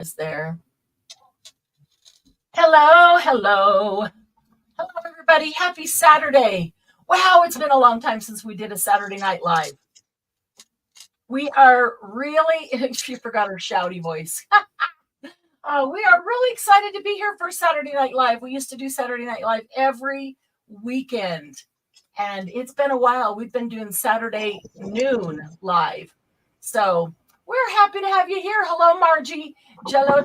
Is there? Hello, hello. Hello, everybody. Happy Saturday. Wow, it's been a long time since we did a Saturday Night Live. We are really, she forgot her shouty voice. We are really excited to be here for Saturday Night Live. We used to do Saturday Night Live every weekend, and it's been a while. We've been doing Saturday noon live. So we're happy to have you here. Hello, Margie. Jello,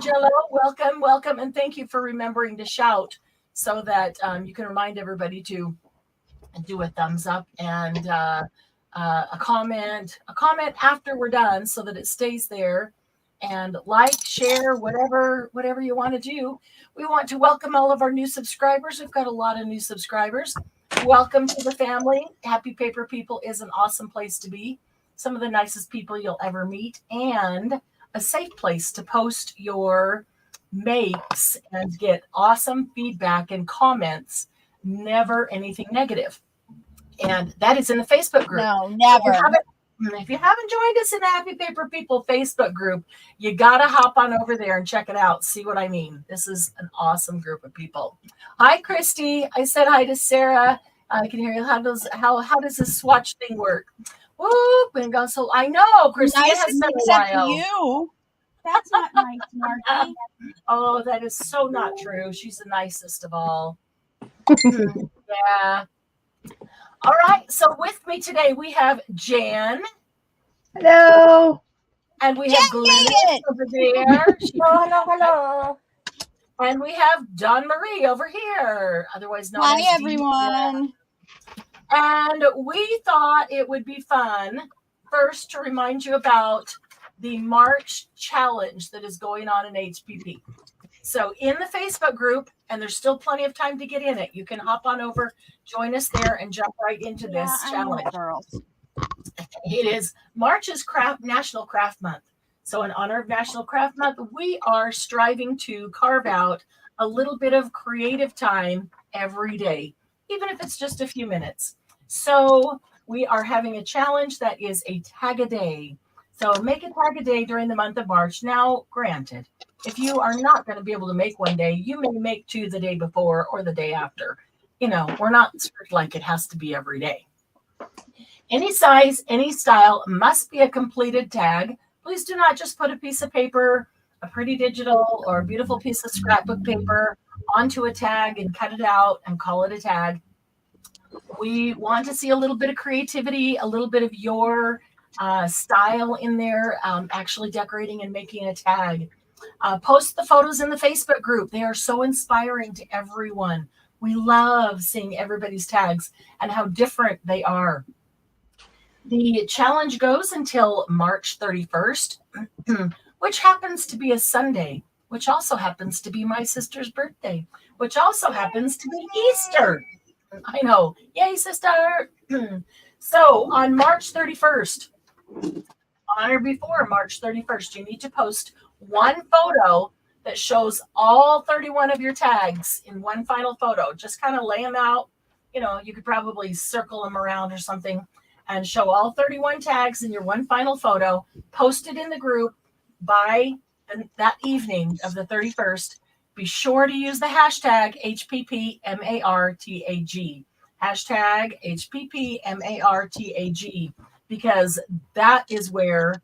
welcome, welcome. And thank you for remembering to shout so that you can remind everybody to do a thumbs up and a comment after we're done so that it stays there. And like, share, whatever you want to do. We want to welcome all of our new subscribers. We've got a lot of new subscribers. Welcome to the family. Happy Paper People is an awesome place to be. Some of the nicest people you'll ever meet, and a safe place to post your makes and get awesome feedback and comments. Never anything negative. And that is in the Facebook group. No, never. If you haven't joined us in the Happy Paper People Facebook group, you got to hop on over there and check it out. See what I mean? This is an awesome group of people. Hi, Christy. I said hi to Sarah. I can hear you. How does this swatch thing work? Whoop, and go. So I know, Christy. Nice except for you. That's not nice, Margie. Oh, that is so not true. She's the nicest of all. Yeah. All right. So with me today we have Jan. Hello. And we have Glenn over there. Hello. And we have Dawn Marie over here, otherwise known as Hi, everyone. And we thought it would be fun first to remind you about the March challenge that is going on in HPP. So in the Facebook group, and there's still plenty of time to get in it, you can hop on over, join us there, and jump right into this challenge. Girls. It is March's National Craft Month. So in honor of National Craft Month, we are striving to carve out a little bit of creative time every day, even if it's just a few minutes. So we are having a challenge that is a tag a day. So make a tag a day during the month of March. Now, granted, if you are not going to be able to make one day, you may make two the day before or the day after. You know, we're not strict like it has to be every day. Any size, any style must be a completed tag. Please do not just put a piece of paper, a pretty digital or a beautiful piece of scrapbook paper onto a tag and cut it out and call it a tag. We want to see a little bit of creativity, a little bit of your style in there, actually decorating and making a tag. Post the photos in the Facebook group. They are so inspiring to everyone. We love seeing everybody's tags and how different they are. The challenge goes until March 31st, which happens to be a Sunday, which also happens to be my sister's birthday, which also happens to be Easter. I know. Yay, sister. So on March 31st, on or before March 31st, you need to post one photo that shows all 31 of your tags in one final photo. Just kind of lay them out. You know, you could probably circle them around or something and show all 31 tags in your one final photo. Post it in the group by that evening of the 31st. Be sure to use the hashtag HPPMARTAG. Hashtag HPPMARTAG, because that is where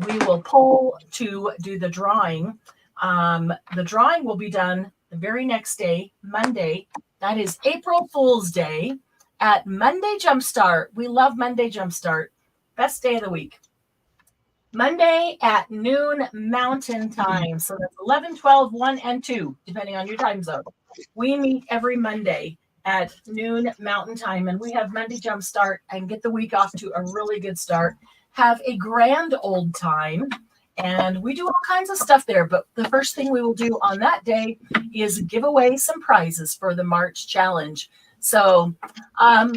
we will pull to do the drawing. The drawing will be done the very next day, Monday. That is April Fool's Day at Monday Jumpstart. We love Monday Jumpstart. Best day of the week. Monday at noon Mountain Time. So that's 11, 12, 1, and 2, depending on your time zone. We meet every Monday at noon Mountain Time, and we have Monday Jumpstart and get the week off to a really good start. Have a grand old time, and we do all kinds of stuff there. But the first thing we will do on that day is give away some prizes for the March challenge. So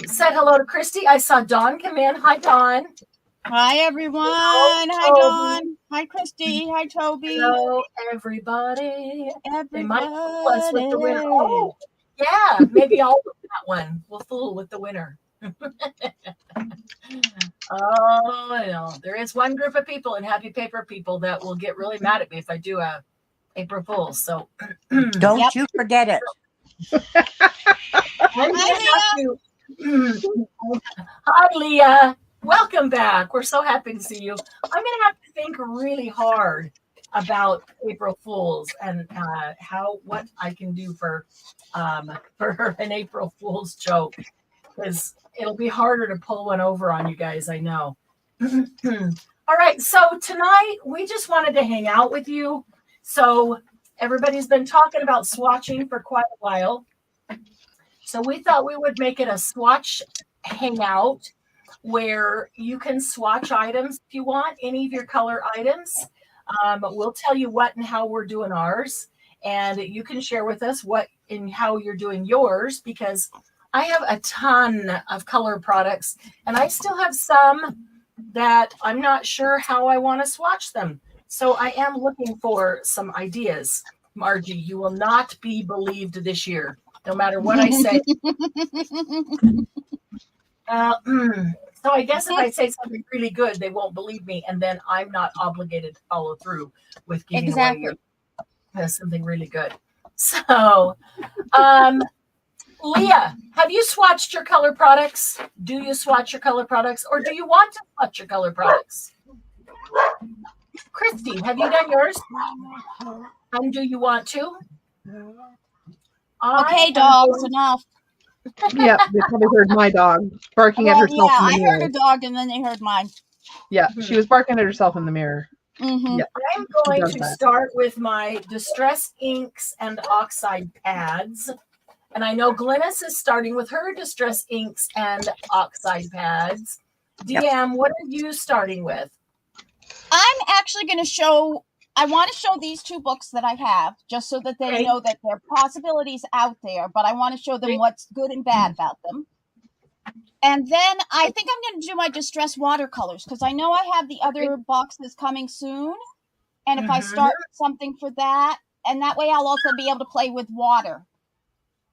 said hello to Christy. I saw Dawn come in. Hi, Dawn. Hi, everyone. Hi, Dawn. Hi, Christy. Hi, Toby. Hello, everybody. Everybody. They might fool us with the winner. Oh, yeah. Maybe I'll do that one. We'll fool with the winner. Oh, no. There is one group of people in Happy Paper People that will get really mad at me if I do a April Fools. So Don't Yep. you forget it. I'm gonna have to. Hi, Leah. Welcome back. We're so happy to see you. I'm gonna have to think really hard about April Fools and what I can do for an April Fool's joke, because it'll be harder to pull one over on you guys. I know. All right. So tonight we just wanted to hang out with you. So everybody's been talking about swatching for quite a while. So we thought we would make it a swatch hangout where you can swatch items if you want, any of your color items. We'll tell you what and how we're doing ours, and you can share with us what and how you're doing yours, because I have a ton of color products and I still have some that I'm not sure how I want to swatch them. So I am looking for some ideas. Margie, you will not be believed this year, no matter what I say. So I guess if I say something really good, they won't believe me, and then I'm not obligated to follow through with giving away something really good. So, Leah, have you swatched your color products? Do you swatch your color products, or do you want to swatch your color products? Christy, have you done yours? And do you want to? Okay, dogs, enough. Yeah, they probably heard my dog barking at herself Yeah, in the I mirror. heard a dog and then they heard mine. Yeah, she was barking at herself in the mirror. Mm-hmm. Yeah. I'm going to start with my Distress inks and oxide pads. And I know Glynis is starting with her Distress inks and oxide pads. DM, what are you starting with? I'm actually going to show, I want to show these two books that I have, just so that they know that there are possibilities out there, but I want to show them what's good and bad about them. And then I think I'm going to do my Distress watercolors, because I know I have the other boxes coming soon. And if I start something for that, and that way I'll also be able to play with water.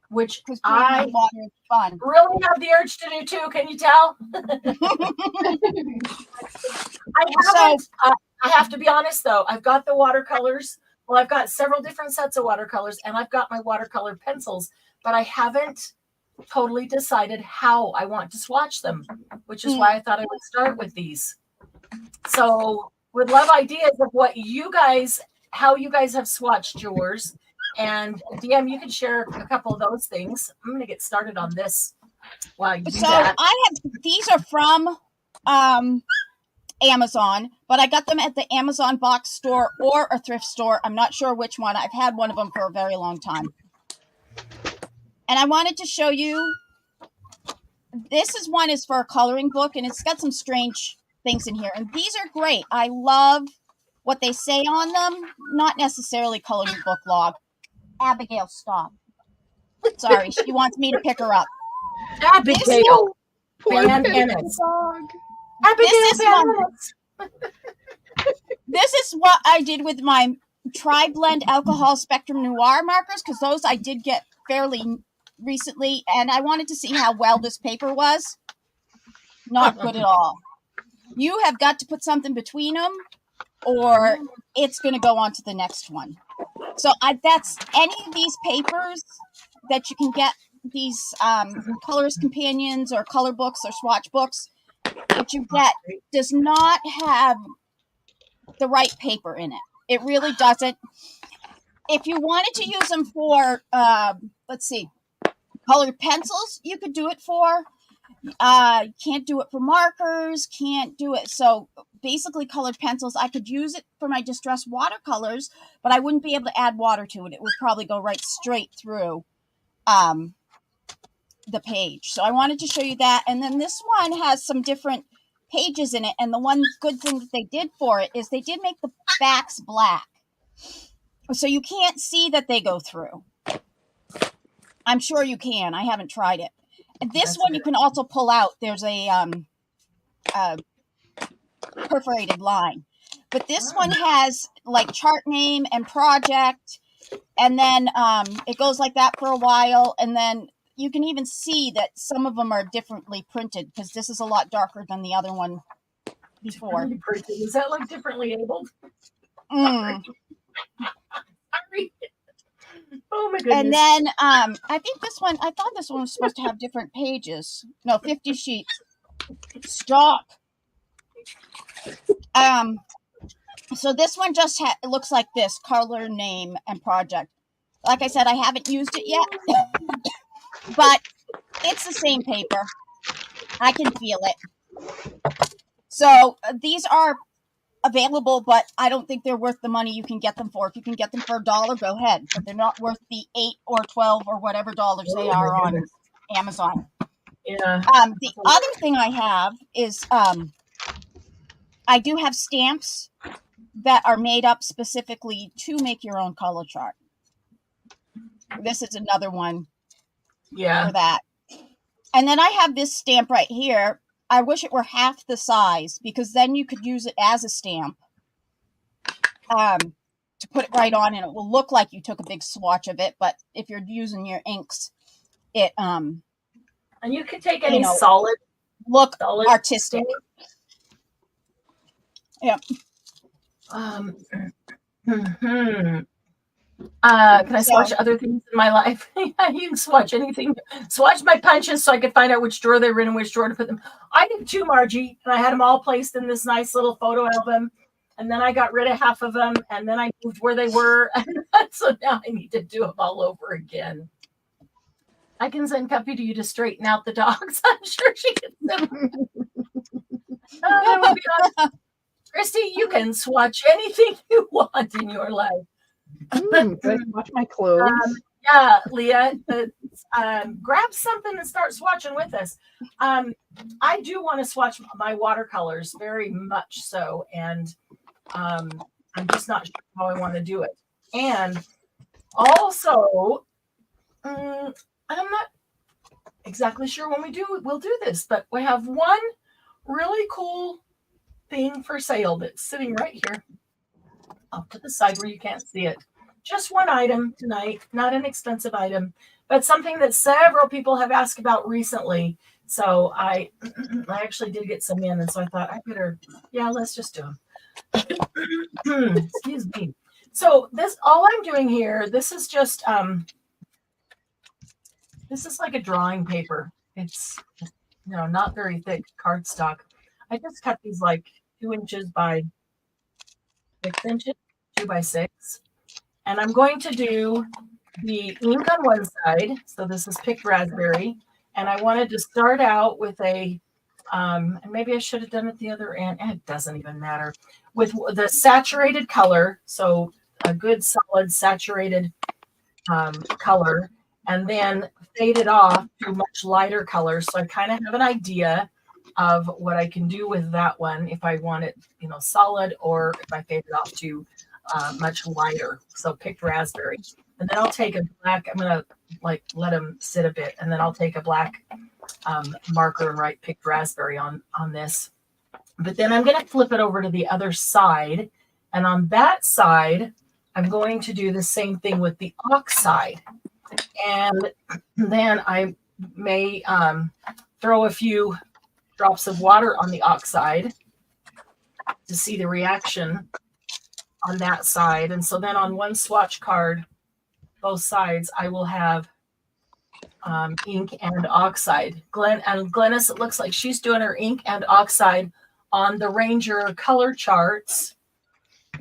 Which I water is fun. Really have the urge to do too. Can you tell? I have to be honest though. I've got the watercolors. Well, I've got several different sets of watercolors, and I've got my watercolor pencils, but I haven't totally decided how I want to swatch them, which is why I thought I would start with these. So would love ideas of how you guys have swatched yours. And DM, you can share a couple of those things. I'm going to get started on this while you do that. These are from Amazon, but I got them at the Amazon box store or a thrift store. I'm not sure which one. I've had one of them for a very long time. And I wanted to show you, this one is for a coloring book, and it's got some strange things in here. And these are great. I love what they say on them. Not necessarily coloring book log. Abigail, stop. Sorry, she wants me to pick her up. Abigail. This is what I did with my Tri-Blend Alcohol Spectrum Noir markers, because those I did get fairly recently, and I wanted to see how well this paper was. Not good at all. You have got to put something between them, or it's going to go on to the next one. So that's any of these papers that you can get, these colors companions or color books or swatch books that you get, does not have the right paper in it. It really doesn't. If you wanted to use them for, let's see, colored pencils, you could do it for. Can't do it for markers, can't do it. So basically colored pencils, I could use it for my Distress watercolors, but I wouldn't be able to add water to it. It would probably go right straight through the page. So I wanted to show you that. And then this one has some different pages in it. And the one good thing that they did for it is they did make the backs black. So you can't see that they go through. I'm sure you can. I haven't tried it. And this one you can also pull out. There's a perforated line. But this one has like chart name and project. And then it goes like that for a while. And then you can even see that some of them are differently printed, because this is a lot darker than the other one before. Is that like differently labeled? goodness. And then I think this one, I thought this one was supposed to have different pages. No, 50 sheets. Stop. So this one just it looks like this: color, name, and project. Like I said, I haven't used it yet, but it's the same paper. I can feel it. So these are available, but I don't think they're worth the money you can get them for. If you can get them for $1, go ahead. But they're not worth the 8 or 12 or whatever dollars they are on Amazon. Yeah. The other thing I have is I do have stamps that are made up specifically to make your own color chart. This is another one for that. And then I have this stamp right here. I wish it were half the size, because then you could use it as a stamp to put it right on, and it will look like you took a big swatch of it. But if you're using your inks, it and you could take any solid artistic. Yeah. Can I swatch other things in my life? Yeah, you can swatch anything. Swatch my punches so I could find out which drawer they were in and which drawer to put them. I did too, Margie, and I had them all placed in this nice little photo album. And then I got rid of half of them, and then I moved where they were. So now I need to do them all over again. I can send Cuppy to you to straighten out the dogs. I'm sure she can. That would be awesome. Christy, you can swatch anything you want in your life. Can I swatch my clothes? Yeah, Leah, grab something and start swatching with us. I do want to swatch my watercolors very much so, and I'm just not sure how I want to do it. And also, I'm not exactly sure when we'll do this, but we have one really cool thing for sale that's sitting right here off to the side where you can't see it. Just one item tonight, not an expensive item, but something that several people have asked about recently. So I actually did get some in, and so I thought I better, let's just do them. Excuse me. So all I'm doing here, this is just, this is like a drawing paper. It's, not very thick cardstock. I just cut these like 2 inches by 6 inches, 2 by 6. And I'm going to do the ink on one side. So this is picked raspberry. And I wanted to start out with and maybe I should have done it the other end. It doesn't even matter. With the saturated color. So a good solid saturated color. And then fade it off to much lighter colors. So I kind of have an idea of what I can do with that one if I want it, solid, or if I fade it off to much lighter. So picked raspberry. And then I'll take a black, I'm going to let them sit a bit. And then I'll take a black marker and write picked raspberry on this. But then I'm going to flip it over to the other side. And on that side, I'm going to do the same thing with the oxide. And then I may throw a few drops of water on the oxide to see the reaction on that side. And so then on one swatch card, both sides, I will have ink and oxide. Glennis, it looks like she's doing her ink and oxide on the Ranger color charts,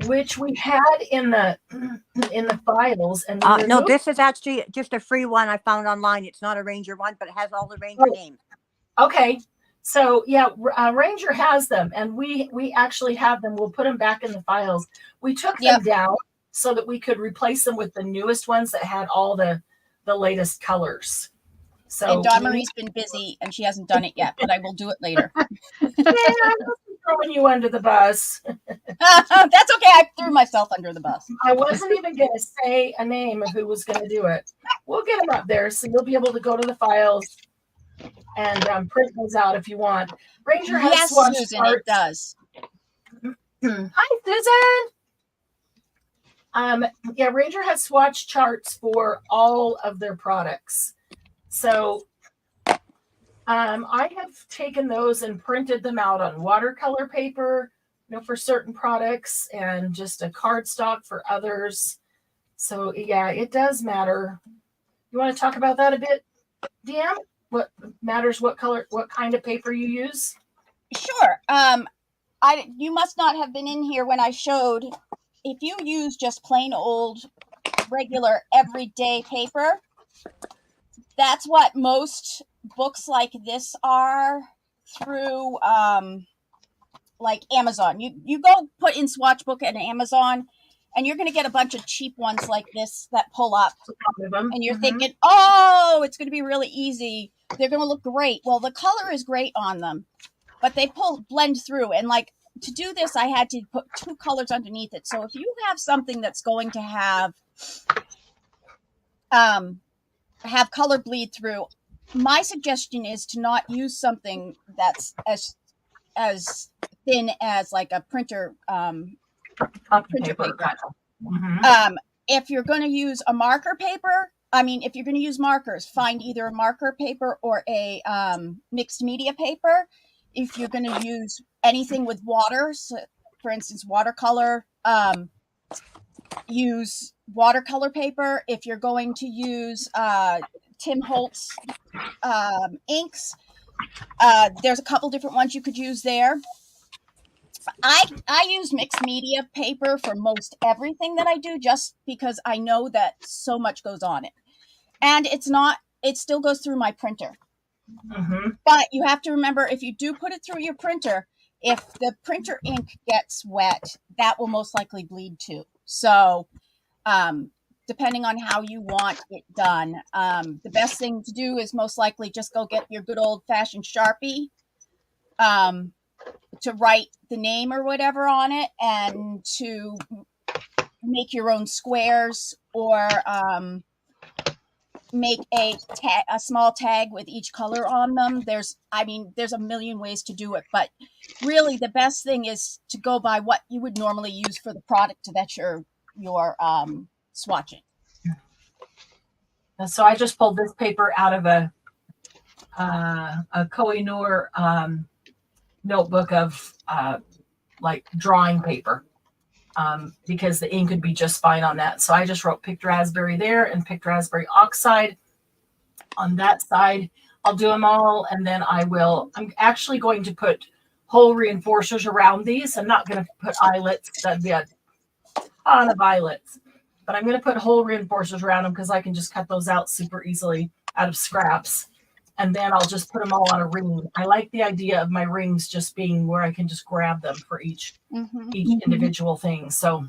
which we had in the files. And no, this is actually just a free one I found online. It's not a Ranger one, but it has all the Ranger names. Okay. So Ranger has them, and we actually have them. We'll put them back in the files. We took them down so that we could replace them with the newest ones that had all the latest colors. So and Dawn Marie's been busy and she hasn't done it yet, but I will do it later. I'm throwing you under the bus. That's okay. I threw myself under the bus. I wasn't even going to say a name of who was going to do it. We'll get them up there, so you'll be able to go to the files and print those out if you want. Ranger has swatch Susan, charts. it does. Hi, Susan. Ranger has swatch charts for all of their products. So I have taken those and printed them out on watercolor paper, for certain products, and just a cardstock for others. So yeah, it does matter. You want to talk about that a bit, DM? What matters? What color? What kind of paper you use? Sure. You must not have been in here when I showed. If you use just plain old, regular, everyday paper, that's what most books like this are through, like Amazon. You go put in Swatch book and Amazon, and you're going to get a bunch of cheap ones like this that pull up, and you're thinking, oh, it's going to be really easy. They're going to look great. Well, the color is great on them, but they blend through. And like to do this, I had to put 2 colors underneath it. So if you have something that's going to have color bleed through, my suggestion is to not use something that's as thin as like a printer paper. If you're going to use a marker paper, if you're going to use markers, find either a marker paper or a mixed media paper. If you're going to use anything with water, so for instance, watercolor, use watercolor paper. If you're going to use Tim Holtz inks, there's a couple different ones you could use there. I use mixed media paper for most everything that I do, just because I know that so much goes on it, and it still goes through my printer. But you have to remember, if you do put it through your printer, if the printer ink gets wet, that will most likely bleed too. So depending on how you want it done, the best thing to do is most likely just go get your good old fashioned Sharpie to write the name or whatever on it, and to make your own squares, or make a small tag with each color on them. There's a million ways to do it, but really the best thing is to go by what you would normally use for the product that you're swatching. So I just pulled this paper out of a Koh-i-Noor notebook of like drawing paper, because the ink would be just fine on that. So I just wrote picked raspberry there and picked raspberry oxide on that side. I'll do them all, and then I'm actually going to put hole reinforcers around these. I'm not going to put eyelets. That'd be a ton of eyelets, but I'm going to put hole reinforcers around them because I can just cut those out super easily out of scraps. And then I'll just put them all on a ring. I like the idea of my rings just being where I can just grab them for each individual thing. So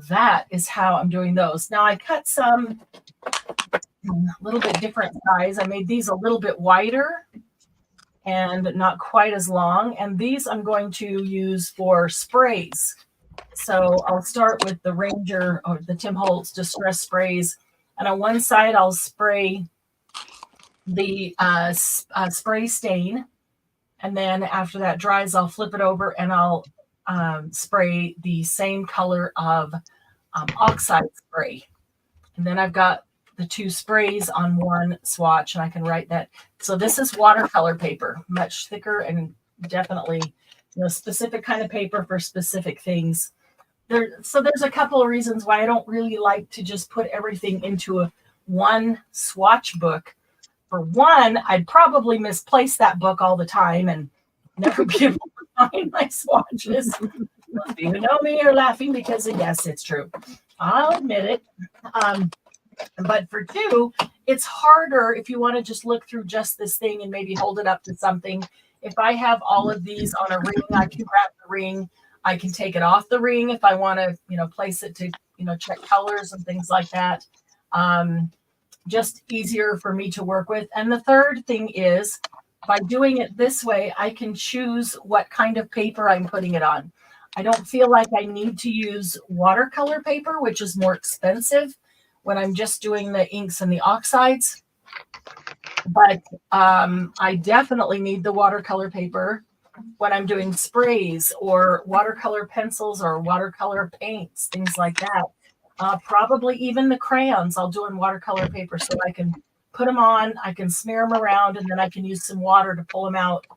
that is how I'm doing those. Now I cut some a little bit different size. I made these a little bit wider and not quite as long. And these I'm going to use for sprays. So I'll start with the Ranger or the Tim Holtz Distress Sprays. And on one side, I'll spray the spray stain, and then after that dries, I'll flip it over and I'll spray the same color of oxide spray. And then I've got the 2 sprays on one swatch, and I can write that. So this is watercolor paper, much thicker, and definitely specific kind of paper for specific things. So there's a couple of reasons why I don't really like to just put everything into one swatch book. For one, I'd probably misplace that book all the time and never be able to find my swatches. If you know me, you're laughing because, yes, it's true. I'll admit it. But for 2, it's harder if you want to just look through just this thing and maybe hold it up to something. If I have all of these on a ring, I can grab the ring. I can take it off the ring if I want to, place it to, check colors and things like that. Just easier for me to work with. And the third thing is, by doing it this way, I can choose what kind of paper I'm putting it on. I don't feel like I need to use watercolor paper, which is more expensive when I'm just doing the inks and the oxides. But I definitely need the watercolor paper when I'm doing sprays or watercolor pencils or watercolor paints, things like that. Probably even the crayons I'll do in watercolor paper, so I can put them on, I can smear them around, and then I can use some water to pull them out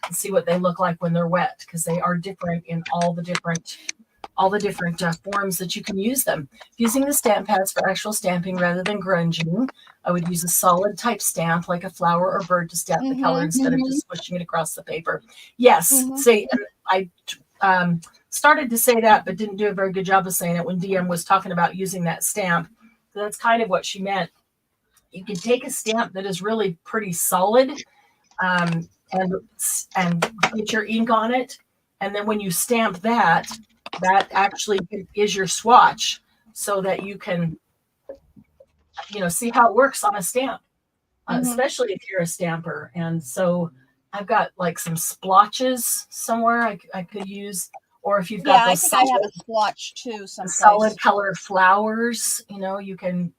and see what they look like when they're wet, because they are different in all the different all the different forms that you can use them. Using the stamp pads for actual stamping rather than grunging, I would use a solid type stamp like a flower or bird to stamp the color instead of just pushing it across the paper. Yes, say, and I started to say that, but didn't do a very good job of saying it when DM was talking about using that stamp. So that's kind of what she meant. You can take a stamp that is really pretty solid and get your ink on it. And then when you stamp that, that actually is your swatch so that you can, see how it works on a stamp, especially if you're a stamper. And so I've got like some splotches somewhere I could use, or if you've got those I have a swatch too. Solid color flowers, you can,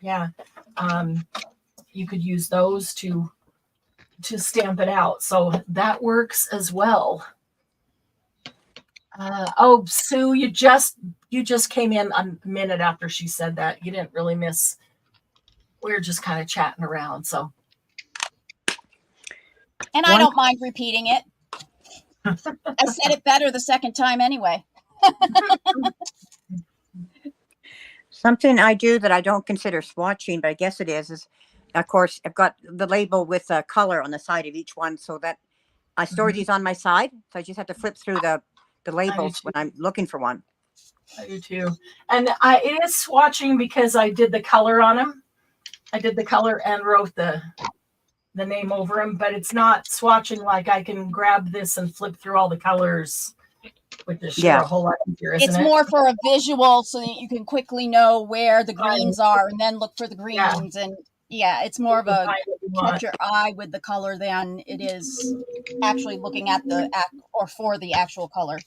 you could use those to stamp it out. So that works as well. Sue, you just came in a minute after she said that. You didn't really miss. We were just kind of chatting around. So, and I don't mind repeating it. I said it better the second time anyway. Something I do that I don't consider swatching, but I guess it is of course I've got the label with a color on the side of each one, so that I store these on my side. So I just have to flip through the labels when I'm looking for one. I do too. And it is swatching because I did the color on them. I did the color and wrote the name over them, but it's not swatching like I can grab this and flip through all the colors with this a whole lot easier, isn't it? It's more for a visual so that you can quickly know where the greens are and then look for the greens. And it's more of a catch your eye with the color than it is actually looking at for the actual color.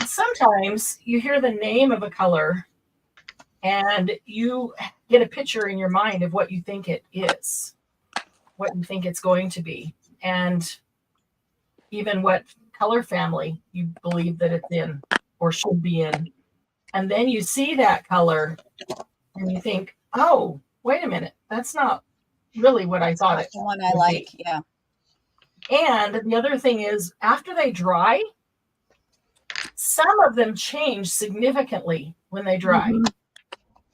Sometimes you hear the name of a color and you get a picture in your mind of what you think it is, what you think it's going to be, and even what color family you believe that it's in or should be in. And then you see that color and you think, oh, wait a minute, that's not really what I thought it was. The one I like, be. And the other thing is, after they dry, some of them change significantly when they dry.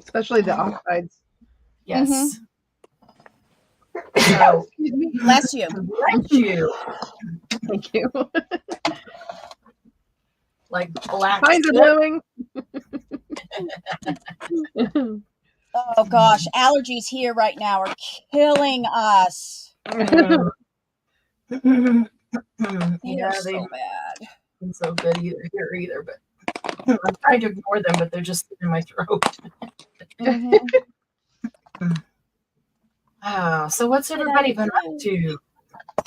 Especially the oxides. Yes. So, bless you. Bless you. Thank you. Like black. Kinds of blowing. Oh gosh, allergies here right now are killing us. Yeah, so bad. Not so good either, but I'm trying to ignore them, but they're just in my throat. So what's everybody been up to?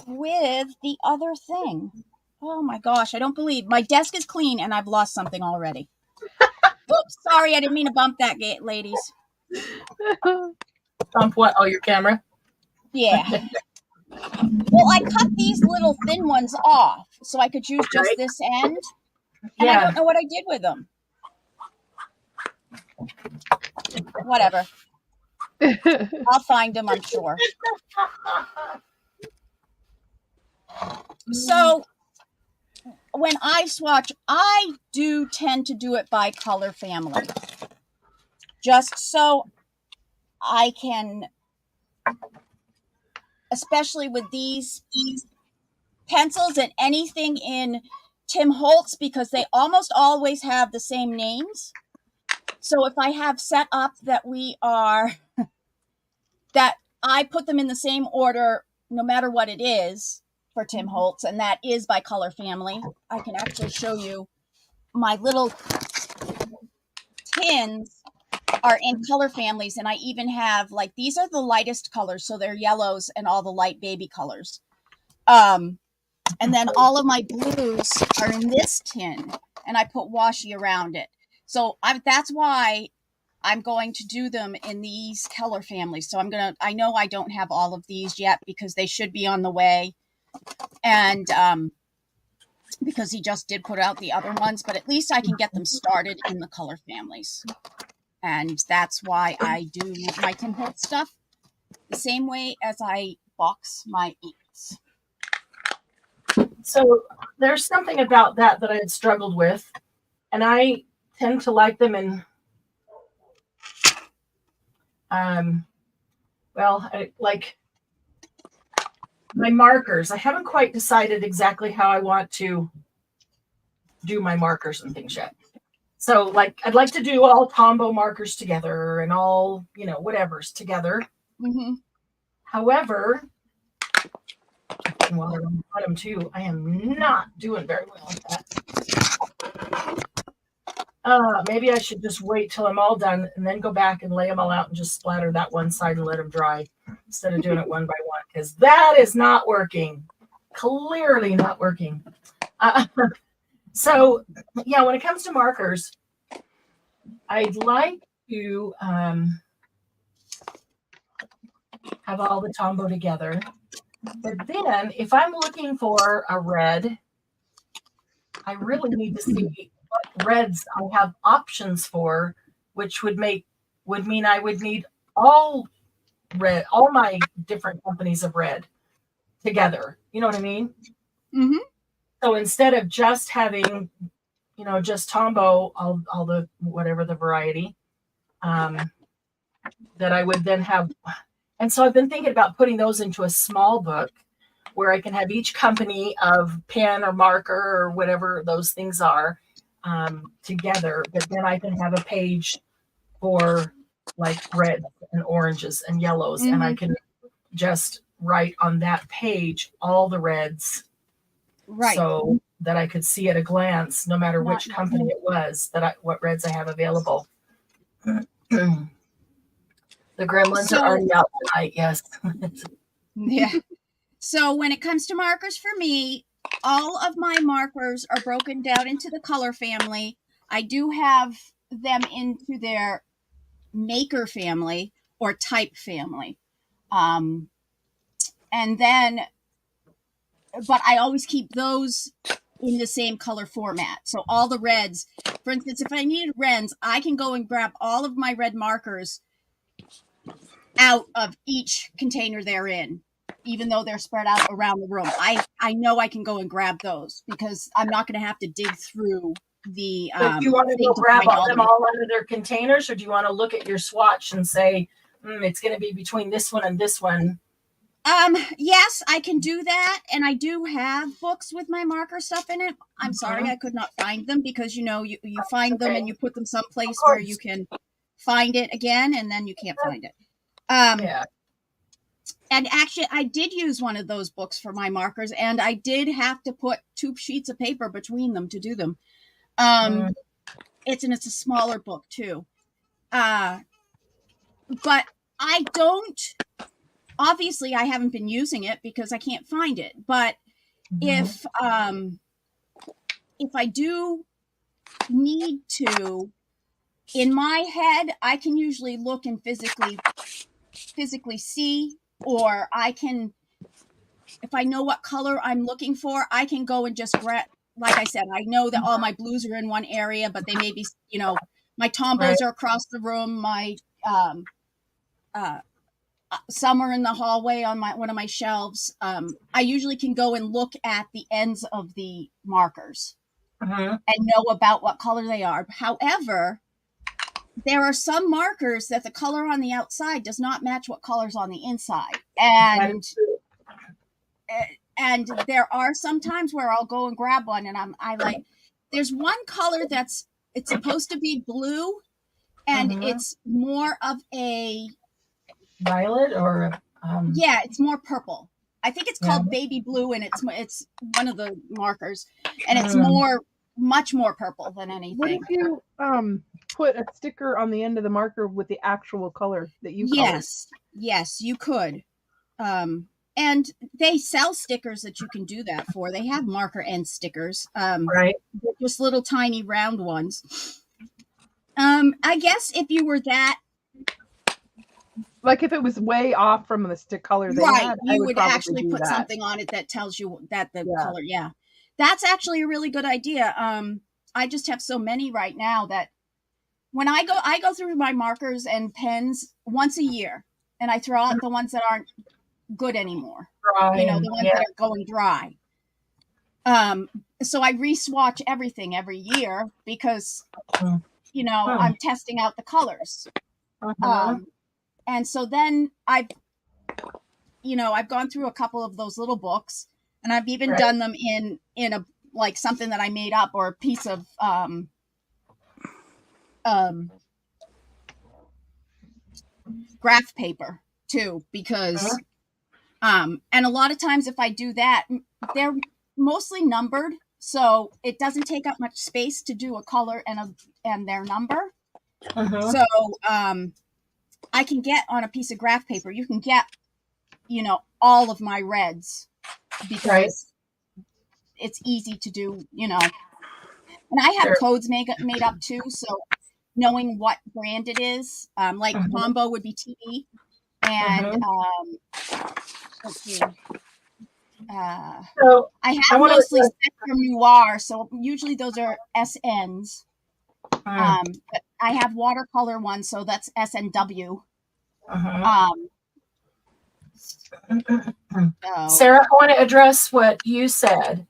With the other thing. Oh my gosh, I don't believe my desk is clean and I've lost something already. Oops, sorry, I didn't mean to bump that gate, ladies. Bump what? Oh, your camera? Yeah. Well, I cut these little thin ones off so I could use just this end. And I don't know what I did with them. Whatever. I'll find them, I'm sure. So when I swatch, I do tend to do it by color family. Just so I can, especially with these pencils and anything in Tim Holtz, because they almost always have the same names. So if I have set up that that I put them in the same order, no matter what it is for Tim Holtz, and that is by color family, I can actually show you my little tins are in color families. And I even have, like, these are the lightest colors. So they're yellows and all the light baby colors. And then all of my blues are in this tin, and I put washi around it. So that's why I'm going to do them in these color families. So I know I don't have all of these yet because they should be on the way. And because he just did put out the other ones, but at least I can get them started in the color families. And that's why I do my Tim Holtz stuff the same way as I box my inks. So there's something about that I had struggled with. And I tend to like them in, like my markers. I haven't quite decided exactly how I want to do my markers and things yet. So like, I'd like to do all Tombow markers together and all, whatever's together. Mm-hmm. However, well, on bottom too, I am not doing very well at that. Maybe I should just wait till I'm all done and then go back and lay them all out and just splatter that one side and let them dry instead of doing it one by one, because that is not working. Clearly not working. So yeah, when it comes to markers, I'd like to have all the Tombow together. But then if I'm looking for a red, I really need to see what reds I have options for, which would mean I would need all my different companies of red together. You know what I mean? Mm-hmm. So instead of just having, just Tombow, all the, whatever the variety, that I would then have. And so I've been thinking about putting those into a small book where I can have each company of pen or marker or whatever those things are together. But then I can have a page for like reds and oranges and yellows. Mm-hmm. And I can just write on that page all the reds. Right. So that I could see at a glance, no matter which company it was, what reds I have available. The gremlins are already out tonight, yes. Yeah. So when it comes to markers for me, all of my markers are broken down into the color family. I do have them into their maker family or type family. And then, but I always keep those in the same color format. So all the reds, for instance, if I needed reds, I can go and grab all of my red markers out of each container they're in, even though they're spread out around the room. I know I can go and grab those because I'm not going to have to dig through the. Do you want to go grab them all under their containers, or do you want to look at your swatch and say, it's going to be between this one and this one? Yes, I can do that, and I do have books with my marker stuff in it. I'm sorry I could not find them because you find them and you put them someplace where you can find it again, and then you can't find it. Yeah. And actually, I did use one of those books for my markers, and I did have to put 2 sheets of paper between them to do them. It's a smaller book too. But I don't. Obviously, I haven't been using it because I can't find it. But if I do need to, in my head, I can usually look and physically see, or I can, if I know what color I'm looking for, I can go and just grab, like I said, I know that all my blues are in one area, but they may be, my Tombows are across the room, my some are in the hallway on one of my shelves. I usually can go and look at the ends of the markers and know about what color they are. However, there are some markers that the color on the outside does not match what color's on the inside. And there are some times where I'll go and grab one and there's one color it's supposed to be blue and it's more of a violet or yeah, it's more purple. I think it's called baby blue, and it's one of the markers, and it's much more purple than anything. What if you put a sticker on the end of the marker with the actual color that you colored? Yes, you could. And they sell stickers that you can do that for. They have marker end stickers. Right. Just little tiny round ones. I guess if you were that, like if it was way off from the stick color they had, you would actually put something on it that tells you that the color. Yeah, that's actually a really good idea. I just have so many right now that when I go through my markers and pens once a year, and I throw out the ones that aren't good anymore. Dry, the ones that are going dry. So I re-swatch everything every year because, Mhm. I'm testing out the colors. Uh-huh. And so then I've gone through a couple of those little books, and I've even Right. done them in a like something that I made up, or a piece of graph paper too, because and a lot of times if I do that, they're mostly numbered, so it doesn't take up much space to do a color and their number. Uh-huh. So I can get on a piece of graph paper, you can get all of my reds, because Right. it's easy to do, and I have Sure. codes made up too, so knowing what brand it is, like Mhm. Pombo would be TE, and let's see, So I I have want mostly to. Spectrum Noir, so usually those are SNs. Uh-huh. But I have watercolor ones, so that's SNW. Uh-huh. So Sarah, I want to address what you said.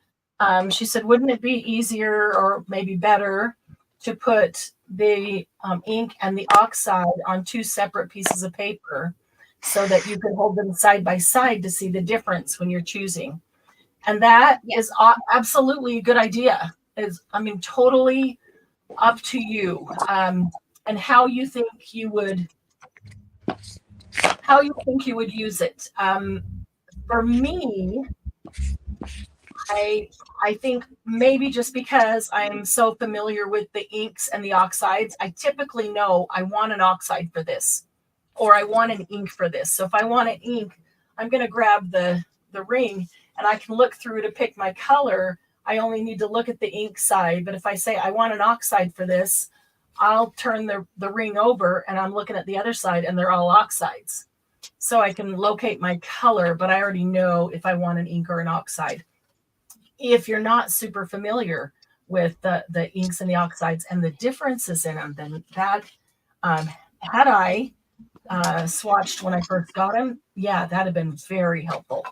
She said, wouldn't it be easier or maybe better to put the ink and the oxide on two separate pieces of paper so that you could hold them side by side to see the difference when you're choosing? And that is absolutely a good idea. Totally up to you, and how you think you would use it. For me, I think maybe just because I'm so familiar with the inks and the oxides, I typically know I want an oxide for this, or I want an ink for this. So if I want an ink, I'm going to grab the ring, and I can look through to pick my color. I only need to look at the ink side. But if I say I want an oxide for this, I'll turn the ring over, and I'm looking at the other side, and they're all oxides. So I can locate my color, but I already know if I want an ink or an oxide. If you're not super familiar with the inks and the oxides and the differences in them, then that, had I swatched when I first got them, that'd have been very helpful.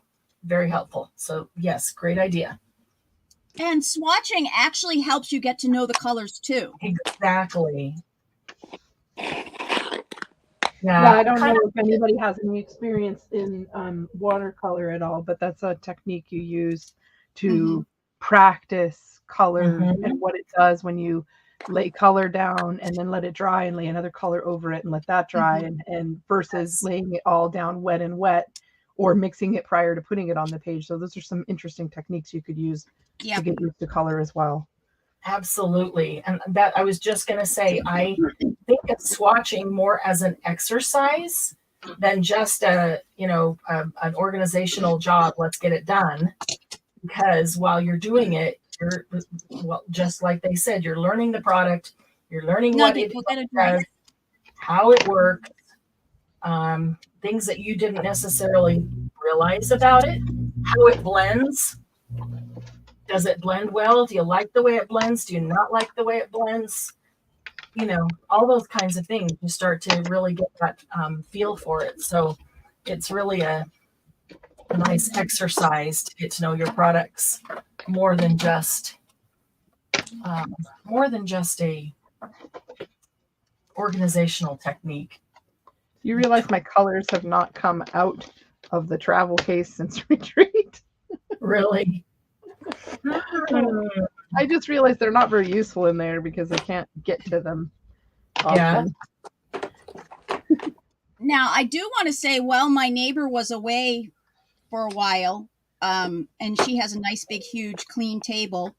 Very helpful. So yes, great idea. and swatching actually helps you get to know the colors too. Exactly. Yeah, I don't know if anybody has any experience in watercolor at all, but that's a technique you use to practice color and what it does when you lay color down and then let it dry and lay another color over it and let that dry, and versus laying it all down wet or mixing it prior to putting it on the page. So those are some interesting techniques you could use to get used to color as well. Absolutely. And that I was just going to say, I think of swatching more as an exercise than just an organizational job. Let's get it done. Because while you're doing it, you're, just like they said, you're learning the product, you're learning what it does, how it works, things that you didn't necessarily realize about it, how it blends. Does it blend well? Do you like the way it blends? Do you not like the way it blends? All those kinds of things. You start to really get that feel for it. So it's really a nice exercise to get to know your products more than just a organizational technique. You realize my colors have not come out of the travel case since retreat? Really? I just realized they're not very useful in there because I can't get to them often. Now, I do want to say, my neighbor was away for a while, and she has a nice, big, huge, clean table.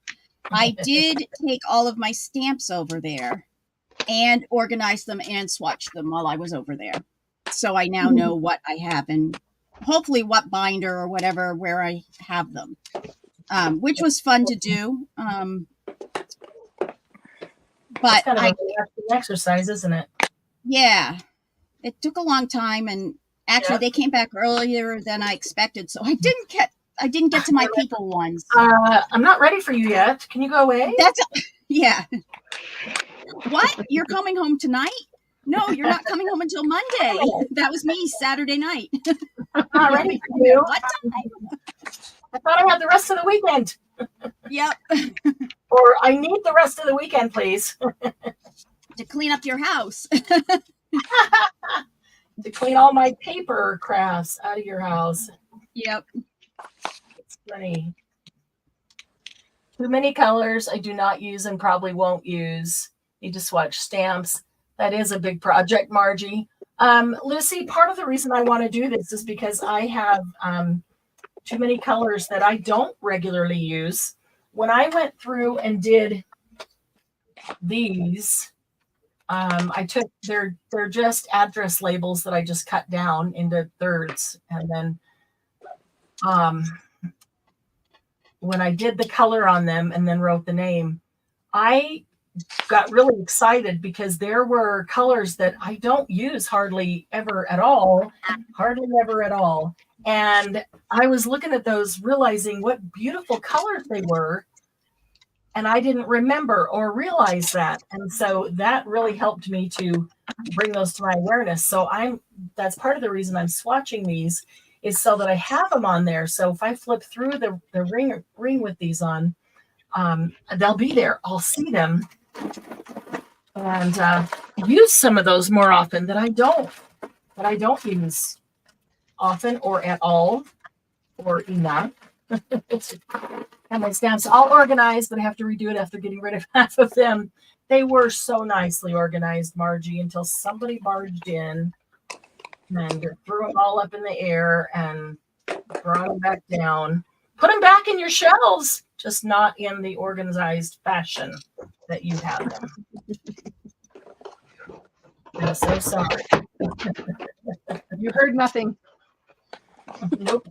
I did take all of my stamps over there and organize them and swatch them while I was over there. So I now know what I have and hopefully what binder or whatever where I have them, which was fun to do. But it's kind of an exercise, isn't it? Yeah, it took a long time, and actually they came back earlier than I expected, so I didn't get to my people ones. I'm not ready for you yet. Can you go away? Yeah. What? You're coming home tonight? No, you're not coming home until Monday. That was me, Saturday night. I'm not ready for you. What time? I thought I had the rest of the weekend. Yep. Or I need the rest of the weekend, please. To clean up your house. To clean all my paper crafts out of your house. Yep. It's funny. Too many colors I do not use and probably won't use. Need to swatch stamps. That is a big project, Margie. Lucy, part of the reason I want to do this is because I have too many colors that I don't regularly use. When I went through and did these, I took they're just address labels that I just cut down into thirds, and then when I did the color on them and then wrote the name, I got really excited because there were colors that I don't use hardly ever at all. And I was looking at those, realizing what beautiful colors they were. And I didn't remember or realize that. And so that really helped me to bring those to my awareness. So that's part of the reason I'm swatching these, is so that I have them on there. So if I flip through the ring with these on, they'll be there. I'll see them and use some of those more often that I don't use often or at all or enough. And my stamps all organized, but I have to redo it after getting rid of half of them. They were so nicely organized, Margie, until somebody barged in and threw them all up in the air and brought them back down. Put them back in your shelves, just not in the organized fashion that you have them. I'm so sorry. You heard nothing. Nope.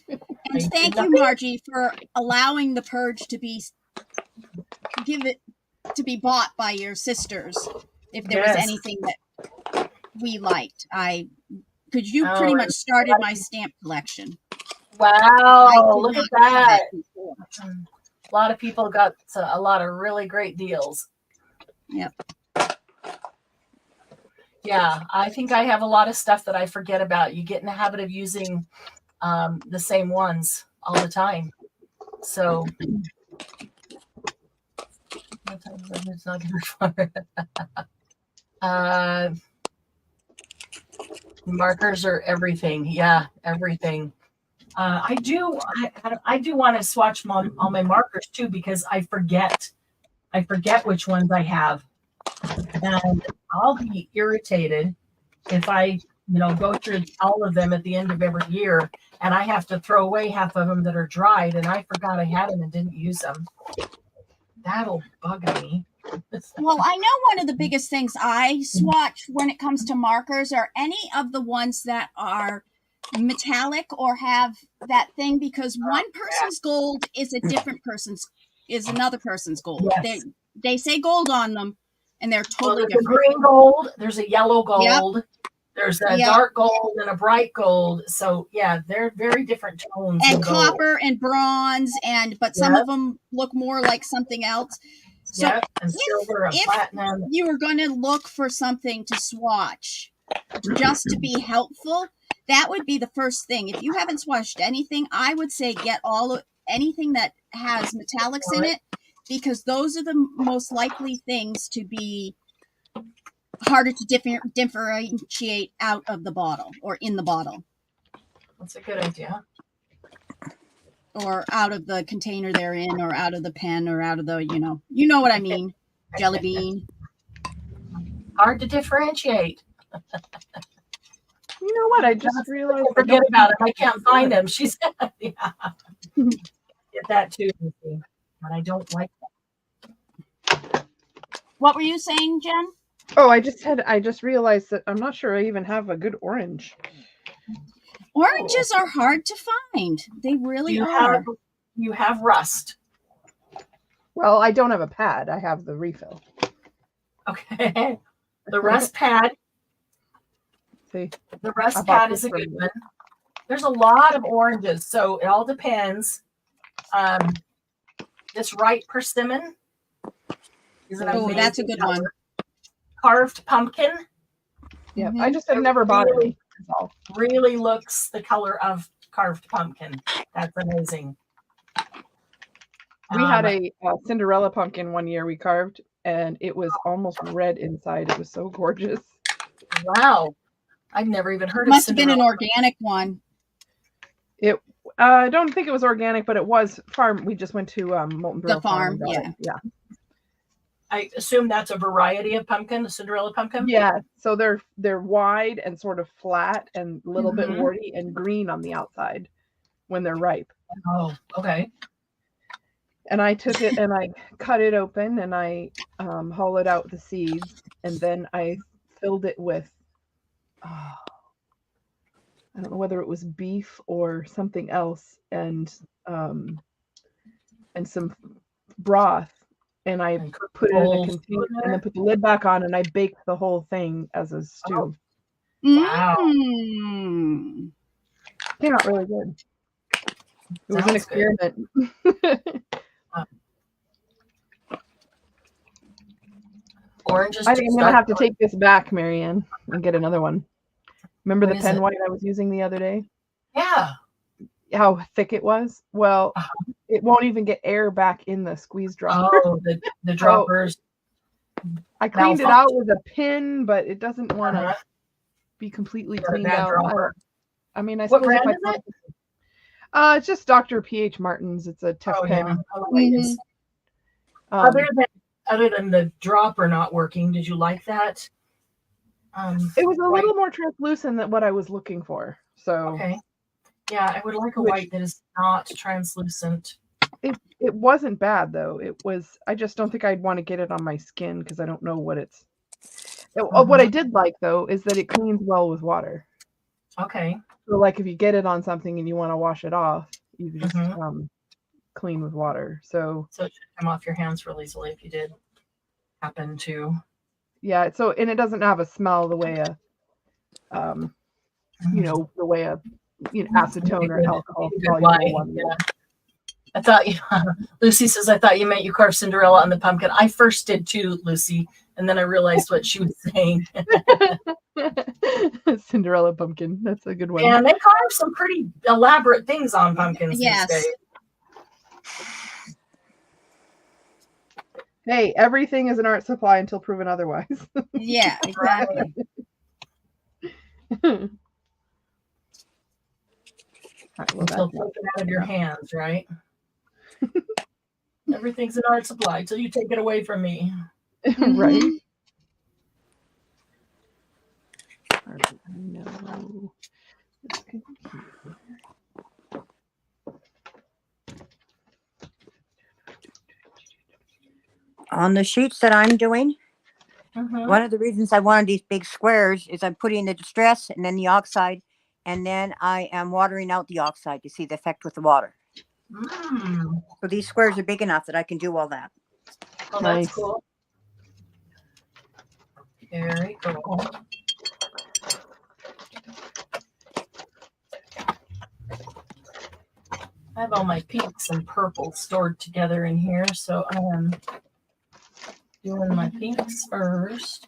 And thank you, Margie, for allowing the purge to be bought by your sisters. If there was anything that we liked, because you pretty much started my stamp collection. Wow, look at that. A lot of people got a lot of really great deals. Yep. Yeah, I think I have a lot of stuff that I forget about. You get in the habit of using the same ones all the time. So markers are everything. Yeah, everything. I do want to swatch all my markers too, because I forget which ones I have, and I'll be irritated if I go through all of them at the end of every year and I have to throw away half of them that are dried and I forgot I had them and didn't use them. That'll bug me. Well, I know one of the biggest things I swatch when it comes to markers are any of the ones that are metallic or have that thing, because one person's gold is another person's gold. Yes. They say gold on them, and they're totally there's different. A green gold, there's a yellow gold, Yep. There's a dark gold and a bright gold. So yeah, they're very different tones. And copper and bronze, but some of them look more like something else. So and silver and platinum. You were going to look for something to swatch just to be helpful, that would be the first thing. If you haven't swatched anything, I would say get anything that has metallics in it, because those are the most likely things to be harder to differentiate out of the bottle or in the bottle. That's a good idea. Or out of the container they're in, or out of the pen, or out of the, you know what I mean, jelly bean. Hard to differentiate. You know what? I just realized. Forget about it. I can't find them. She said, yeah. Get that too. But I don't like that. What were you saying, Jen? Oh, I just realized that I'm not sure I even have a good orange. Oranges are hard to find. They really are. You have rust. Well, I don't have a pad. I have the refill. Okay. The rust pad. See? The rust pad is a good one. There's a lot of oranges, so it all depends. This right persimmon is an amazing that's a good color. one. Carved pumpkin. Yep. I just have never bought it. Really looks the color of carved pumpkin. That's amazing. We had a Cinderella pumpkin one year we carved, and it was almost red inside. It was so gorgeous. Wow. I've never even heard of Must have been an Cinderella. organic one. I don't think it was organic, but it was farm. We just went to Molten The Barrel farm, and got yeah. it. Yeah. I assume that's a variety of pumpkin, the Cinderella pumpkin. Yeah. So they're wide and sort of flat and a little bit Mhm. warty and green on the outside when they're ripe. Oh, okay. And I took it and I cut it open and I hollowed out the seeds, and then I filled it with I don't know whether it was beef or something else, and some broth, and I And cook put it in a bowls container in and there? then put the lid back on, and I baked the whole thing as a stew. Wow. Mm. Came out really good. It was an Sounds good. experiment. Oranges. I think I'm gonna have to take this back, Marianne, and get another one. Remember What the is pen it? white I was using the other day? Yeah. How thick it was? Well, Uh-huh. it won't even get air back in the squeeze dropper. Oh, the droppers. I cleaned it out with a pin, but it doesn't want to Uh-huh. be completely Got a cleaned bad out. dropper. I mean, I What suppose if brand I is it? it's just Dr. P.H. Martin's. It's a tech Oh pen. yeah. I like it. Other than the dropper not working, did you like that? It was a white? little more translucent than what I was looking for. So Okay. Yeah, I would like a white that is not translucent. it wasn't bad though. It was. I just don't think I'd want to get it on my skin because I don't know what it's. What I did like though is that it cleans well with water. Okay. So like if you get it on something and you want to wash it off, you can just clean with water. So it should come off your hands real easily if you did happen to. Yeah. So and it doesn't have a smell the way the way acetone or alcohol soluble one. Yeah. I thought Lucy says, I thought you meant you carved Cinderella on the pumpkin. I first did too, Lucy. And then I realized what she was saying. Cinderella pumpkin. That's a good one. And they carve some pretty elaborate things on pumpkins these days. Hey, everything is an art supply until proven otherwise. Yeah, exactly. Until taken out of your hands, right? Everything's an art supply until you take it away from me. Right. No. On the sheets that I'm doing, one of the reasons I wanted these big squares is I'm putting the distress and then the oxide, and then I am watering out the oxide to see the effect with the water. So these squares are big enough that I can do all that. Oh, that's cool. Very cool. I have all my pinks and purples stored together in here, so I am doing my pinks first.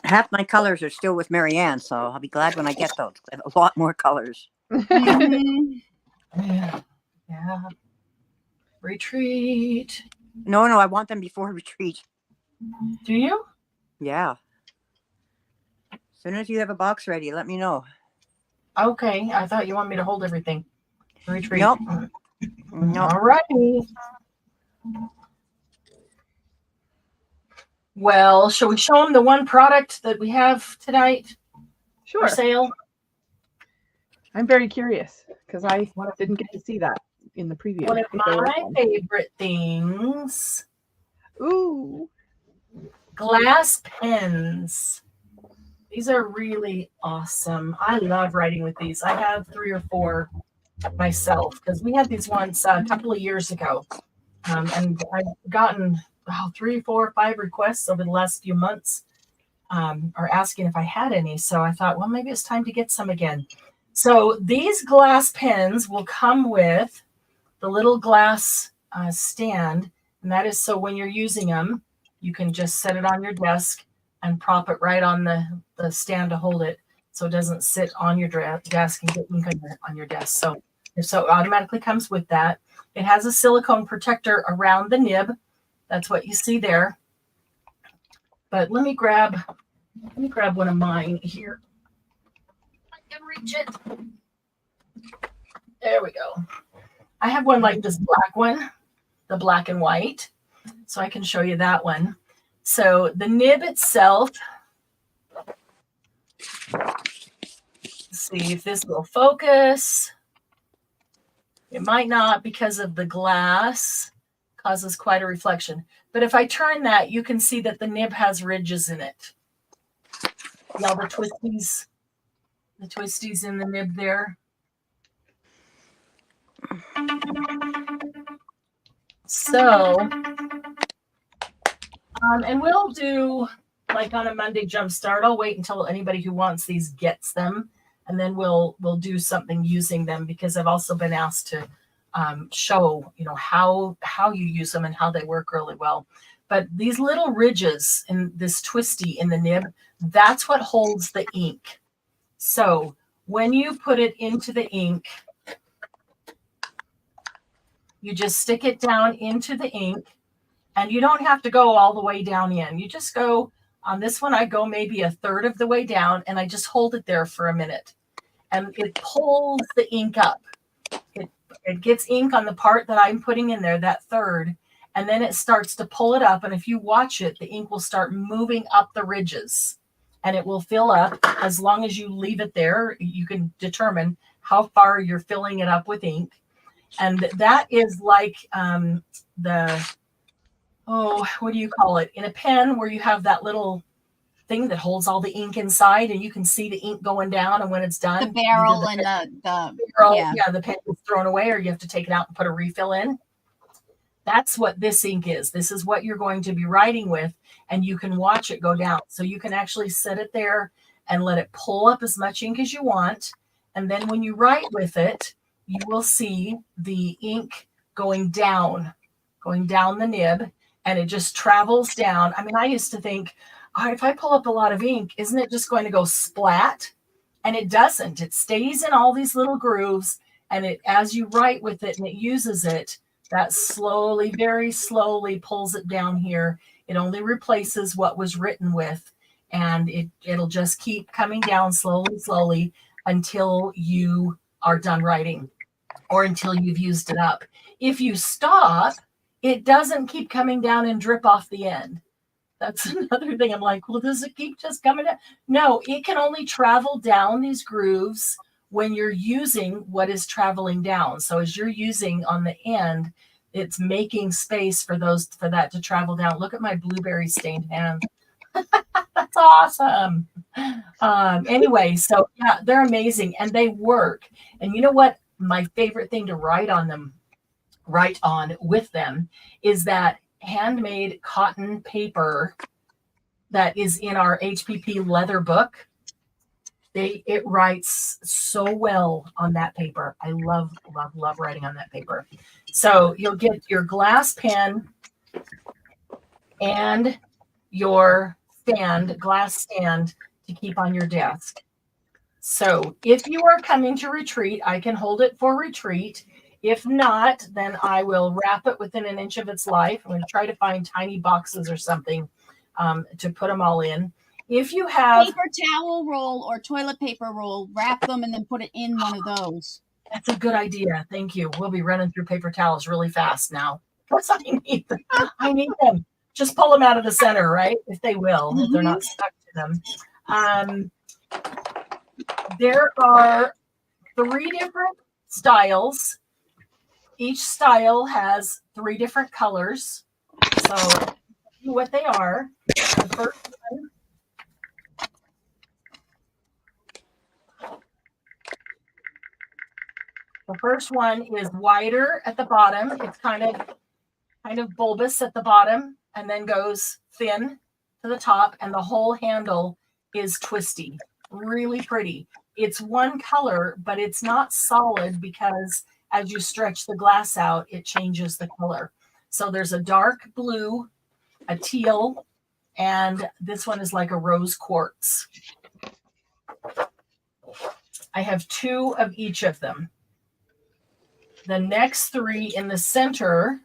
Half my colors are still with Marianne, so I'll be glad when I get those. I have a lot more colors. Yeah. Retreat. No, I want them before retreat. Do you? Yeah. As soon as you have a box ready, let me know. Okay. I thought you wanted me to hold everything. Retreat. Nope. All righty. Well, shall we show them the one product that we have tonight for sale? I'm very curious because I didn't get to see that in the preview. One of my favorite things. Ooh. Glass pens. These are really awesome. I love writing with these. I have 3 or 4 myself because we had these once a couple of years ago. And I've gotten 3, 4, 5 requests over the last few months are asking if I had any. So I thought, well, maybe it's time to get some again. So these glass pens will come with the little glass stand. And that is so when you're using them, you can just set it on your desk and prop it right on the stand to hold it. so it doesn't sit on your desk and get ink on your desk. So it automatically comes with that. It has a silicone protector around the nib. That's what you see there. But let me grab one of mine here. I can reach it. There we go. I have one like this black one, the black and white. So I can show you that one. So the nib itself, let's see if this will focus. It might not because of the glass, causes quite a reflection. But if I turn that, you can see that the nib has ridges in it. Now the twisties in the nib there. So, and we'll do like on a Monday Jumpstart. I'll wait until anybody who wants these gets them, and then we'll do something using them, because I've also been asked to show, you know, how you use them and how they work really well. But these little ridges in this twisty in the nib, that's what holds the ink. So when you put it into the ink, you just stick it down into the ink, and you don't have to go all the way down in. You just go, on this one, I go maybe a third of the way down, and I just hold it there for a minute. And it pulls the ink up. It gets ink on the part that I'm putting in there, that third, and then it starts to pull it up. And if you watch it, the ink will start moving up the ridges, and it will fill up. As long as you leave it there, you can determine how far you're filling it up with ink. And that is like what do you call it? In a pen where you have that little thing that holds all the ink inside, and you can see the ink going down, and when it's done, The barrel and the barrel, yeah, the pen is thrown away, or you have to take it out and put a refill in. That's what this ink is. This is what you're going to be writing with, and you can watch it go down. So you can actually set it there and let it pull up as much ink as you want. And then when you write with it, you will see the ink going down the nib, and it just travels down. I mean, I used to think, all right, if I pull up a lot of ink, isn't it just going to go splat? And it doesn't. It stays in all these little grooves, and it, as you write with it and it uses it, that slowly, very slowly pulls it down here. It only replaces what was written with, and it'll just keep coming down slowly until you are done writing, or until you've used it up. If you stop, it doesn't keep coming down and drip off the end. That's another thing. I'm like, well, does it keep just coming down? No, it can only travel down these grooves when you're using what is traveling down. So as you're using on the end, it's making space for that to travel down. Look at my blueberry stained hand. That's awesome. Anyway, so yeah, they're amazing, and they work. And you know what? My favorite thing to write on with them is that handmade cotton paper that is in our HPP leather book. It writes so well on that paper. I love writing on that paper. So you'll get your glass pen and your glass stand to keep on your desk. So if you are coming to retreat, I can hold it for retreat. If not, then I will wrap it within an inch of its life. I'm going to try to find tiny boxes or something to put them all in. If you have paper towel roll or toilet paper roll, wrap them and then put it in one of those. That's a good idea. Thank you. We'll be running through paper towels really fast now. Because I need them. Just pull them out of the center, right? If they will, if they're not stuck to them. There are 3 different styles. Each style has 3 different colors. So what they are. The first one is wider at the bottom. It's kind of bulbous at the bottom, and then goes thin to the top, and the whole handle is twisty. Really pretty. It's one color, but it's not solid, because as you stretch the glass out, it changes the color. So there's a dark blue, a teal, and this one is like a rose quartz. I have 2 of each of them. The next 3 in the center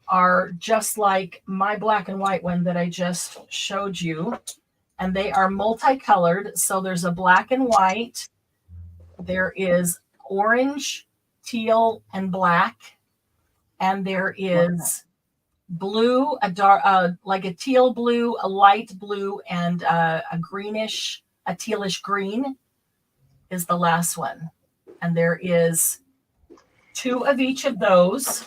are just like my black and white one that I just showed you. And they are multicolored. So there's a black and white. There is orange, teal, and black. And there is blue, a dark, like a teal blue, a light blue, and a greenish, a tealish green is the last one. And there is 2 of each of those.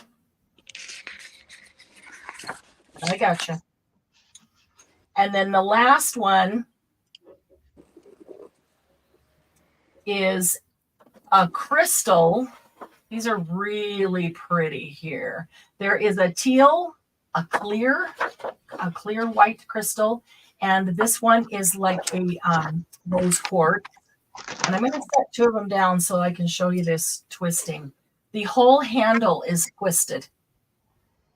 I gotcha. And then the last one is a crystal. These are really pretty here. There is a teal, a clear white crystal, and this one is like a rose quartz. And I'm going to set 2 of them down so I can show you this twisting. The whole handle is twisted.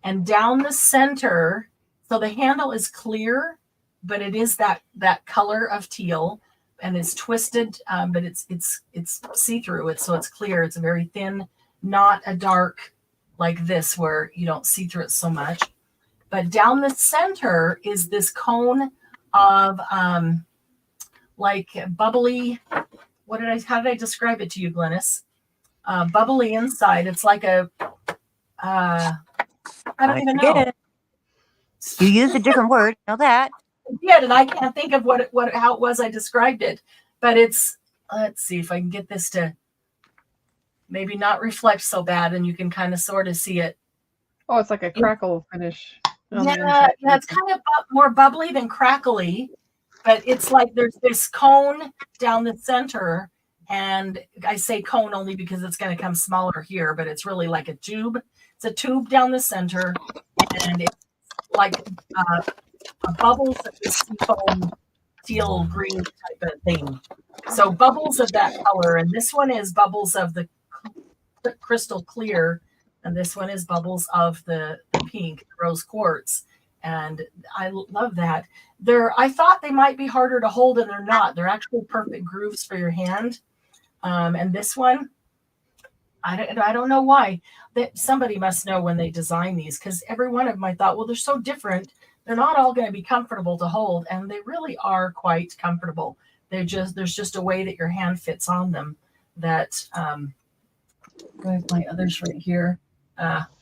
And down the center, so the handle is clear, but it is that color of teal, and it's twisted, but it's see-through. So it's clear. It's a very thin, not a dark like this where you don't see through it so much. But down the center is this cone of like bubbly. How did I describe it to you, Glynis? Bubbly inside. It's like a I don't even know. It. You used a different word. Know that. I did, and I can't think of how it was I described it. But it's, let's see if I can get this to maybe not reflect so bad, and you can kind of sort of see it. Oh, it's like a crackle finish. Yeah, it's kind of more bubbly than crackly, but it's like there's this cone down the center, and I say cone only because it's going to come smaller here, but it's really like a tube. It's a tube down the center, and it's like bubbles of the seafoam teal green type of thing. So bubbles of that color, and this one is bubbles of the crystal clear, and this one is bubbles of the pink rose quartz. And I love that. I thought they might be harder to hold, and they're not. They're actually perfect grooves for your hand. And this one, I don't know why. Somebody must know when they design these, because every one of them I thought, well, they're so different. They're not all going to be comfortable to hold, and they really are quite comfortable. There's just a way that your hand fits on them. That I have my others right here.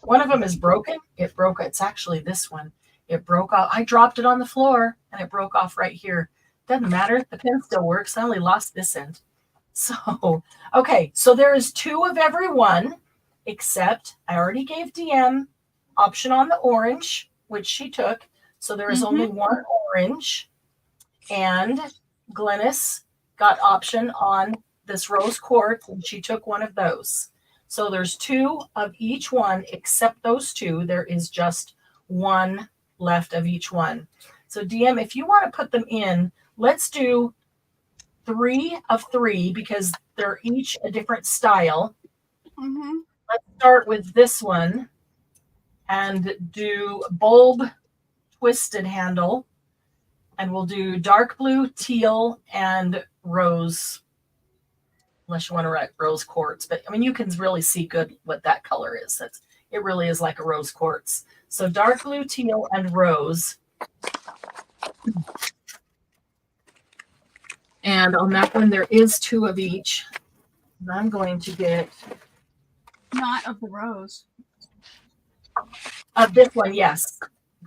One of them is broken. It broke. It's actually this one. It broke off. I dropped it on the floor, and it broke off right here. Doesn't matter. The pin still works. I only lost this end. So, okay. So there is 2 of every one, except I already gave DM option on the orange, which she took. So there is only 1 orange. And Glynis got option on this rose quartz, and she took one of those. So there's 2 of each one, except those 2. There is just 1 left of each one. So DM, if you want to put them in, let's do 3 of 3 because they're each a different style. Let's start with this one and do bulb twisted handle, and we'll do dark blue, teal, and rose, unless you want to write rose quartz. But I mean, you can really see good what that color is. It really is like a rose quartz. So dark blue, teal, and rose. And on that one, there is 2 of each. And I'm going to get Not of the rose. of this one, yes.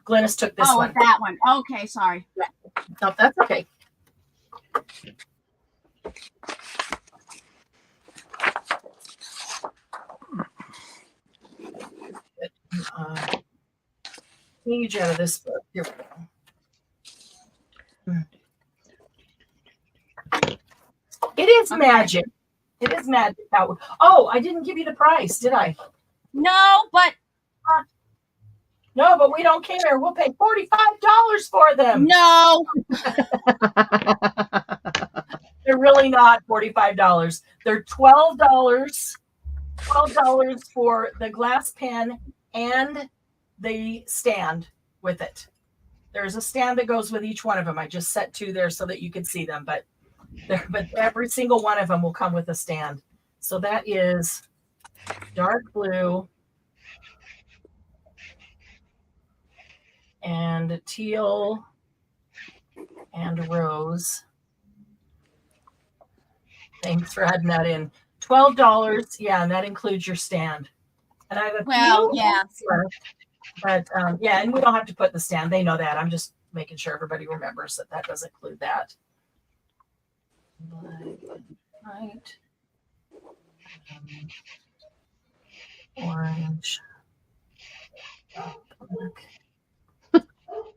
Glynis took this one. Oh, that one. Okay, sorry. No, that's okay. Page out of this book. Here we go. It is magic. It is magic. Oh, I didn't give you the price, did I? No, but No, but we don't care. We'll pay $45 for them. no. They're really not $45. They're $12. $12 for the glass pen and the stand with it. There's a stand that goes with each one of them. I just set 2 there so that you could see them, but But every single one of them will come with a stand. So that is dark blue and teal and rose. Thanks for adding that in. $12. Yeah, and that includes your stand. And I have a few yeah. left, but yeah, and we don't have to put the stand. They know that. I'm just making sure everybody remembers that that does include that. Right. Orange, black,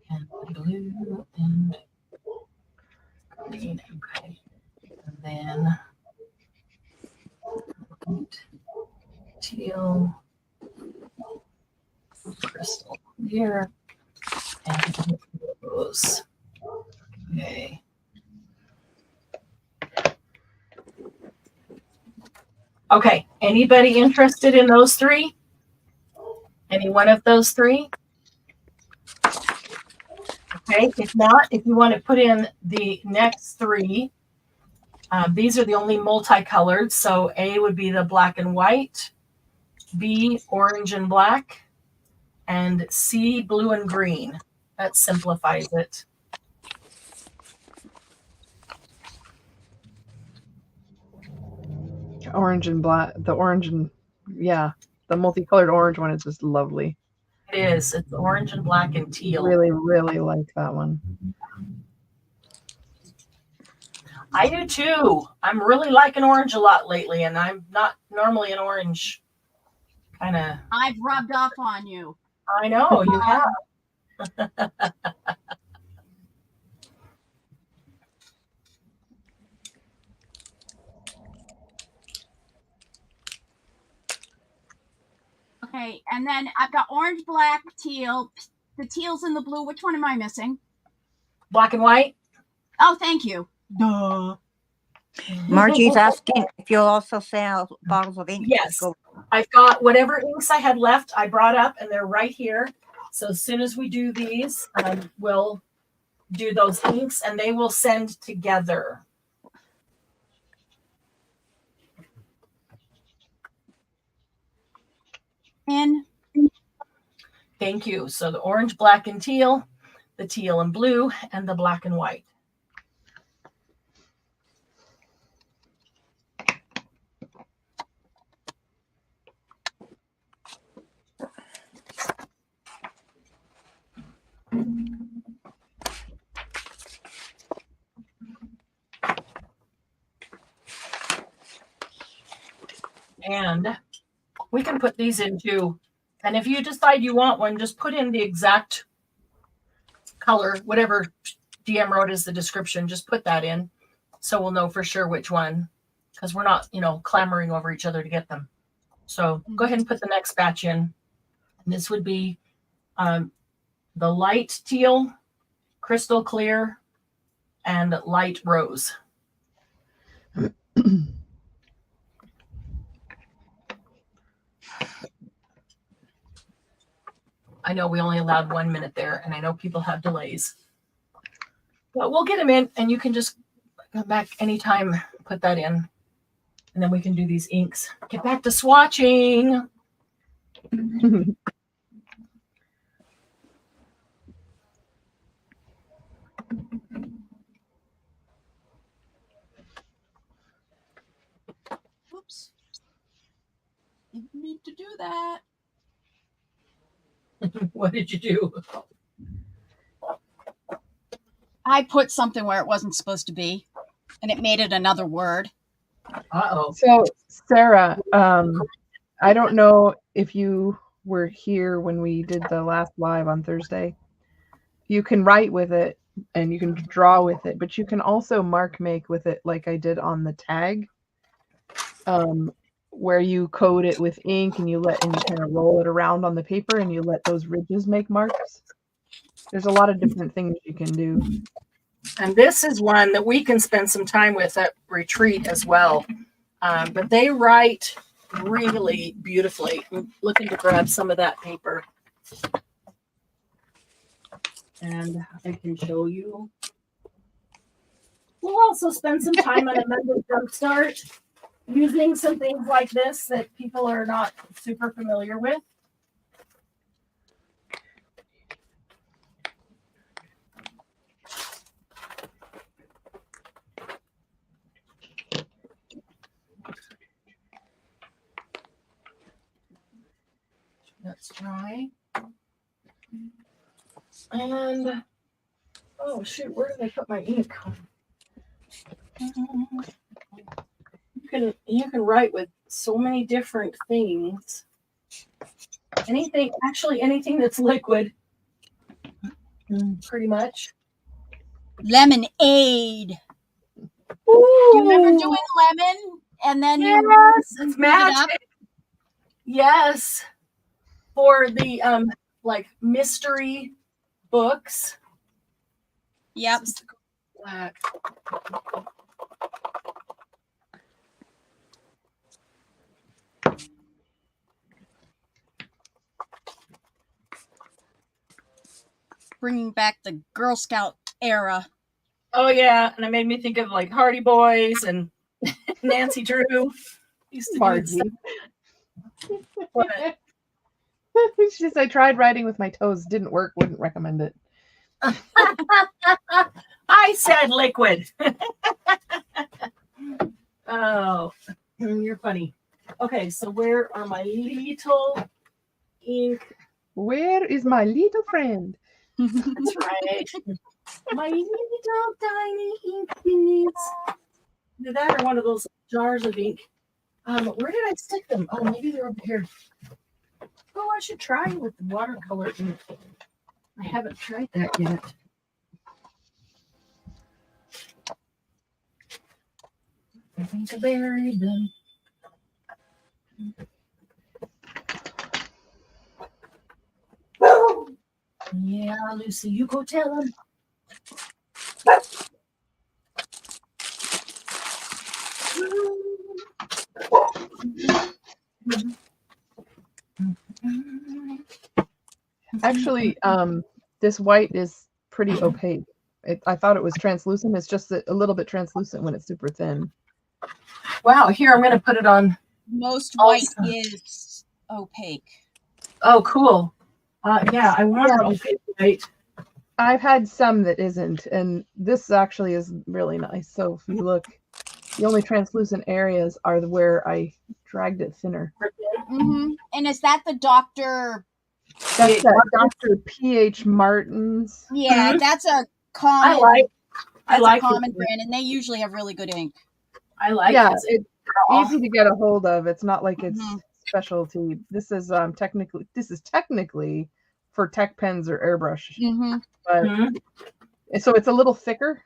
and blue, and green. Okay. And then teal, crystal clear, and rose. Okay. Okay. Anybody interested in those three? Any one of those three? Okay. If not, if you want to put in the next three, these are the only multicolored. So A would be the black and white, B, orange and black, and C, blue and green. That simplifies it. Orange and black. The orange and yeah, the multicolored orange one is just lovely. It is. It's orange and black and teal. Really, really like that one. I do too. I'm really liking orange a lot lately, and I'm not normally an orange kind of. I've rubbed off on you. I know you have. Okay, and then I've got orange, black, teal. The teal's in the blue. Which one am I missing? Black and white. Oh, thank you. Duh. Margie's asking if you'll also sell bottles of ink. Yes. I've got whatever inks I had left, I brought up, and they're right here. So as soon as we do these, we'll do those inks, and they will send together. In. Thank you. So the orange, black, and teal, the teal and blue, and the black and white. And we can put these into, and if you decide you want one, just put in the exact color, whatever DM wrote as the description, just put that in. So we'll know for sure which one, because we're not, clamoring over each other to get them. So go ahead and put the next batch in. And this would be the light teal, crystal clear, and light rose. I know we only allowed 1 minute there, and I know people have delays. But we'll get them in, and you can just come back anytime, put that in, and then we can do these inks. Get back to swatching. Oops. Didn't mean to do that. What did you do? I put something where it wasn't supposed to be, and it made it another word. Uh-oh. So, Sarah, I don't know if you were here when we did the last live on Thursday. You can write with it and you can draw with it, but you can also mark make with it like I did on the tag, where you coat it with ink and you kind of roll it around on the paper and you let those ridges make marks. There's a lot of different things you can do. And this is one that we can spend some time with at retreat as well. But they write really beautifully. I'm looking to grab some of that paper. And I can show you. We'll also spend some time on a Monday jumpstart using some things like this that people are not super familiar with. That's dry. And oh shoot, where did I put my ink? You can write with so many different things. Anything that's liquid, pretty much. Lemonade. Ooh, You remember doing lemon and then yes, you it's heat it up? magic. Yes, for the like mystery books. Yep. Black. Bringing back the Girl Scout era. Oh yeah, and it made me think of like Hardy Boys and Nancy Drew. Used to do Margie. what? It's just I tried writing with my toes, didn't work, wouldn't recommend it. I said liquid. Oh, you're funny. Okay, so where are my little ink? Where is my little friend? That's right. My little tiny ink beads. Either that or one of those jars of ink. Where did I stick them? Oh, maybe they're over here. Oh, I should try with the watercolor ink. I haven't tried that yet. I think I buried them. Yeah, Lucy, you go tell him. Actually, this white is pretty opaque. I thought it was translucent. It's just a little bit translucent when it's super thin. Wow, here I'm going to put it on. Most white is opaque. Oh, cool. Yeah, I want it opaque white. I've had some that isn't, and this actually is really nice. So if you look, the only translucent areas are where I dragged it thinner. Mm-hmm. And is that the Dr. That's that Dr. P.H. Martin's. Yeah, Mhm. that's a common. I like a common it. brand, and they usually have really good ink. I like Yeah, it. it's easy to get a hold of. It's not like it's Mhm. specialty. This is technically for tech pens or airbrush, Mm-hmm. but Mhm. so it's a little thicker.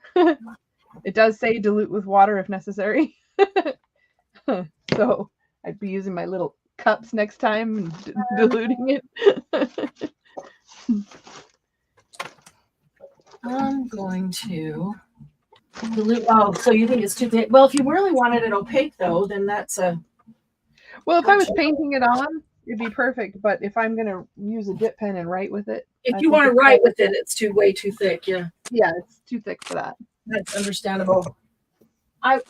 It does say dilute with water if necessary. So I'd be using my little cups next time and diluting it. I'm going to dilute. Oh, so you think it's too thick? Well, if you really wanted it opaque, though, then that's a. Well, if I was painting it on, it'd be perfect. But if I'm gonna use a dip pen and write with it, If I you think want to it's write better. with it, it's way too thick. Yeah, Yeah, it's too thick for that. that's understandable. I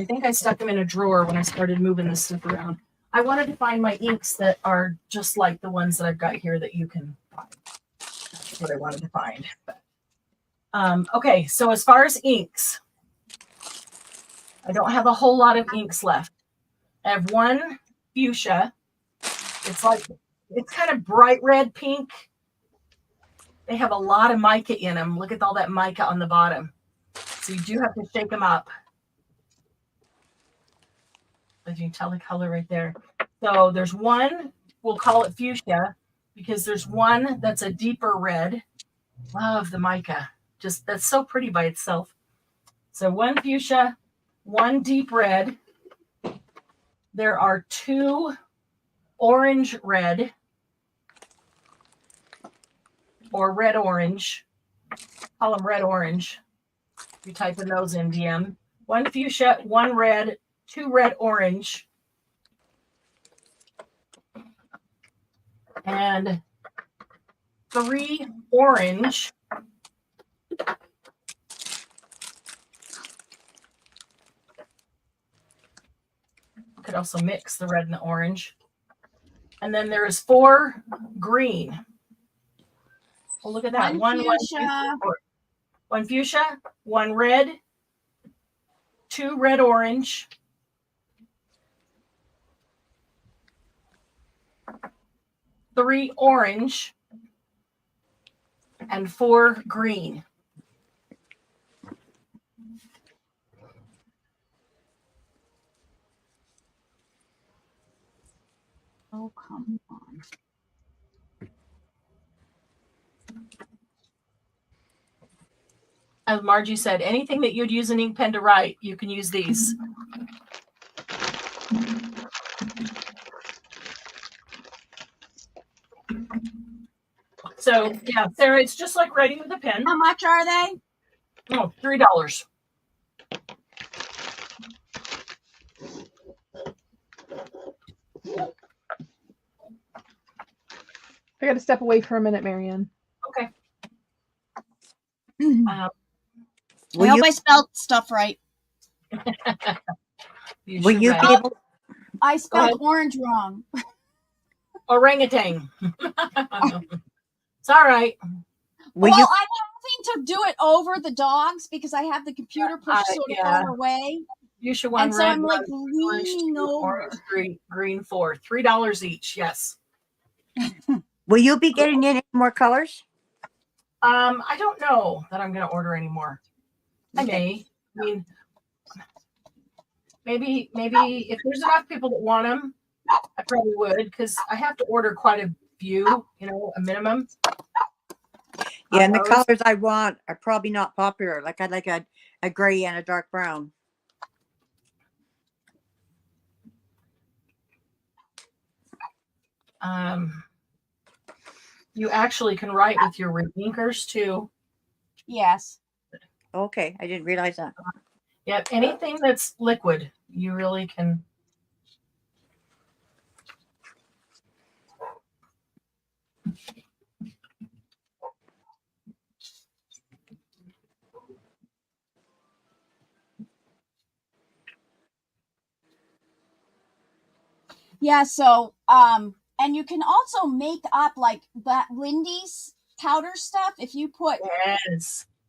think I stuck them in a drawer when I started moving this stuff around. I wanted to find my inks that are just like the ones that I've got here that you can find. That's what I wanted to find. Okay, so as far as inks, I don't have a whole lot of inks left. I have one fuchsia. It's kind of bright red pink. They have a lot of mica in them. Look at all that mica on the bottom. So you do have to shake them up. As you can tell the color right there. So there's one, we'll call it fuchsia, because there's one that's a deeper red. Love the mica. Just that's so pretty by itself. So one fuchsia, one deep red. There are two orange red or red orange. Call them red orange. You type in those in DM. One fuchsia, one red, two red orange, and three orange, could also mix the red and the orange. And then there is 4 green. Well, look at that. One fuchsia. One fuchsia, 1 red, 2 red orange, 3 orange, and 4 green. Oh, come on. As Margie said, anything that you'd use an ink pen to write, you can use these. So, yeah, Sarah, it's just like writing with a pen. How much are they? Oh, $3. I got to step away for a minute, Marianne. Okay. I hope I spelled stuff right. Will you be able? I spelled orange wrong. Orangutan. It's all right. Well, I'm having to do it over the dogs because I have the computer pushed sort of far away. You should want and so I'm like leaning over. Orange, green 4. $3 each. Yes. Will you be getting in any more colors? I don't know that I'm going to order any more. I may. I mean, maybe if there's enough people that want them, I probably would, because I have to order quite a few, a minimum. Yeah, and the colors I want are probably not popular. Like I'd like a gray and a dark brown. You actually can write with your inkers too. Yes. Okay, I didn't realize that. Yep, anything that's liquid, you really can. Yeah, so and you can also make up like that Lindy's powder stuff if you put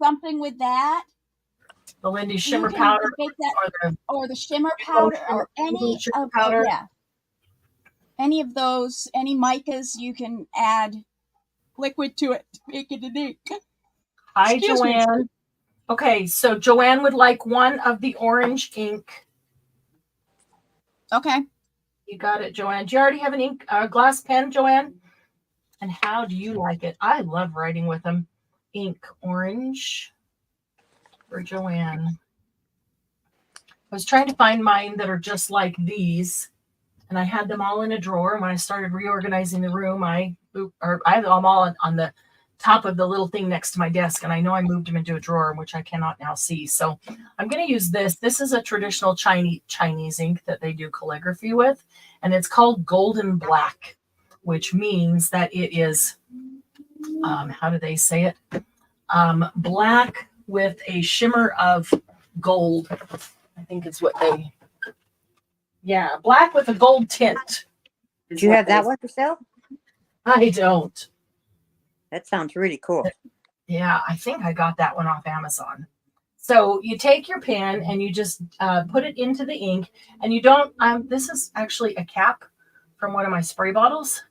something with that. The Lindy shimmer powder, make that, or the shimmer powder, or any of powder. Any of those, any micas, you can add liquid to it to make it an ink. Hi, Joanne. Okay, so Joanne would like one of the orange ink. Okay. You got it, Joanne. Do you already have an ink glass pen, Joanne? And how do you like it? I love writing with them. Ink orange for Joanne. I was trying to find mine that are just like these, and I had them all in a drawer. And when I started reorganizing the room, I had them all on the top of the little thing next to my desk, and I know I moved them into a drawer, which I cannot now see. So I'm going to use this. This is a traditional Chinese ink that they do calligraphy with, and it's called Golden Black, which means that it is, how do they say it? Black with a shimmer of gold. I think it's what they, black with a gold tint. Do you have that one for sale? I don't. That sounds really cool. Yeah, I think I got that one off Amazon. So you take your pen and you just put it into the ink, and you don't, this is actually a cap from one of my spray bottles.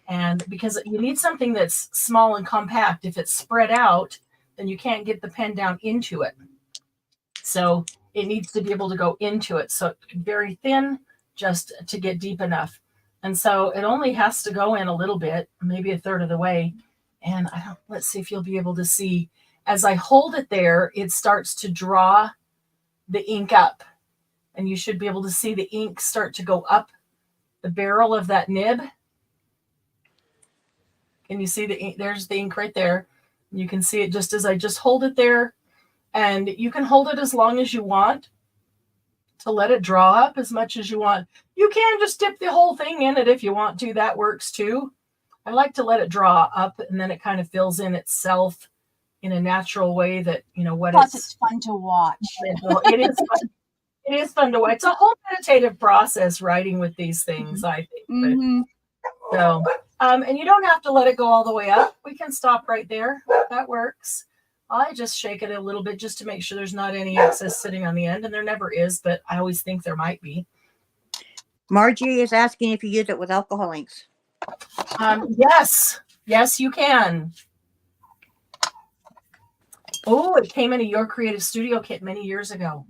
And because you need something that's small and compact, if it's spread out, then you can't get the pen down into it. So it needs to be able to go into it. So very thin, just to get deep enough. And so it only has to go in a little bit, maybe a third of the way. And let's see if you'll be able to see. As I hold it there, it starts to draw the ink up. And you should be able to see the ink start to go up the barrel of that nib. Can you see the ink? There's the ink right there. You can see it just as I just hold it there. And you can hold it as long as you want to let it draw up as much as you want. You can just dip the whole thing in it if you want to. That works too. I like to let it draw up, and then it kind of fills in itself in a natural way that, what Plus, it's fun to watch. It is fun. It is fun to watch. It's a whole meditative process writing with these things, I think. Mm-hmm. So, and you don't have to let it go all the way up. We can stop right there. That works. I just shake it a little bit just to make sure there's not any excess sitting on the end, and there never is, but I always think there might be. Margie is asking if you use it with alcohol inks. Yes, you can. Oh, it came in a Your Creative Studio kit many years ago.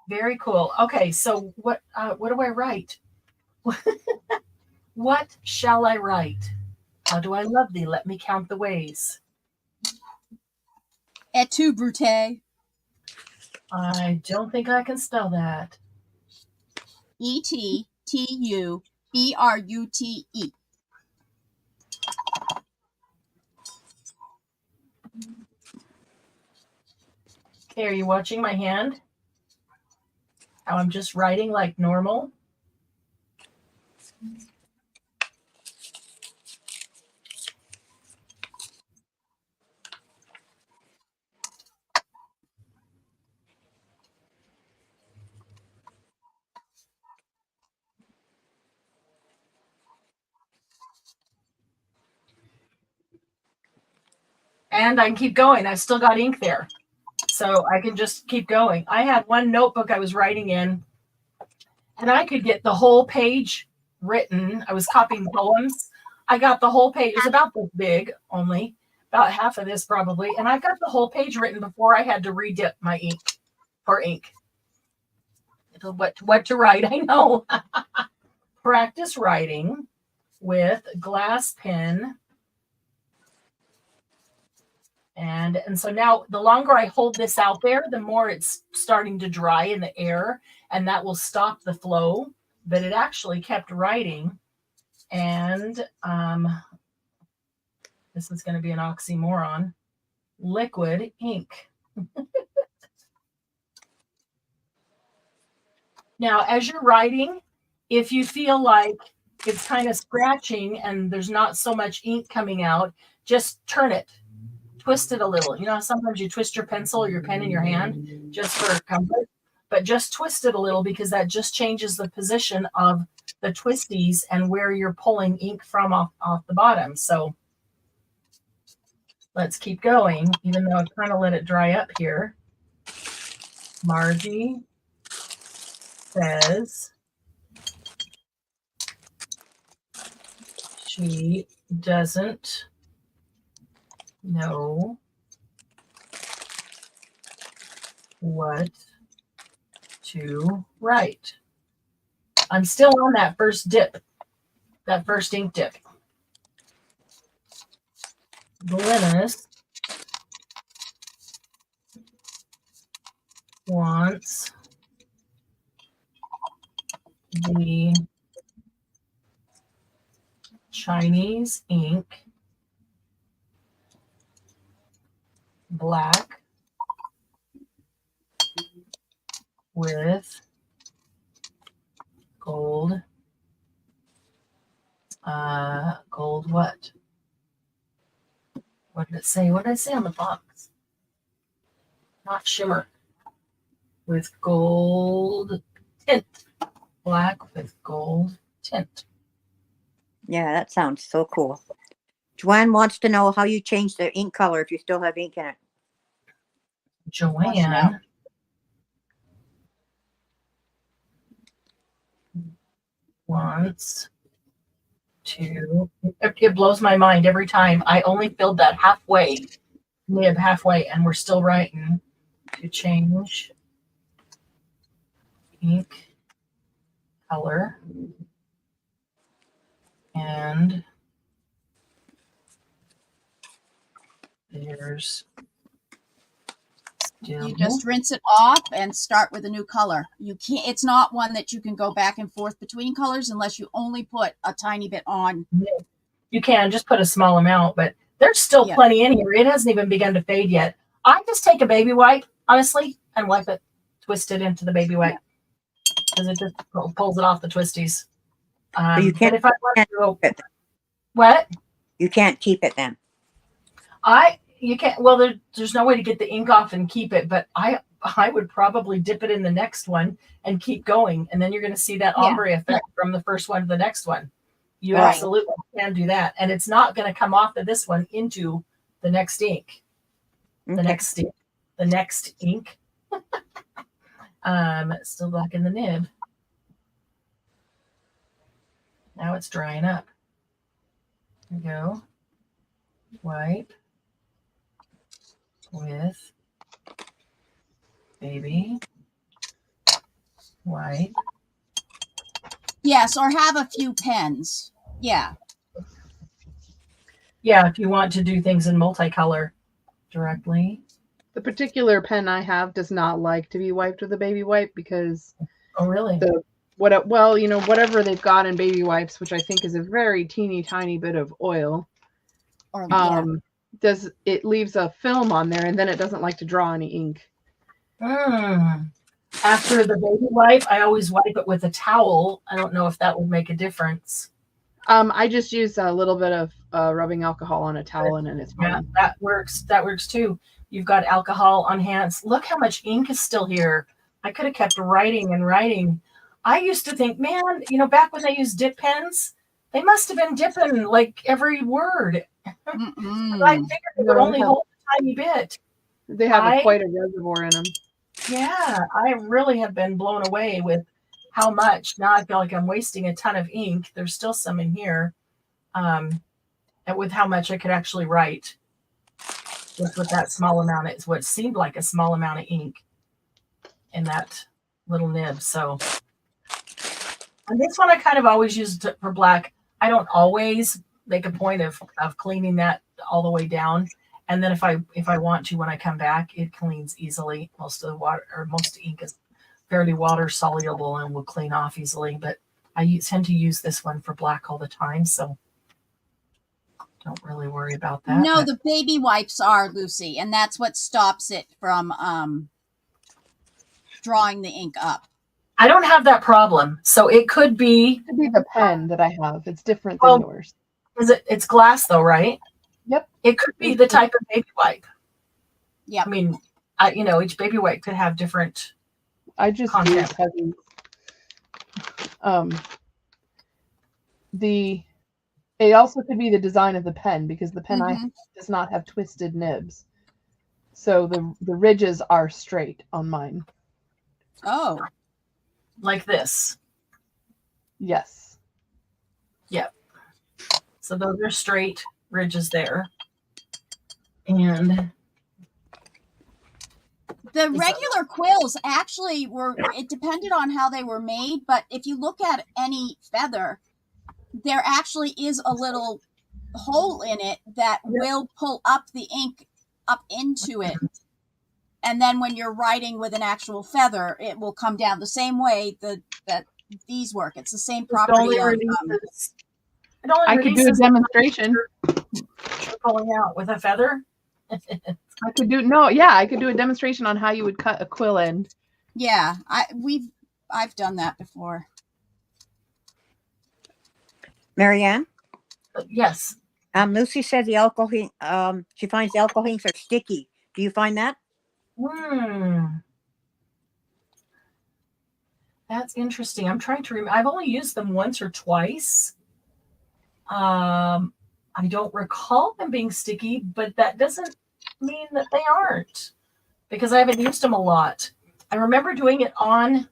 Very cool. Okay, so what do I write? What shall I write? How do I love thee? Let me count the ways. Et tu, Brute? I don't think I can spell that. E-T-T-U-B-R-U-T-E. Okay, are you watching my hand? How I'm just writing like normal? And I can keep going. I've still got ink there. So I can just keep going. I had one notebook I was writing in, and I could get the whole page written. I was copying poems. I got the whole page. It was about this big only, about half of this probably. And I got the whole page written before I had to redip my ink for ink. What to write, I know. Practice writing with glass pen. And so now the longer I hold this out there, the more it's starting to dry in the air, and that will stop the flow. But it actually kept writing. And this is going to be an oxymoron. Liquid ink. Now, as you're writing, if you feel like it's kind of scratching and there's not so much ink coming out, just turn it. Twist it a little. You know, sometimes you twist your pencil or your pen in your hand just for comfort, but just twist it a little because that just changes the position of the twisties and where you're pulling ink from off the bottom. So let's keep going, even though I've kind of let it dry up here. Margie says she doesn't know what to write. I'm still on that first dip, that first ink dip. Glynis wants the Chinese ink black with gold. Gold what? What did it say? What did I say on the box? Not shimmer. With gold tint. Black with gold tint. Yeah, that sounds so cool. Joanne wants to know how you change the ink color if you still have ink in it. Joanne wants to, it blows my mind every time. I only filled that halfway, halfway, and we're still writing to change ink color. And there's still, You just rinse it off and start with a new color. You can't. It's not one that you can go back and forth between colors unless you only put a tiny bit on. you can just put a small amount, but there's still plenty in here. It hasn't even begun to fade yet. I just take a baby wipe, honestly, and wipe it, twist it into the baby wipe because it just pulls it off the twisties. So you can't, but if I want to, what? You can't keep it then. You can't. Well, there's no way to get the ink off and keep it, but would probably dip it in the next one and keep going. And then you're going to see that Yeah. ombre effect from the first one to the next one. You Right. absolutely can do that. And it's not going to come off of this one into the next ink. The Okay. next ink. Still black in the nib. Now it's drying up. There we go. Wipe with baby. Wipe. Yes, or have a few pens. Yeah. Yeah, if you want to do things in multicolor directly. The particular pen I have does not like to be wiped with a baby wipe because Oh, really? whatever they've got in baby wipes, which I think is a very teeny tiny bit of oil, Or yeah. it leaves a film on there, and then it doesn't like to draw any ink. After the baby wipe, I always wipe it with a towel. I don't know if that would make a difference. I just use a little bit of rubbing alcohol on a towel, and then it's fine. Yeah, that works. That works too. You've got alcohol on hands. Look how much ink is still here. I could have kept writing and writing. I used to think, man, back when they used dip pens, they must have been dipping like every word. I figured it would only hold a tiny bit. They have quite a reservoir in them. Yeah, I really have been blown away with how much. Now I feel like I'm wasting a ton of ink. There's still some in here. And with how much I could actually write just with that small amount. It's what seemed like a small amount of ink in that little nib. So, and this one I kind of always use for black. I don't always make a point of cleaning that all the way down. And then if I want to, when I come back, it cleans easily. Most of the water or most ink is fairly water soluble and will clean off easily. But I tend to use this one for black all the time, so don't really worry about that. No, the baby wipes are, Lucy, and that's what stops it from drawing the ink up. I don't have that problem, so it could be the pen that I have. It's different than yours. It's glass though, right? Yep. It could be the type of baby wipe. Yeah. I mean, each baby wipe could have different. I just use heavy. It also could be the design of the pen because the pen I have does not have twisted nibs, so the ridges are straight on mine. Oh, like this. Yes. Yep. So those are straight ridges there, and the regular quills actually it depended on how they were made, but if you look at any feather, there actually is a little hole in it that will pull up the ink up into it. And then when you're writing with an actual feather, it will come down the same way that these work. It's the same property. I could do a demonstration. Pulling out with a feather. I could do a demonstration on how you would cut a quill end. Yeah, I've done that before. Marianne? Yes. Lucy said the alcohol she finds the alcohol inks are sticky. Do you find that? That's interesting. I'm trying to remember. I've only used them once or twice. I don't recall them being sticky, but that doesn't mean that they aren't because I haven't used them a lot. I remember doing it on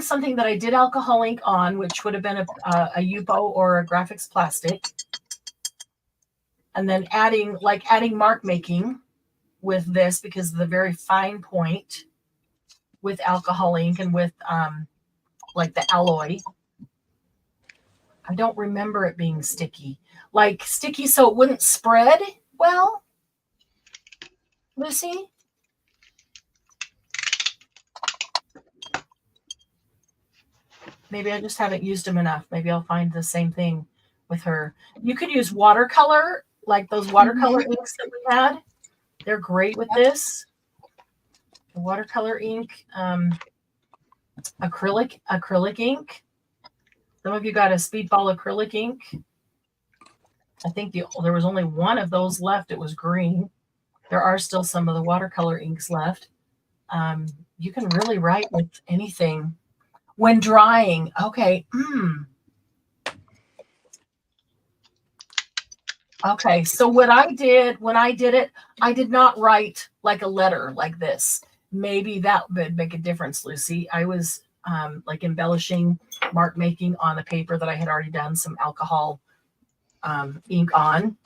something that I did alcohol ink on, which would have been a Yupo or a graphics plastic. And then adding mark making with this because of the very fine point with alcohol ink and with like the alloy. I don't remember it being sticky. Like sticky so it wouldn't spread well, Lucy? Maybe I just haven't used them enough. Maybe I'll find the same thing with her. You could use watercolor, like those watercolor inks that we had. They're great with this. The watercolor ink, acrylic ink. Some of you got a speedball acrylic ink. I think there was only one of those left. It was green. there are still some of the watercolor inks left. You can really write with anything when drying. Okay. Okay. So what I did when I did it, I did not write like a letter like this. Maybe that would make a difference, Lucy. I was like embellishing, mark making on a paper that I had already done some alcohol ink on.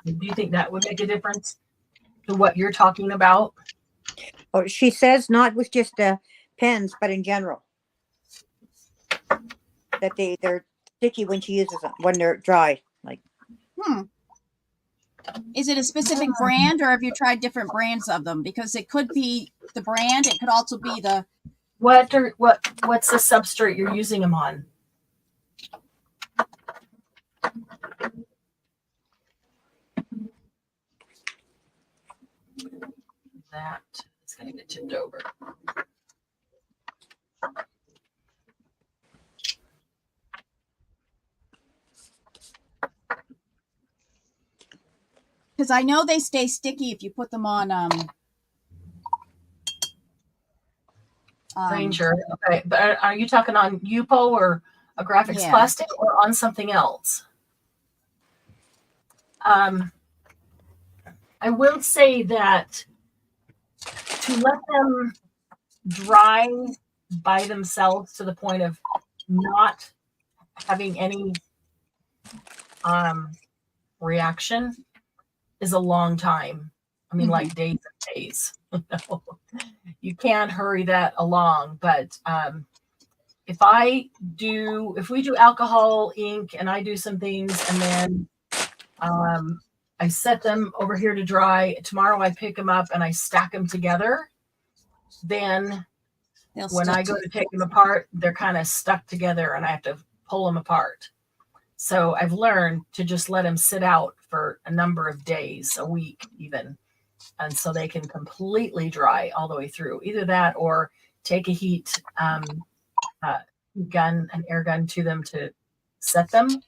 Do you think that would make a difference to what you're talking about? Oh, she says not with just pens, but in general. That they're sticky when she uses them, when they're dry. Like, Is it a specific brand, or have you tried different brands of them? Because it could be the brand. It could also be the. What's the substrate you're using them on? That is going to get tipped over. Because I know they stay sticky if you put them on. Ranger. Okay, but are you talking on UPO or a graphics plastic or on something else? I will say that to let them dry by themselves to the point of not having any reaction is a long time. I mean, like days and days. You can't hurry that along. But if we do alcohol ink and I do some things and then I set them over here to dry, tomorrow I pick them up and I stack them together, then when I go to take them apart, they're kind of stuck together and I have to pull them apart. So I've learned to just let them sit out for a number of days, a week even, and so they can completely dry all the way through. Either that or take a heat gun, an air gun to them to set them,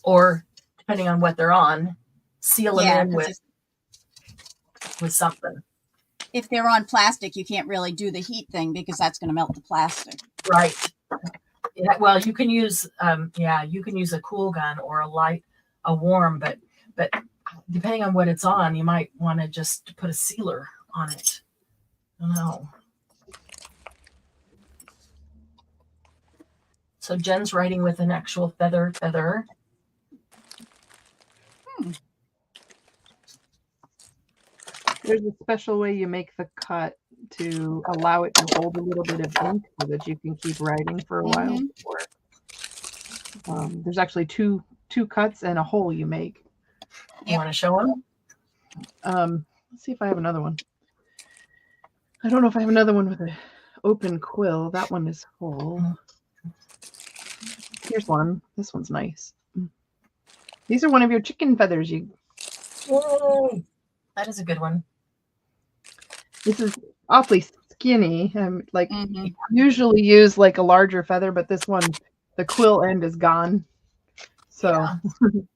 or depending on what they're on, seal them in with something. If they're on plastic, you can't really do the heat thing because that's going to melt the plastic. Right. Yeah, well, you can use a cool gun or a warm, but depending on what it's on, you might want to just put a sealer on it. I don't know. So Jen's writing with an actual feather. There's a special way you make the cut to allow it to hold a little bit of ink so that you can keep writing for a while. There's actually two cuts and a hole you make. You want to show them? Let's see if I have another one. I don't know if I have another one with an open quill. That one is full. Here's one. This one's nice. These are one of your chicken feathers. Yay! That is a good one. This is awfully skinny. Usually use like a larger feather, but this one, the quill end is gone. So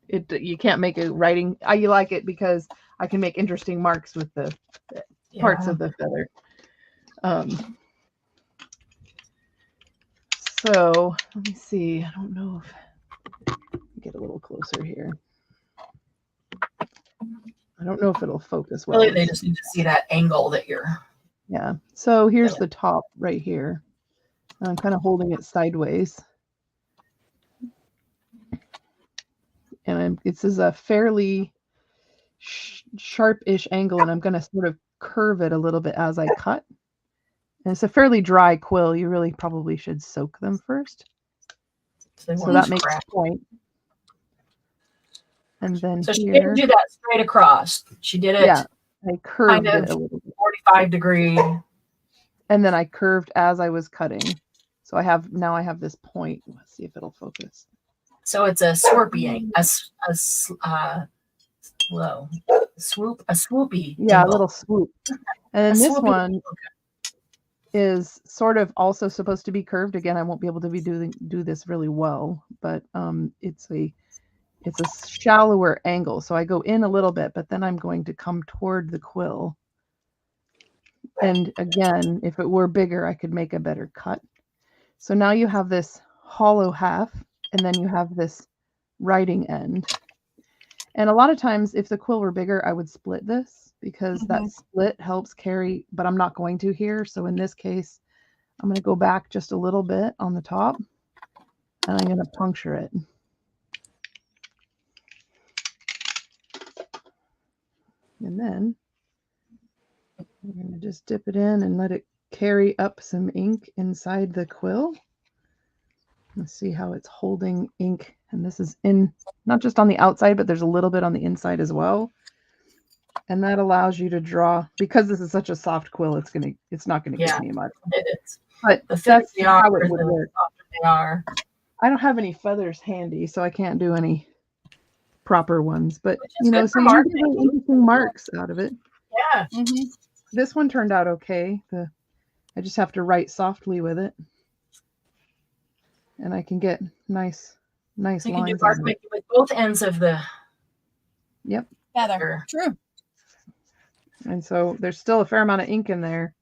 you can't make a writing. I like it because I can make interesting marks with the parts of the feather. So let me see. I don't know if get a little closer here. I don't know if it'll focus well. Really, they just need to see that angle that you're. Yeah. So here's the top right here. I'm kind of holding it sideways. And this is a fairly sharp-ish angle, and I'm going to sort of curve it a little bit as I cut. And it's a fairly dry quill. You really probably should soak them first. So that makes a point. And then she didn't do that straight across. She did it. Yeah, I curved it a little bit. 45 degree. And then I curved as I was cutting. So I have this point. Let's see if it'll focus. So it's a swoopy, a swoopy. Yeah, a little swoop. And then this one is sort of also supposed to be curved. Again, I won't be able to do this really well, but it's it's a shallower angle. So I go in a little bit, but then I'm going to come toward the quill. And again, if it were bigger, I could make a better cut. So now you have this hollow half, and then you have this writing end. And a lot of times, if the quill were bigger, I would split this because that split helps carry, but I'm not going to here. So in this case, I'm going to go back just a little bit on the top, and I'm going to puncture it. And then I'm going to just dip it in and let it carry up some ink inside the quill. Let's see how it's holding ink. And this is in, not just on the outside, but there's a little bit on the inside as well. And that allows you to draw, because this is such a soft quill, it's not gonna give me much. It is. But that's how it would work. They are. I don't have any feathers handy, so I can't do any proper ones. But you know, so you marking. can get interesting marks out of it. Yeah. This one turned out okay. I just have to write softly with it, and I can get nice You lines. can do mark making with both ends of the feather. True. And so there's still a fair amount of ink in there.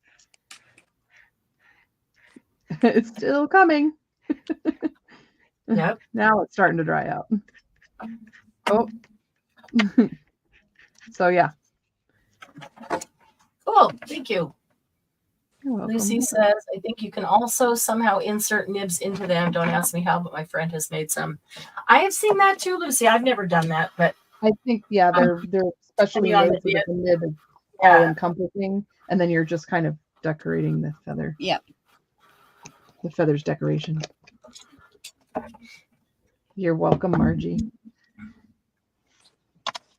It's still coming. Yep. Now it's starting to dry out. Oh. So yeah. Cool. Thank you. You're welcome. Lucy says, I think you can also somehow insert nibs into them. Don't ask me how, but my friend has made some. I have seen that too, Lucy. I've never done that, but I think they're especially made so that the nib is all encompassing, and then you're just kind of decorating the feather. Yep. The feather's decoration. You're welcome, Margie.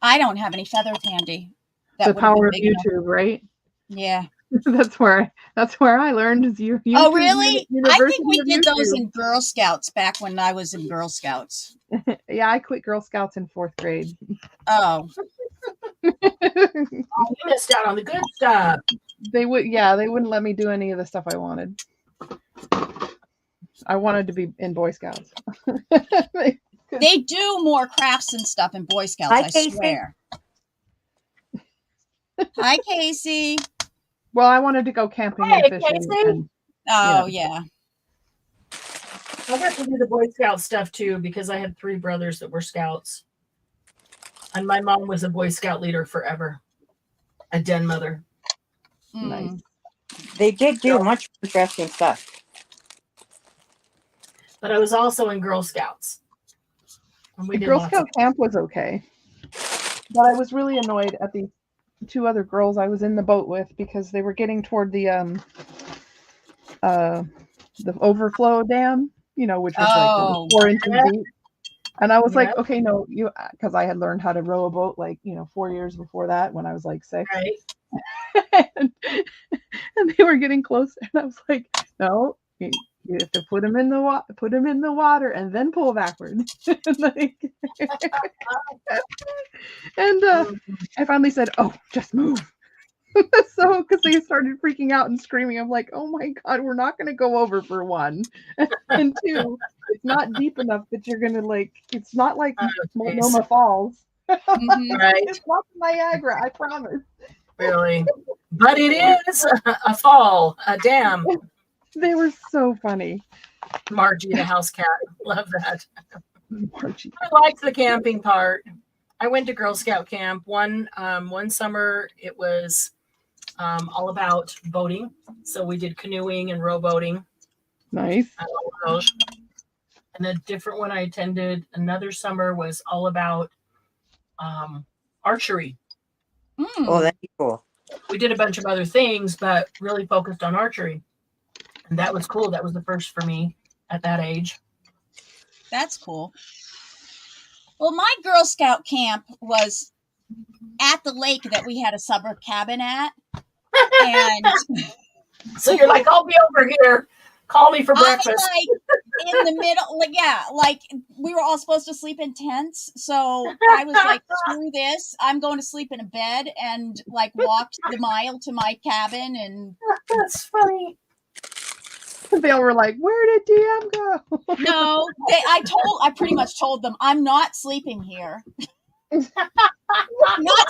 I don't have any feathers handy. The power of YouTube, right? Yeah. That's where I learned is you. Oh, really? I think we did those in Girl Scouts back when I was in Girl Scouts. Yeah, I quit Girl Scouts in 4th grade. Oh. You missed out on the good stuff. They wouldn't let me do any of the stuff I wanted. I wanted to be in Boy Scouts. They do more crafts and stuff in Boy Scouts, Hi, I Casey. swear. Hi, Casey. Well, I wanted to go camping and fishing. And, yeah. I got to do the Boy Scout stuff too because I had 3 brothers that were Scouts. And my mom was a Boy Scout leader forever. A den mother. Nice. They did do much interesting stuff. But I was also in Girl Scouts. And we the did Girl lots Scout camp was okay. But I was really annoyed at the 2 other girls I was in the boat with because they were getting toward the overflow dam, which was like 4 inches deep. And I was like, okay, no, because I had learned how to row a boat 4 years before that when I was 6. Right. and they were getting close, and I was like, no, you have to put them in the water and then pull backwards. And I finally said, oh, just move. So because they started freaking out and screaming, I'm like, oh my god, we're not going to go over for 1. And 2, it's not deep enough that you're going to it's not like Multnomah Falls. Right. It's not Niagara, I promise. Really. But it is a fall, a dam. They were so funny. Margie the house cat. Love that. Margie. I liked the camping part. I went to Girl Scout camp one summer. It was all about boating. So we did canoeing and rowboating. Nice. And a different one I attended another summer was all about archery. Oh, that'd be cool. We did a bunch of other things, but really focused on archery. And that was cool. That was the first for me at that age. That's cool. Well, my Girl Scout camp was at the lake that we had a summer cabin at. And so you're like, I'll be over here. Call me for breakfast. In the middle, we were all supposed to sleep in tents. So I was like, screw this. I'm going to sleep in a bed and walked the mile to my cabin. And that's funny. They all were like, "Where did DM go?" No, I pretty much told them I'm not sleeping here. Not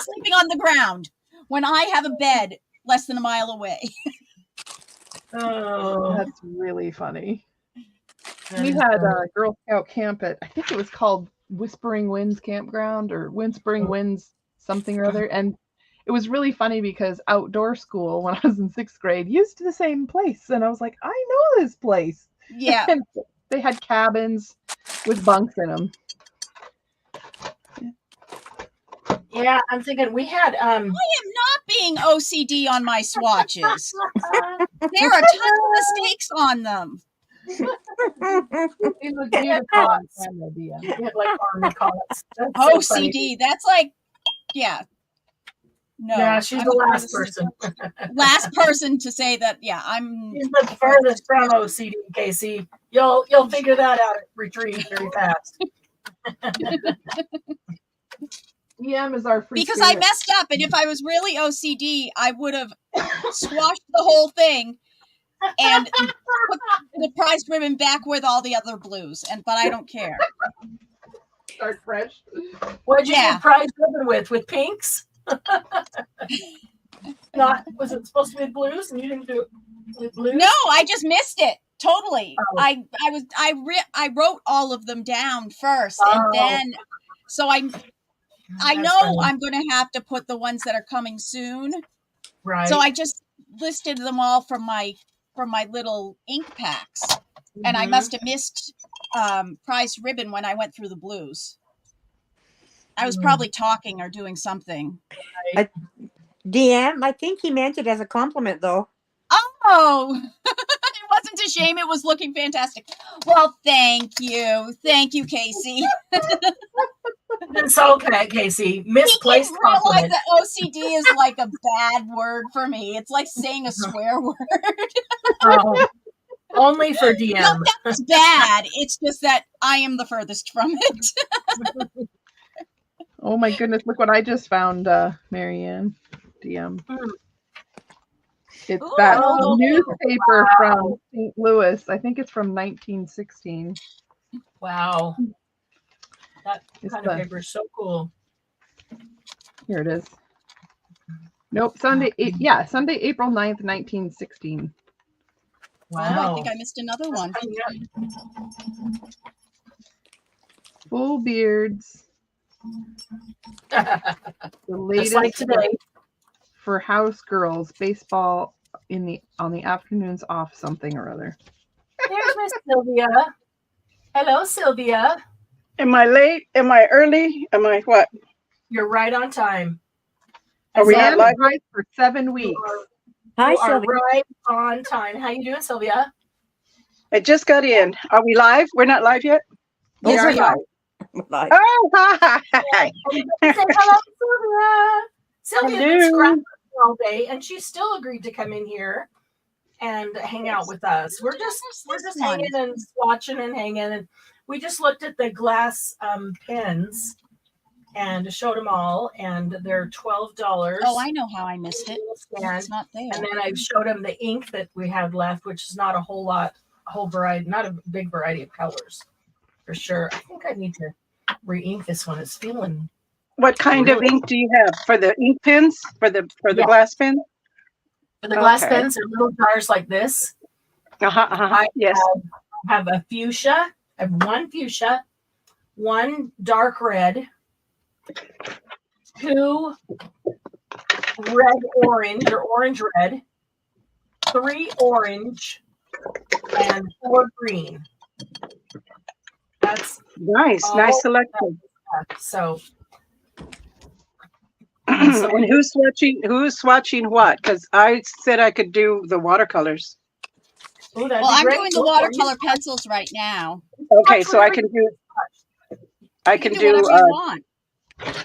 sleeping on the ground when I have a bed less than a mile away. Oh, That's really funny. that We is had funny. a Girl Scout camp at, I think it was called Whispering Winds Campground or Whispering Winds something or other. And it was really funny because outdoor school, when I was in 6th grade, used the same place. And I was like, I know this place. Yeah. And they had cabins with bunks in them. Yeah, I'm thinking we had I am not being OCD on my swatches. There are tons of mistakes on them. It was beautiful on camera, DM. we had like army collets. That's so funny. OCD. That's like, yeah. No. Yeah, she's I'm the last person. Last person to say that. Yeah, I'm. She's the furthest from OCD, Casey. You'll figure that out at retreat very fast. DM is our free Because I spirit. messed up, and if I was really OCD, I would have swatched the whole thing and put the prize ribbon back with all the other blues. But I don't care. Start fresh. What'd you Yeah. get prize ribbon with pinks? Not was it supposed to be blues and you didn't do it with blues? No, I just missed it totally. Oh. I wrote all of them down first, Oh. and then so I That's know funny. I'm going to have to put the ones that are coming soon. Right. So I just listed them all from my little ink packs, and I Mhm. must have missed prize ribbon when I went through the blues. I was probably talking or doing something. DM, I think he meant it as a compliment, though. Oh, it wasn't a shame. It was looking fantastic. Well, thank you, Casey. It's okay, Casey. He Misplaced didn't realize compliment. that OCD is like a bad word for me. It's like saying a swear word. Oh, only for Not DM. that it's bad. It's just that I am the furthest from it. Oh my goodness, look what I just found, Marianne. DM. It's Ooh. that Oh, newspaper wow. from St. Louis. I think it's from 1916. Wow. That It's kind of the- paper is so cool. Here it is. Nope, Sunday, Sunday, April 9th, 1916. Oh, I Wow. think I missed another one. Full beards. The Just like latest today. for house girls, baseball on the afternoons off something or other. There's Miss Sylvia. Hello, Sylvia. Am I late? Am I early? Am I what? You're right on time. Are we not Stand live? by for 7 weeks. Hi, You are Sylvia. right on time. How you doing, Sylvia? I just got in. Are we live? We're not live yet? We Yes, are we are. Bye. Oh, hi. Say hello, Sylvia. Sylvia's been Hello. scrapping all day, and she still agreed to come in here and hang out with us. We're just one? hanging and watching and hanging, and we just looked at the glass pens and showed them all, and they're $12. Oh, I know how I missed it. And, It's not there. and then I showed him the ink that we had left, which is not a whole variety, not a big variety of colors, for sure. I think I need to re-ink this one. It's feeling What kind of ink do you have for the ink pens? For the Yeah. glass pen? for the glass Okay. pens. They're little jars like this. I Yes. have a fuchsia. I have one fuchsia, one dark red, 2 red orange or orange red, 3 orange, and 4 green. That's Nice. Oh. Nice selection. so. And who's swatching what? Because I said I could do the watercolors. Ooh, that'd Well, be I'm great. doing the Go for it. watercolor pencils right now. Okay, Swatch so I whatever can do You can do whatever you want.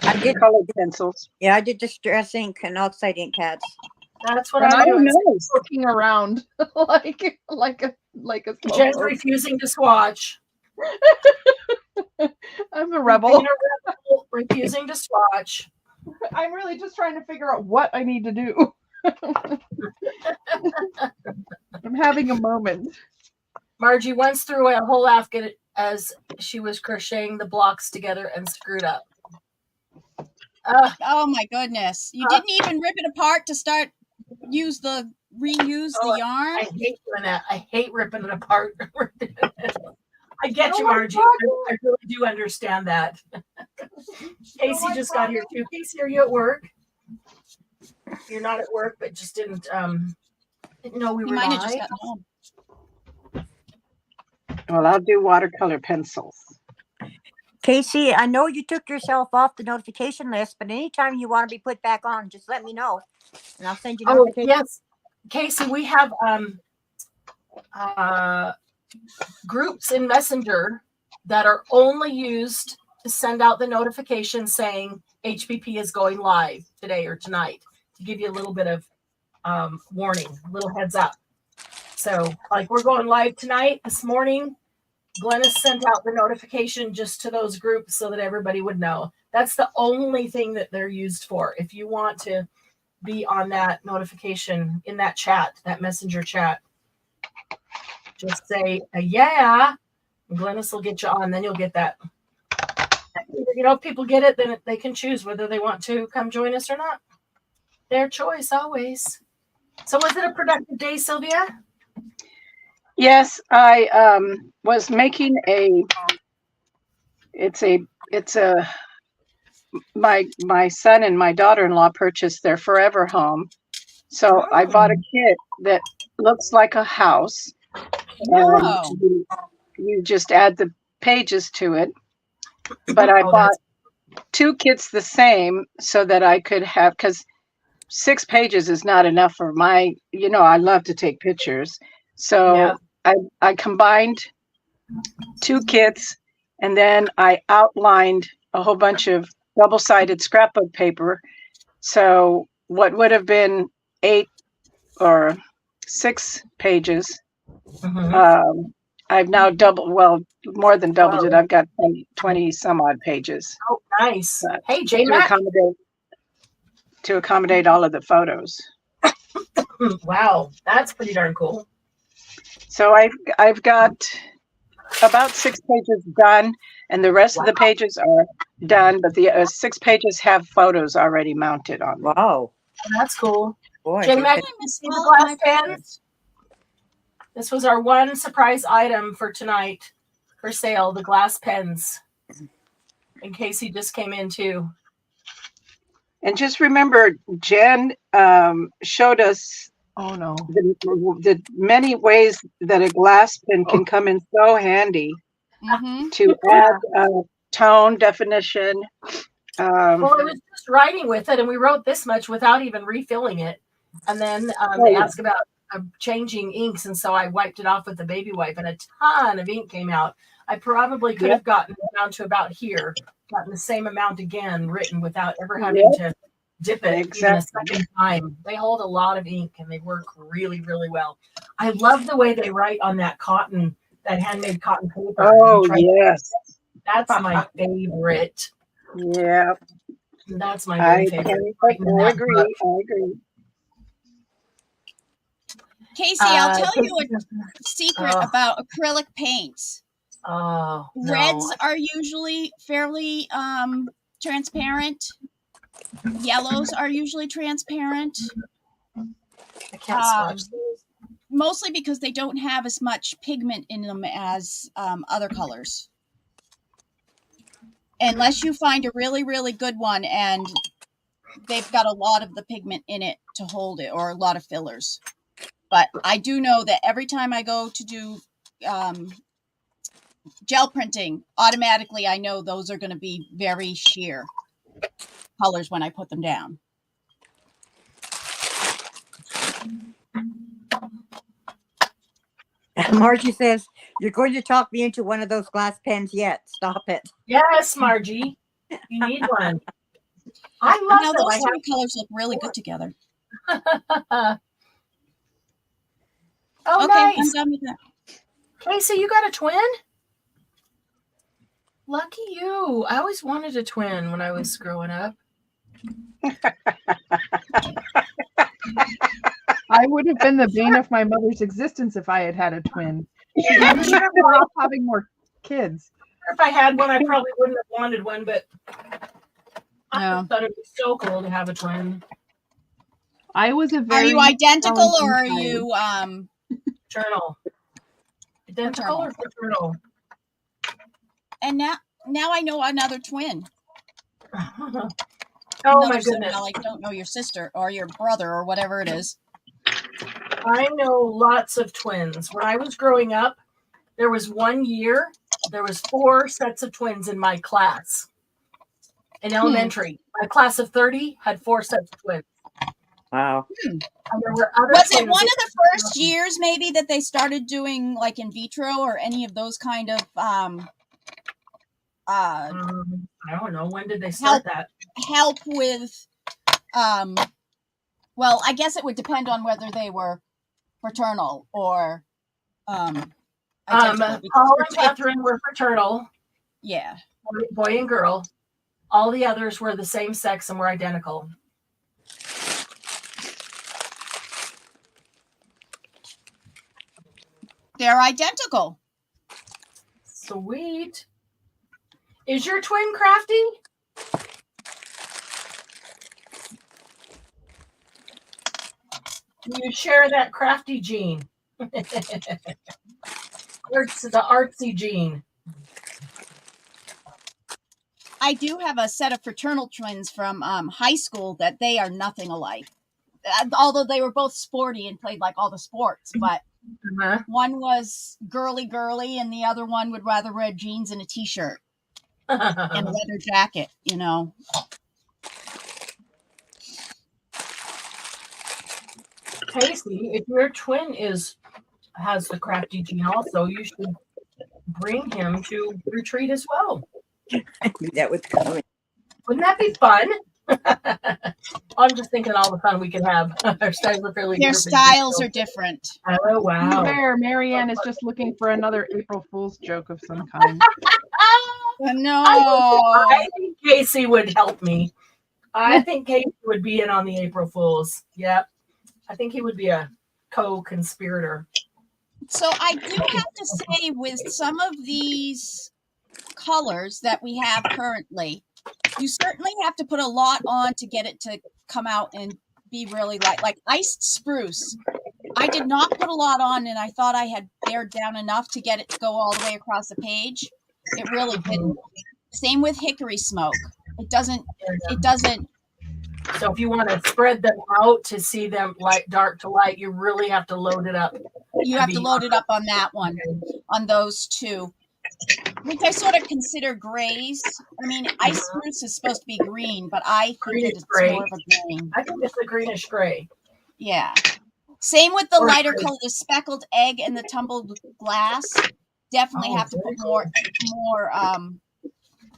I did. colored pencils. Yeah, I did distress ink and outside ink pads. That's what And I'm I doing. know. looking around like a slow Jen's mo. refusing to swatch. I'm a rebel. Being a rebel, refusing to swatch. I'm really just trying to figure out what I need to do. I'm having a moment. Margie once threw away a whole afghan as she was crocheting the blocks together and screwed up. Oh my goodness. You didn't even rip it apart to start reuse the yarn. I hate doing that. I hate ripping it apart. I get you, my Margie. God. I really do understand that. Casey just got here too. Casey, are you at work? You're not at work, but just didn't know we You were might have just live. gotten home. Well, I'll do watercolor pencils. Casey, I know you took yourself off the notification list, but anytime you want to be put back on, just let me know, and I'll send you Oh notifications. yes, Casey, we have groups in Messenger that are only used to send out the notification saying HPP is going live today or tonight, to give you a little bit of warning, a little heads up. So like we're going live tonight, this morning, Glennis sent out the notification just to those groups so that everybody would know. That's the only thing that they're used for. If you want to be on that notification in that chat, that messenger chat, just say yeah, and Glennis will get you on. Then you'll get that. You know, if people get it, then they can choose whether they want to come join us or not. Their choice always. So was it a productive day, Sylvia? Yes, I was making my son and my daughter-in-law purchased their forever home. So I bought a kit that looks like a house. Oh. And you just add the pages to it. But I bought 2 kits the same so that I could have, because 6 pages is not enough for my, I love to take pictures. So I combined 2 kits, and then I outlined a whole bunch of double-sided scrapbook paper. So what would have been 8 or 6 pages, I've now more than doubled it. I've got 20 some odd pages. Oh, nice. Hey, J-Mac. To accommodate all of the photos. Wow, that's pretty darn cool. So I've got about 6 pages done, and the rest of the pages are done, but the 6 pages have photos already mounted on them. Wow. That's cool. Boy, J-Mac, I miss see the all glass my pens? This was our one surprise item for tonight for sale, the glass pens. In case he just came in too. And just remember, Jen showed us the many ways that a glass pen can come in so handy to add tone, definition. Well, I was just writing with it, and we wrote this much without even refilling it. And then they asked about changing inks, and so I wiped it off with the baby wipe, and a ton of ink came out. I probably could have gotten down to about here, gotten the same amount again written without ever having to dip it even a second time. They hold a lot of ink, and they work really, really well. I love the way they write on that cotton, that handmade cotton paper. Oh, yes. That's my favorite. Yeah. That's my very favorite. I agree. Casey, I'll tell you a secret about acrylic paints. Oh, Reds are usually fairly transparent. Yellows are usually transparent. I can't swatch those. Mostly because they don't have as much pigment in them as other colors. Unless you find a really, really good one and they've got a lot of the pigment in it to hold it, or a lot of fillers. But I do know that every time I go to do gel printing, automatically I know those are going to be very sheer colors when I put them down. Margie says, you're going to talk me into one of those glass pens yet. Stop it. Yes, Margie. You need one. I love now them. those three colors look really good together. Oh, Okay, nice. I'm done with that. Casey, you got a twin? Lucky you. I always wanted a twin when I was growing up. I would have been the bane of my mother's existence if I had had a twin. I'm sure We're off having more kids. if I had one, I probably wouldn't have wanted one, but I No. thought it'd be so cool to have a twin. I was a Are very you identical challenging or are child. you Fraternal. Identical or fraternal? and now I know another twin. Oh Another my son. goodness. Well, I don't know your sister or your brother or whatever it is. I know lots of twins. When I was growing up, there was 1 year, there was 4 sets of twins in my class. In elementary, my class of 30 had 4 sets of twins. Wow. And there were other Was it twins one in- of the first years maybe that they started doing like in vitro or any of those kind of I don't know. When did they start that? help with well, I guess it would depend on whether they were fraternal or identical, because Paul and Catherine were fraternal, yeah. boy and girl. All the others were the same sex and were identical. They're identical. Sweet. Is your twin crafty? Do you share that crafty gene? The artsy gene. I do have a set of fraternal twins from high school that they are nothing alike. Although they were both sporty and played like all the sports, but one was girly and the other one would rather wear jeans and a t-shirt and a leather jacket, you know. Casey, if your twin has the crafty gene also, you should bring him to retreat as well. I knew that was coming. Wouldn't that be fun? I'm just thinking all the fun we can have. Our styles are fairly Their different. styles are different. Oh wow. There, Marianne is just looking for another April Fool's joke of some kind. No. I think Casey would help me. I think Casey would be in on the April Fools. Yep. I think he would be a co-conspirator. So I do have to say, with some of these colors that we have currently, you certainly have to put a lot on to get it to come out and be really like iced spruce. I did not put a lot on, and I thought I had bared down enough to get it to go all the way across the page. It really didn't. Same with hickory smoke. It doesn't. So if you want to spread them out to see them light dark to light, you really have to load it up. You have to load it up on that one, on those two, which I sort of consider grays. I mean, ice spruce is supposed to be green, but I think that it's more of a green. I think it's a greenish gray. Yeah. Same with the Or lighter gray. color, the speckled egg and the tumbled glass. Definitely have to put more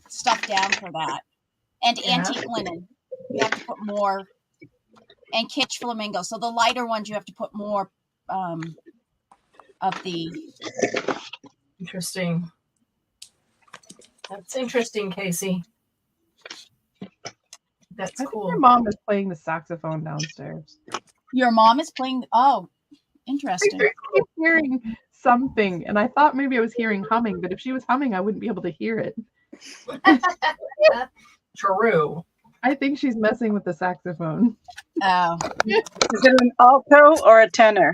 stuff down for that. And antique linen. You have to put more. And kitsch flamingo. So the lighter ones, you have to put more of the. Interesting. That's interesting, Casey. That's I think cool. your mom is playing the saxophone downstairs. Your mom is playing. Oh, interesting. I keep hearing something, and I thought maybe I was hearing humming, but if she was humming, I wouldn't be able to hear it. True. I think she's messing with the saxophone. Oh. Is it an alto or a tenor?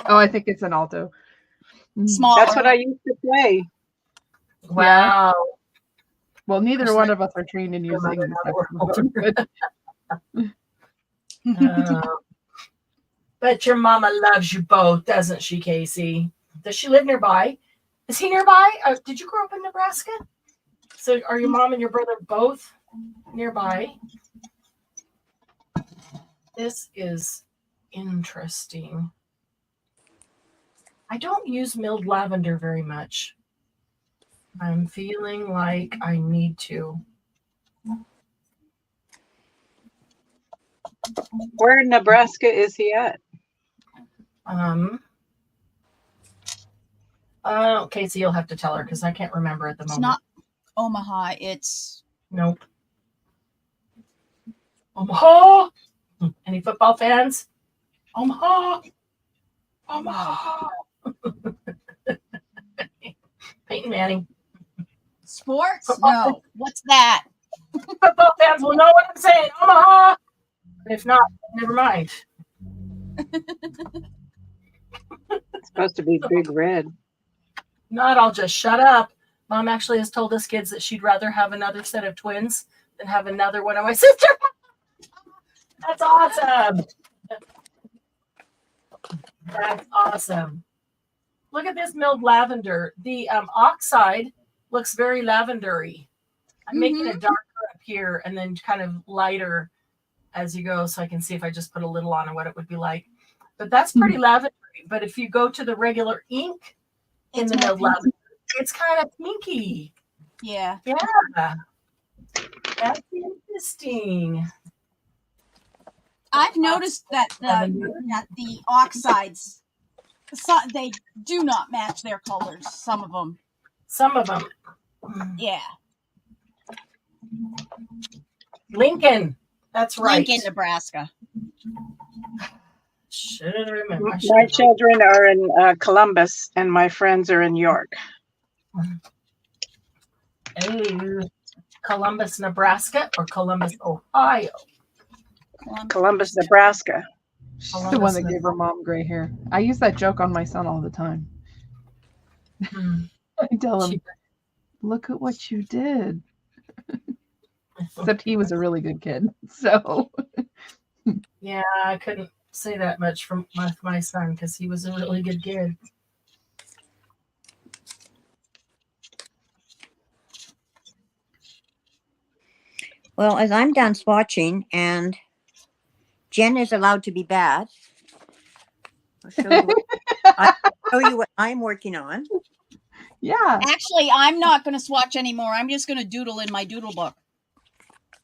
Oh, I think it's an alto. Small. That's what I used to play. Wow. Well, neither one of us are trained in using the saxophone. But your mama loves you both, doesn't she, Casey? Does she live nearby? Is he nearby? Did you grow up in Nebraska? So are your mom and your brother both nearby? This is interesting. I don't use milled lavender very much. I'm feeling like I need to. Where in Nebraska is he at? Casey, you'll have to tell her because I can't remember at the It's moment. not Omaha. It's. Nope. Omaha. Any football fans? Omaha. Omaha. Peyton Manning. Sports? Football. No. What's that? Football fans will know what I'm saying. Omaha. If not, never mind. It's supposed to be Big Red. Not, I'll just shut up. Mom actually has told us kids that she'd rather have another set of twins than have another one of my sister. That's awesome. That's awesome. Look at this milled lavender. The oxide looks very lavendery. I'm making it darker up here and then kind of lighter as you go, so I can see if I just put a little on and what it would be like. But that's pretty lavendery. But if you go to the regular ink in the milled lavender, it's kind of pinky. Yeah. Yeah. That's interesting. I've noticed that the oxides, they do not match their colors. Some of them. Some of them. Yeah. Lincoln. That's right. Lincoln, Nebraska. Should remember. My children are in Columbus, and my friends are in York. Hey, Columbus, Nebraska, or Columbus, Ohio? Columbus, Nebraska. She's the one that gave her mom gray hair. I use that joke on my son all the time. I tell him, look at what you did. Except he was a really good kid. So Yeah, I couldn't say that much from my son because he was a really good kid. Well, as I'm done swatching and Jen is allowed to be bad, I'll show you what I'm working on. yeah. Actually, I'm not going to swatch anymore. I'm just going to doodle in my doodle book.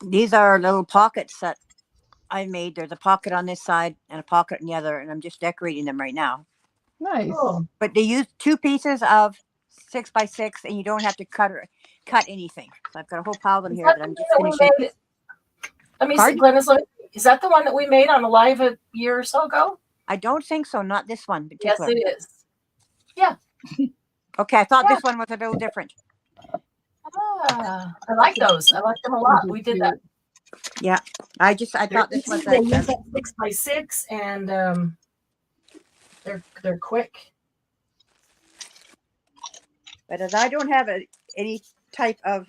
These are little pockets that I made. There's a pocket on this side and a pocket on the other, and I'm just decorating them right now. Nice. Oh, But they use 2 pieces of 6x6, and you don't have to cut anything. So I've got a whole pile of them here that I'm just finishing. Let me see, Pardon? Glennis. Is that the one that we made on a live a year or so ago? I don't think so. Not this one. Yes, Particular. it is. Yeah. Okay, I thought this one was a little different. I like those. I like them a lot. We did that. Yeah, I thought this was They use a, that 6x6, and they're quick. but as I don't have any type of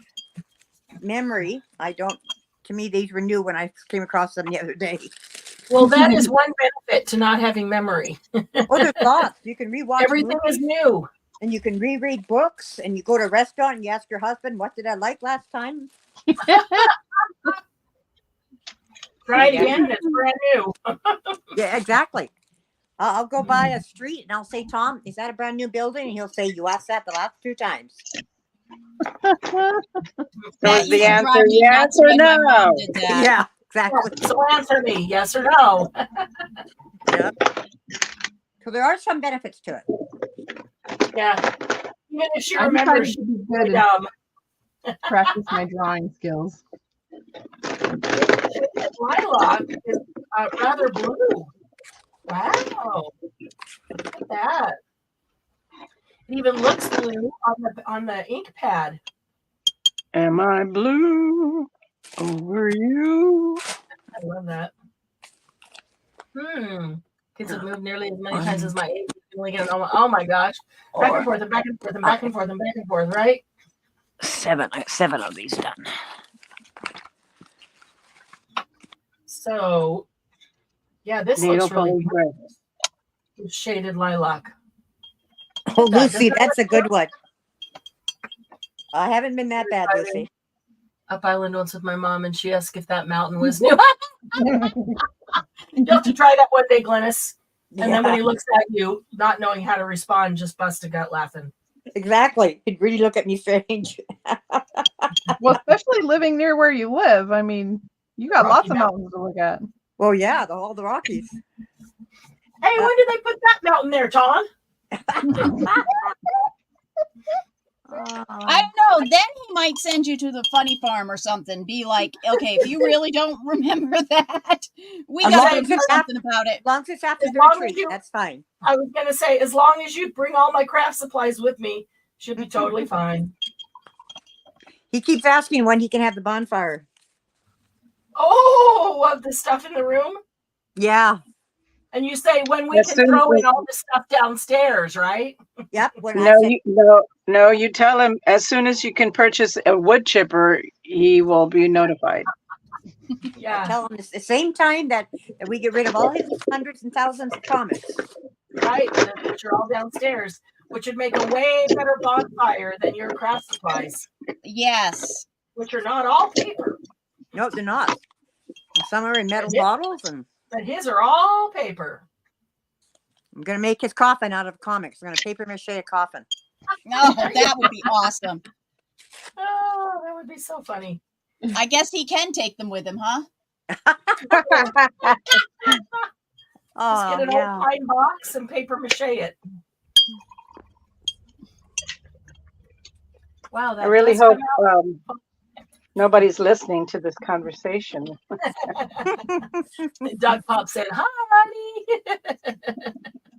memory, to me, these were new when I came across them the other day. Well, that is one benefit to not having memory. Oh, there's lots. You can rewatch Everything movies, is new. and you can reread books, and you go to a restaurant and you ask your husband, what did I like last time? Try it again, and it's brand new. Yeah, exactly. I'll go by a street and I'll say, Tom, is that a brand new building? And he'll say, you asked that the last 2 times. So is the answer yes or no? Yeah, exactly. So answer me, yes or no. Yeah. So there are some benefits to it. Yeah. Even if she I'm remembers, trying to be she's good dumb. and practice my drawing skills. Lilac is rather blue. Wow. Look at that. It even looks blue on the ink pad. Am I blue over you? I love that. Kids have moved nearly as many times as my age. Oh my gosh. Back and forth and back and forth and back and forth and back and forth, right? 7 of these done. So, yeah, this Needle looks really polish good. Shaded lilac. Oh, Lucy, that's a good one. I haven't been that bad, Lucy. Up Island once with my mom, and she asked if that mountain was new. You'll have to try that one day, Glennis. And then when he looks at you, not knowing how to respond, just bust a gut laughing. Exactly. He'd really look at me strange. Well, especially living near where you live. I mean, you got Rocky lots of Mountain. mountains to look at. Well, yeah, all the Rockies. Hey, when did they put that mountain there, Tom? I don't know. Then he might send you to the funny farm or something. Be like, okay, if you really don't remember that, we As got long to as do it's something about it. As long as it's after As the long as retreat, you- that's fine. I was going to say, as long as you bring all my craft supplies with me, Should be totally fine. He keeps asking when he can have the bonfire. Oh, of the stuff in the room? Yeah. And you say when we As can soon throw as- in all the stuff downstairs, right? Yep. When No, I said, no, you tell him as soon as you can purchase a wood chipper, he will be notified. Yeah, tell him it's the same time that we get rid of all his hundreds and thousands of comics. right. Which are all downstairs, which would make a way better bonfire than your craft supplies, Yes. which are not all paper, No, they're not. Some are in metal Is it? bottles, and but his are all paper. I'm gonna make his coffin out of comics. I'm gonna paper mache a coffin. No, that would be awesome. Oh, that would be so funny. I guess he can take them with him, huh? Just Oh get an yeah. old pine box and paper mache it. Wow, that I really does hope come nobody's listening to this conversation. out. Doug Pop said, "Hi."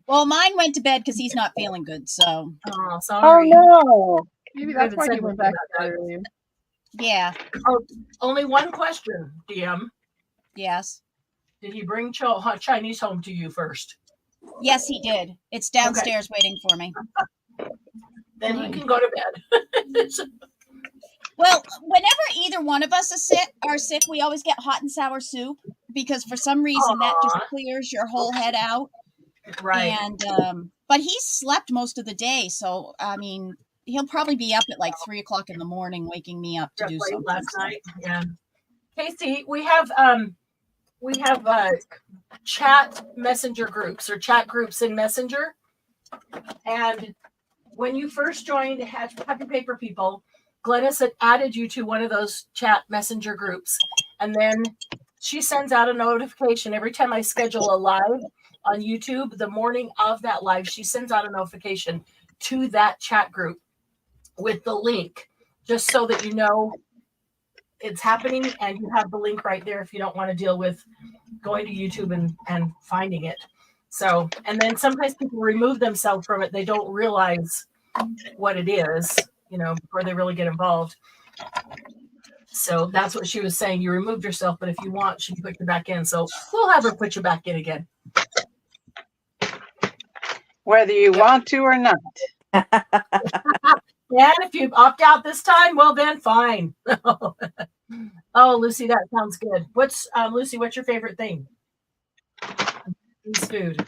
Well, mine went to bed because he's not feeling good. So, Oh, Oh sorry. no! Maybe You that's haven't why said you went anything back about that. earlier. yeah. Only one question, DM. Yes. Did he bring Chinese home to you first? Yes, he did. It's downstairs waiting for me. Then he can go to bed. Well, whenever either one of us are sick, we always get hot and sour soup because for some reason that just Aw. clears your whole head out. Right. And but he slept most of the day, so I mean, he'll probably be up at like 3:00 in the morning, waking me up to Just do late something. last night. Yeah. Casey, we have chat messenger groups or chat groups in Messenger. And when you first joined Happy Paper People, Glennis had added you to one of those chat messenger groups. And then she sends out a notification every time I schedule a live on YouTube. The morning of that live, she sends out a notification to that chat group with the link, just so that you know it's happening and you have the link right there if you don't want to deal with going to YouTube and finding it. So, and then sometimes people remove themselves from it. They don't realize what it is, before they really get involved. So that's what she was saying. You removed yourself, but if you want, she can put you back in. So we'll have her put you back in again. Whether you want to or not. And if you opt out this time, well then fine. Oh, Lucy, that sounds good. Lucy, what's your favorite thing? It's food.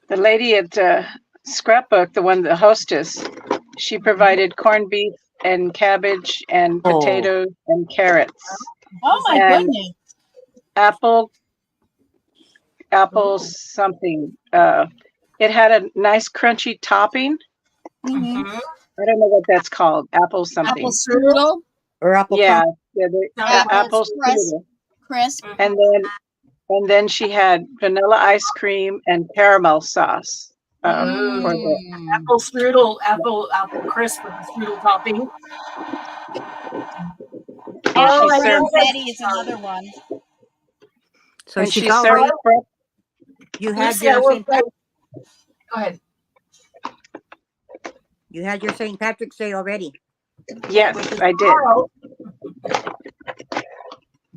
The lady at Scrapbook, the hostess, she provided corned beef and cabbage and potatoes and carrots. Oh my And goodness! apple Ooh. something. It had a nice crunchy topping. Mhm. Mhm. I don't know what that's called. Apple something. Apple strudel, Or apple Yeah, crumb. the Apple apple crisp. strudel. crisp. And then she had vanilla ice cream and caramel sauce. For the, Mm. Apple strudel, apple crisp with the strudel topping. and Apple she served confetti is another one. So and she's she already. served breakfast. You had Lucy, I your will St. say, go ahead. You had your St. Patrick's Day already. Yes, I did. Tomorrow.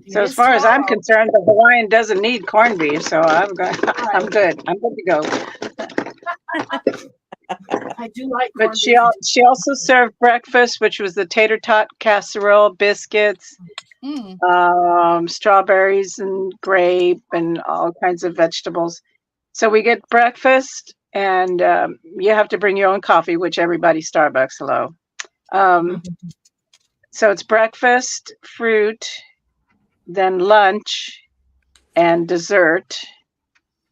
So It as is far as I'm tomorrow. concerned, the Hawaiian doesn't need corned beef, so I'm good. I'm good. I'm good to go. I do like But corned she beef. she also served breakfast, which was the tater tot casserole, biscuits, Mm. strawberries and grape and all kinds of vegetables. So we get breakfast, and you have to bring your own coffee, which everybody Starbucks, hello. So it's breakfast, fruit, then lunch, and dessert.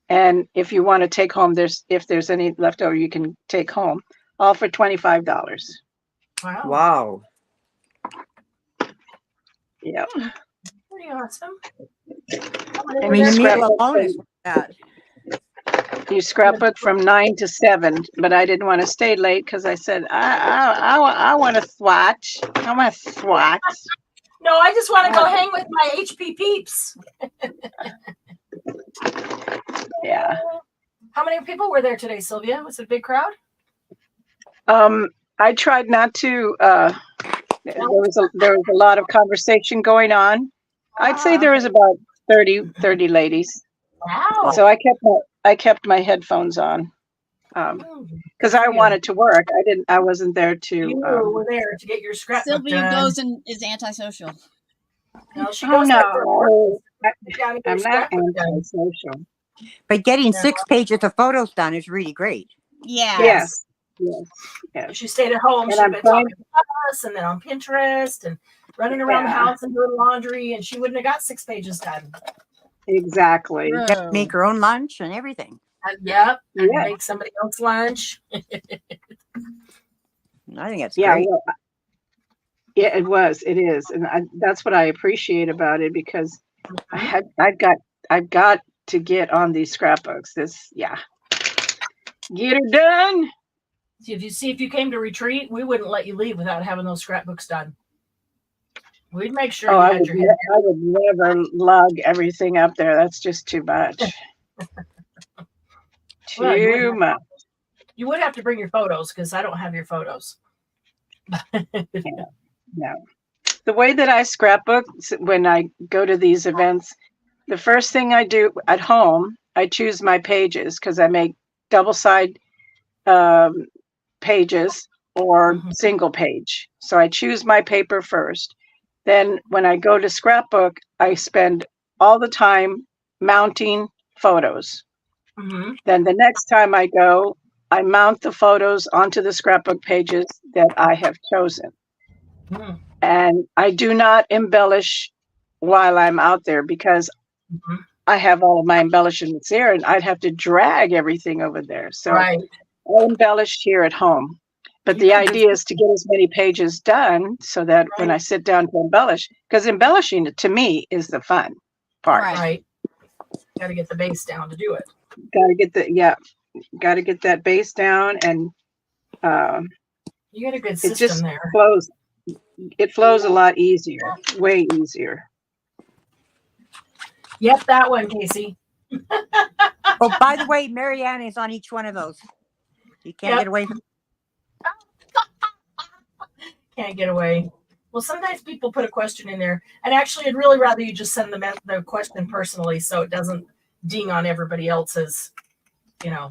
And if you want to take home, if there's any left over, you can take home. All for $25. Wow. Wow. Yeah. Pretty awesome. And I we mean, the meal scrapbook alone is worth that. you scrapbook from 9 to 7, but I didn't want to stay late because I said I want to swatch. I want to swatch. No, I just want to go hang with my HP peeps. Yeah. How many people were there today, Sylvia? Was it a big crowd? I tried not to. There was a lot of conversation going on. I'd say there was about 30 ladies. Wow. So I kept my headphones on because I wanted to work. I wasn't there to. You were there to get your scrapbook Sylvia done. goes and is antisocial. No, she Oh goes there for work. no, I'm not antisocial. But getting 6 pages of photos done is really great. Yeah. Yes. She stayed at home. And She'd I'm been trying- talking to us and then on Pinterest and running around the house and doing laundry, and she wouldn't have got 6 pages done. Exactly. True. You have to make her own lunch and everything. And Yeah. make somebody else lunch. I think that's Yeah. great. Well, yeah, it is, and that's what I appreciate about it because I've got to get on these scrapbooks. Get her done. If you came to retreat, we wouldn't let you leave without having those scrapbooks done. We'd make sure you I had your head. would never lug everything up there. That's just too much. Well, Too much. You would have to bring your photos because I don't have your photos. No. The way that I scrapbook when I go to these events, the first thing I do at home, I choose my pages because I make double side pages or single page. So I choose my paper first. Then when I go to scrapbook, I spend all the time mounting photos. Mm-hmm. Then the next time I go, I mount the photos onto the scrapbook pages that I have chosen. Mm-hmm. And I do not embellish while I'm out there because I have all of my embellishments there and I'd have to drag everything over there. So I embellish here at home. But the idea is to get as many pages done so that when I sit down to embellish, because embellishing to me is the fun part. Right. Got to get the base down to do it. Got to get that base down, and you got a good system it just there. flows. It flows a lot easier, way easier. Yep, that one, Casey. Oh, by the way, Marianne is on each one of those. You can't get away from. Can't get away. Well, sometimes people put a question in there, and actually, I'd really rather you just send the question personally, so it doesn't ding on everybody else's,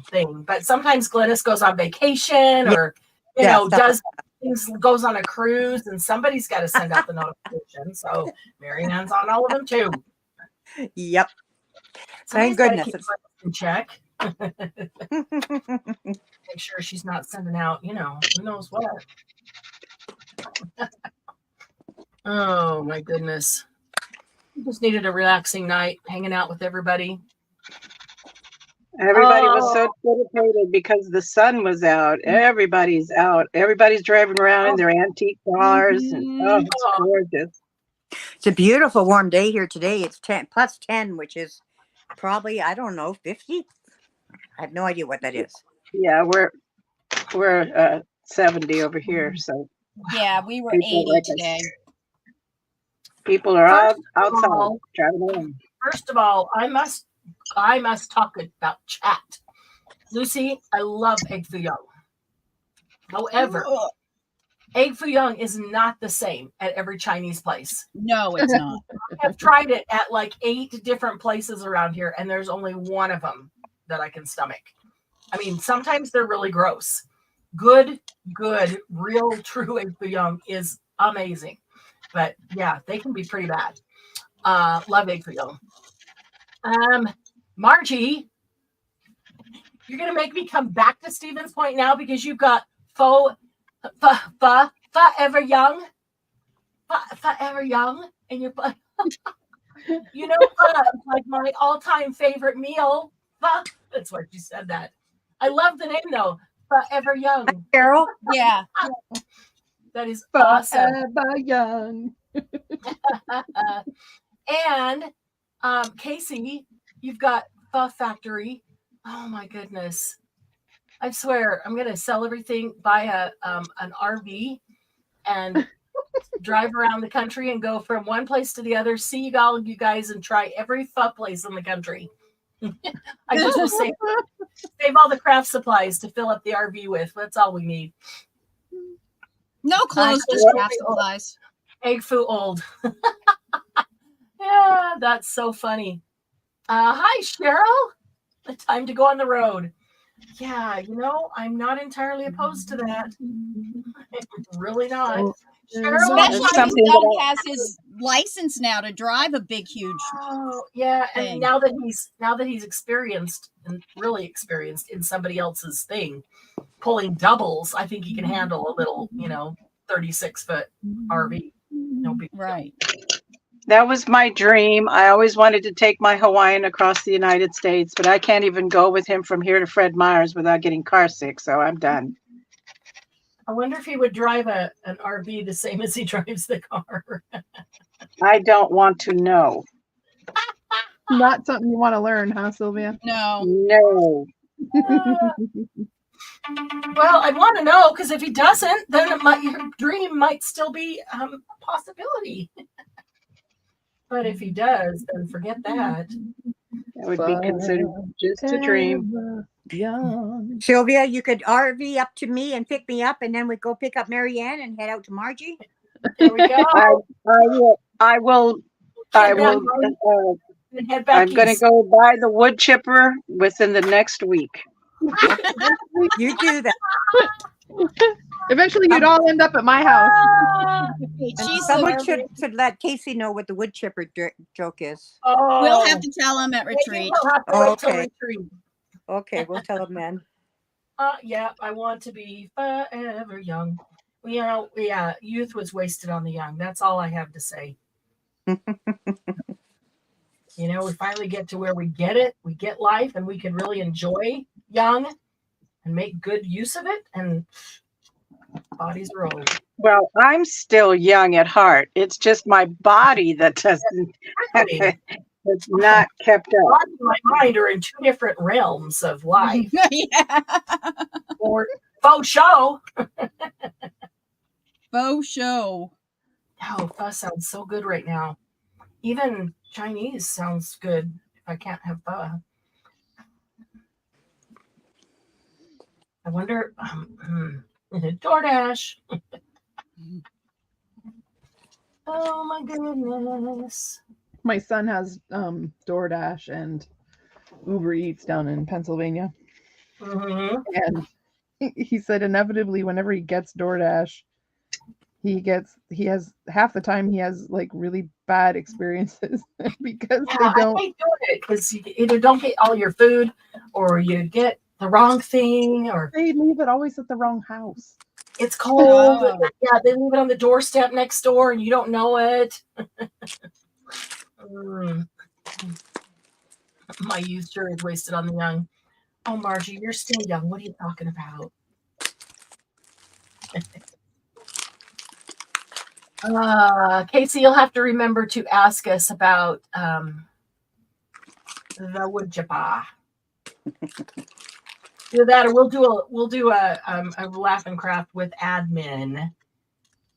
thing. But sometimes Glennis goes on vacation, or does things, goes on a cruise, and somebody's got to send out the notification. So Marianne's on all of them too. Yep. Somebody's Thank goodness. in check. Make sure she's not sending out, who knows what. Oh my goodness. Just needed a relaxing night, hanging out with everybody. Everybody was so dedicated because the sun was out. Everybody's out. Everybody's driving around in their antique cars. And it's gorgeous. It's a beautiful warm day here today. It's plus 10, which is probably, I don't know, 50. I have no idea what that is. Yeah, we're 70 over here. So yeah, we were 80 today. People are out outside driving around. First of all, I must talk about chat. Lucy, I love egg foo young. However, egg foo young is not the same at every Chinese place. No, it's not. I have tried it at like 8 different places around here, and there's only one of them that I can stomach. I mean, sometimes they're really gross. Good, real, true egg foo young is amazing. But yeah, they can be pretty bad. Love egg foo young. Margie, you're gonna make me come back to Stephen's Point now because you've got forever young, forever young, and you're like my all-time favorite meal. That's why she said that. I love the name though, forever young. Carol, yeah, that is awesome. Forever young. And Casey, you've got Pho Factory. Oh my goodness. I swear I'm gonna sell everything, buy an RV and drive around the country and go from one place to the other, see all of you guys and try every pho place in the country. I just will save all the craft supplies to fill up the RV with. That's all we need. No clothes, just craft supplies. Egg foo old. Yeah, that's so funny. Hi, Cheryl. Time to go on the road. Yeah, I'm not entirely opposed to that. Really not. Cheryl, Especially That's because something Doug that has his license now to drive a big, huge. oh, yeah, and thing. now that he's experienced and really experienced in somebody else's thing, pulling doubles, I think he can handle a little, 36-foot RV. No big deal. Right. that was my dream. I always wanted to take my Hawaiian across the United States, but I can't even go with him from here to Fred Meyer's without getting car sick. So I'm done. I wonder if he would drive an RV the same as he drives the car. I don't want to know. Not something you want to learn, huh, Sylvia? No. No. Well, I want to know, because if he doesn't, then your dream might still be a possibility. But if he does, then forget that. That would be considered just a dream. Young. Sylvia, you could RV up to me and pick me up, and then we'd go pick up Marianne and head out to Margie. There we go. I will. And head back I'm going to east. go buy the wood chipper within the next week. You do that. Eventually, you'd all end up at my house. She's Someone the, should let Casey know what the wood chipper joke is. Oh, we'll have to tell him at retreat. We'll have to wait till Okay. retreat. Okay, we'll tell him then. Yeah, I want to be forever young. Yeah, youth was wasted on the young. That's all I have to say. We finally get to where we get it. We get life, and we can really enjoy young and make good use of it. And bodies are old. Well, I'm still young at heart. It's just my body that doesn't. It's not kept up. Body and my mind are in two different realms of life. Yeah. Or faux show. Faux show. Oh, pho sounds so good right now. Even Chinese sounds good if I can't have pho. I wonder, DoorDash. Oh my goodness. My son has DoorDash and Uber Eats down in Pennsylvania. Mm-hmm. And he said inevitably whenever he gets DoorDash, he has half the time he has like really bad experiences because they don't. I hate doing it because you either don't get all your food or you get the wrong thing or They leave it always at the wrong house. it's cold. Oh. Yeah, they leave it on the doorstep next door and you don't know it. My youth sure is wasted on the young. Oh, Margie, you're still young. What are you talking about? Casey, you'll have to remember to ask us about the wood chipper. Do that, or we'll do a laugh and craft with admin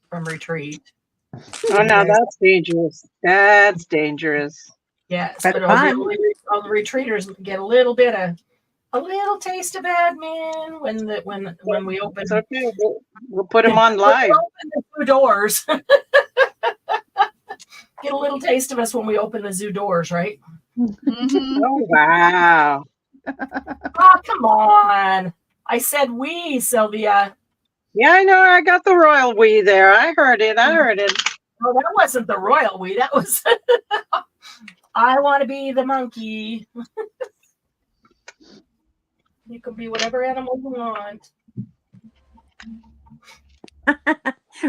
from retreat. Oh no, that's dangerous. That's dangerous. Yes, But but fun. all the retreaters get a little taste of admin when we open. It's okay. We'll put them on live. When we open the zoo doors. Get a little taste of us when we open the zoo doors, right? Mhm. Oh wow. Oh, come on. I said we, Sylvia. Yeah, I know. I got the royal we there. I heard it. No, that wasn't the royal we. That was I want to be the monkey. You can be whatever animal you want.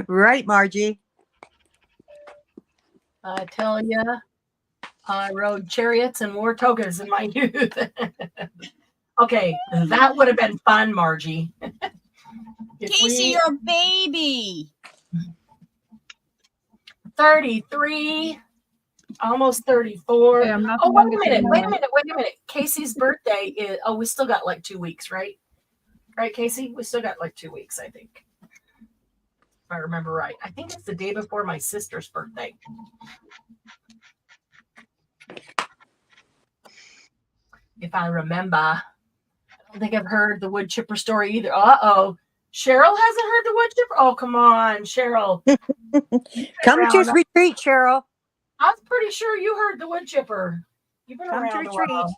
Right, Margie. I tell you, I rode chariots and wore togas in my youth. Okay, that would have been fun, Margie. Casey, you're a baby. 33, almost 34. Hey, I'm not Oh, the wait a youngest minute, in wait a my minute, wait a minute. Casey's birthday is, we still got like 2 weeks, right? Right, Casey? We still got like 2 weeks, I think. If I remember right. I think it's the day before my sister's birthday. if I remember. I don't think I've heard the wood chipper story either. Uh-oh. Cheryl hasn't heard the wood chipper? Oh, come on, Cheryl. Come to retreat, Cheryl. I'm pretty sure you heard the wood chipper. You've been Come to around a retreat. while.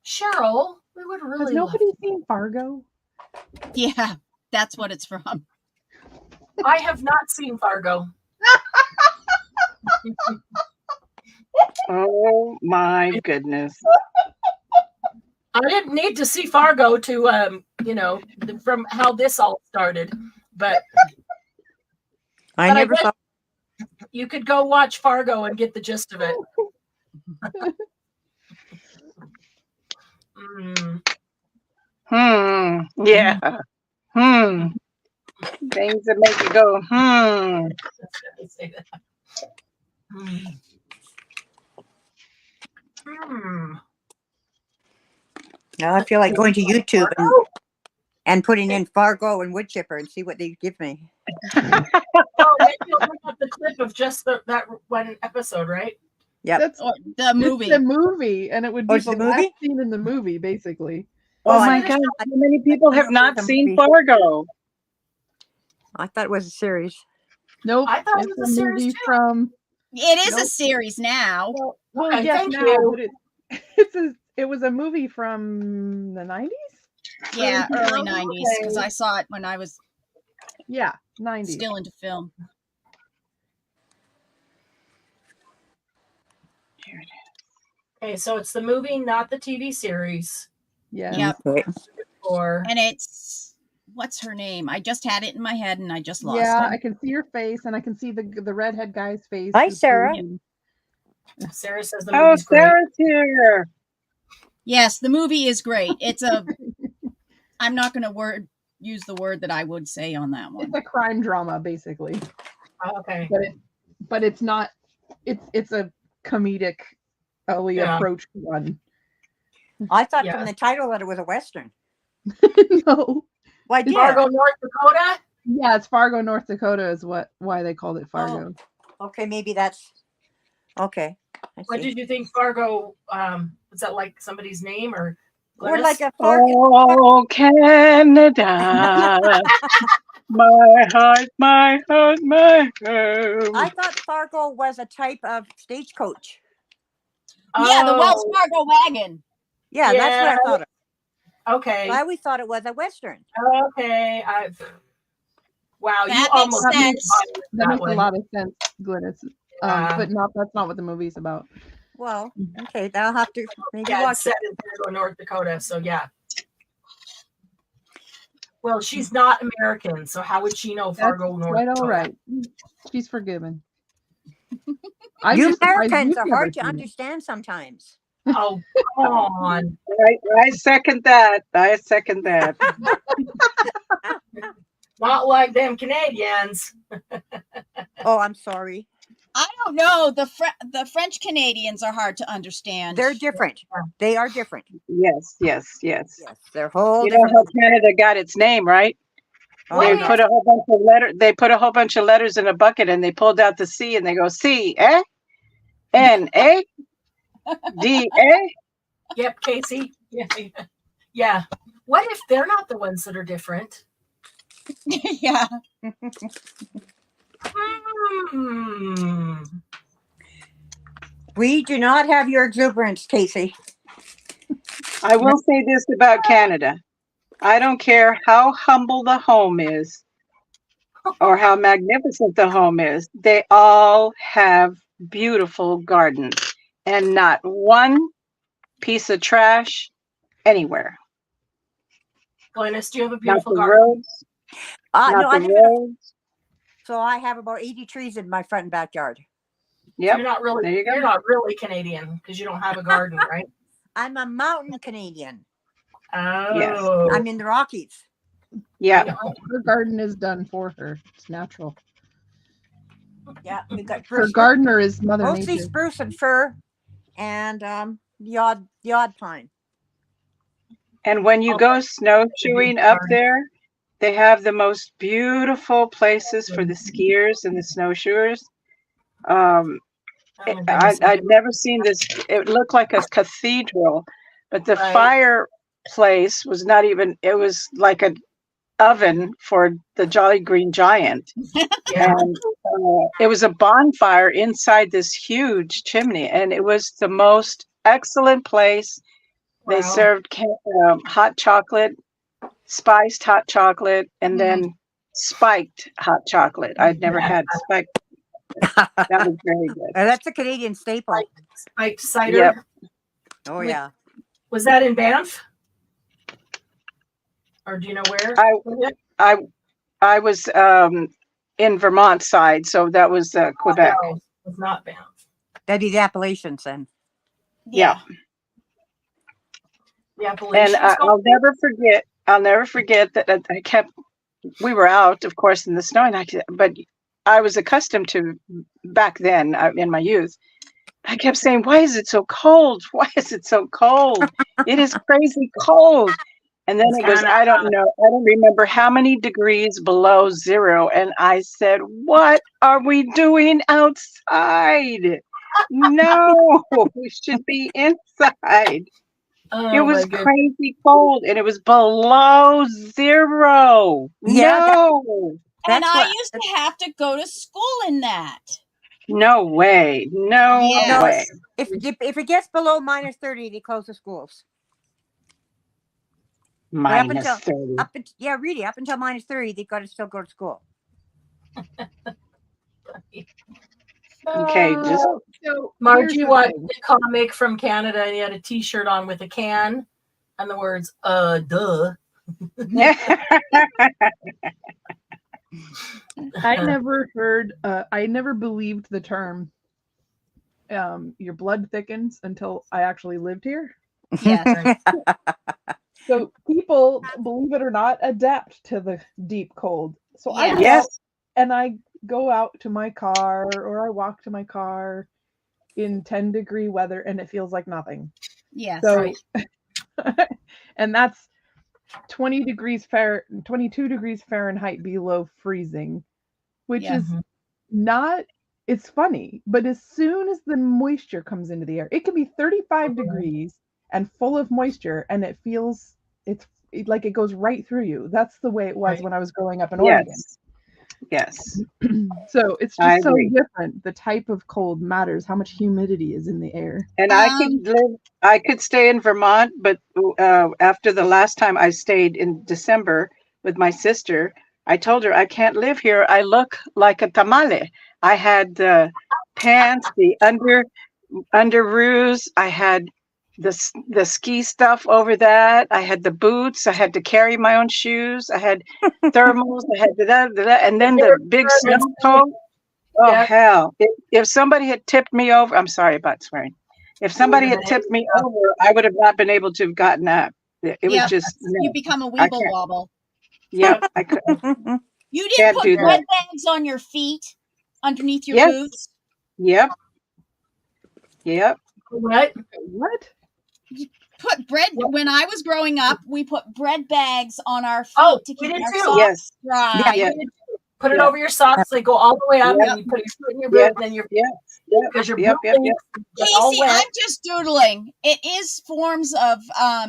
Cheryl, we would really Has nobody seen Fargo? Yeah, that's what it's from. I have not seen Fargo. Oh my goodness. I didn't need to see Fargo to, from how this all started. But I never saw. you could go watch Fargo and get the gist of it. Yeah. Things that make you go, Now I feel like going to YouTube and putting in Fargo and wood chipper and see what they give me. Oh, maybe you'll look up the clip of just that one episode, right? Yep. That's Or the movie. It's the movie, and it would be it's the the movie? last scene in the movie, basically. oh I my just- God. How many people have not the seen movie. Fargo? I thought it was a series. Nope. I thought it it's was a series movie too. from. It is a Nope. series now. Well, Okay, yes, thank now, you. but it was a movie from the 90s. Yeah, early Okay. 90s, because I saw it when I was Yeah, 90s. still into film. Okay, so it's the movie, not the TV series. Yeah. Yep. Okay. Or And it's, what's her name? I just had it in my head and I just lost Yeah, it. I can see your face, and I can see the redhead guy's face. Hi, It's Sarah. pretty- Sarah says the Oh, movie's great. Sarah's here. Yes, the movie is great. It's a, I'm not going to use the word that I would say on that one. It's a crime drama, basically, Okay. but it's not. It's a comedic approach one. I thought Yeah. from the title that it was a Western. No. Well, I did. Fargo, North Dakota. Yeah, it's Fargo, North Dakota, is why they called it Fargo. Okay, maybe that's okay. I What see. did you think Fargo? Was that like somebody's name or? Or Glynis? like a Fargo. Oh, Canada. My heart, my heart, my heart. I thought Fargo was a type of stagecoach. Yeah, the Wells Oh, Fargo wagon. Yeah, that's what I thought. Okay. I always thought it was a Western. Okay. Wow, That you makes almost sense. made That that makes one. a lot of sense, Glynis. Yeah. But that's not what the movie's about. Well, okay, I'll have to maybe Yeah, watch it's set in Fargo, North Dakota. So yeah. Well, she's not American, so how would she know That's Fargo, North quite Dakota? all right. She's forgiven. it. I'm You just surprised Americans you've are never hard to seen it. understand sometimes. Oh, come on. I second that. I second that. Not like them Canadians. Oh, I'm sorry. I don't know. The French Canadians are hard to understand. They're different. They are different. Yes, yes, yes. Yes, they're whole You know different. how Canada got its name, right? Oh, They yeah. put a whole bunch of They put a whole bunch of letters in a bucket, and they pulled out the C, and they go C, eh, N, A, D, A. Yep, Casey. Yeah. Yeah. What if they're not the ones that are different? Yeah. Hmm. We do not have your exuberance, Casey. I will say this about Canada. I don't care how humble the home is or how magnificent the home is. They all have beautiful gardens and not one piece of trash anywhere. Glynis, do you have a Not beautiful the garden? roads, No, not I the live in a, roads. so I have about 80 trees in my front and backyard. Yep. You're not really There you go. you're not really Canadian because you don't have a garden, right? I'm a mountain Canadian. Oh. I'm in the Rockies. Yeah. Her garden is done for her. It's natural. Yeah, we got Her spruce, gardener is Mother mostly Nature. spruce and fir, and the odd pine. And when you go snowshoeing up there, they have the most beautiful places for the skiers and the snowshoers. Oh my goodness. I'd never seen this. It looked like a cathedral, but the Right. fireplace was not even, it was like an oven for the Jolly Green Giant. Yeah. And it was a bonfire inside this huge chimney, and it was the most excellent place. They Wow. served hot chocolate, spiced hot chocolate, and then spiked hot chocolate. I'd never had spiked. That was very good. That's a Canadian staple. Spiked cider. Yep. Oh Wait. yeah. Was that in Banff? Or do you know where? I was in Vermont side, so that was Quebec. No, it was not Banff. That'd be the Appalachians then. Yeah. The Appalachians. And I'll never forget that we were out, of course, in the snow, but I was accustomed to, back then in my youth, I kept saying, why is it so cold? Why is it so cold? It is crazy cold. And then it goes, I don't remember how many degrees below zero. And I said, what are we doing outside? No, we should be inside. Oh, it was crazy cold, and it was below zero. Yeah, no. And I used to have to go to school in that. No way. No way. If it gets below -30, they close the schools. -30. Really, up until -30, they've got to still go to school. Okay, just So Margie watched a comic from Canada, and he had a T-shirt on with a can and the words duh. I never believed the term your blood thickens until I actually lived here. Yes. So people, believe it or not, adapt to the deep cold. So I go Yes. out and I go out to my car, or I walk to my car in 10-degree weather, and it feels like nothing. Yes. So, and that's 22 degrees Fahrenheit below freezing, which is not, it's funny, but as soon as the moisture comes into the air, it can be 35 degrees and full of moisture, and it feels, it's like it goes right through you. That's the way it was when I was growing up in Oregon. Yes. So it's just so different. The type of cold matters, how much humidity is in the air. And I could stay in Vermont, but after the last time I stayed in December with my sister, I told her I can't live here. I look like a tamale. I had the pants, the underoos. I had the ski stuff over that. I had the boots. I had to carry my own shoes. I had thermals. I had and then the big snow coat. Oh, hell. If somebody had tipped me over, I'm sorry about swearing. If somebody had tipped me over, I would have not been able to have gotten up. It was just, you become a weeble wobble. Yeah, I couldn't. You didn't put bread bags on your feet underneath your boots? Yep. What? Put bread. When I was growing up, we put bread bags on our feet to keep our socks dry. Yeah. Put it over your socks. They go all the way up, and you put your foot in your boot, and then your because your boot Casey, I'm just doodling. It is forms of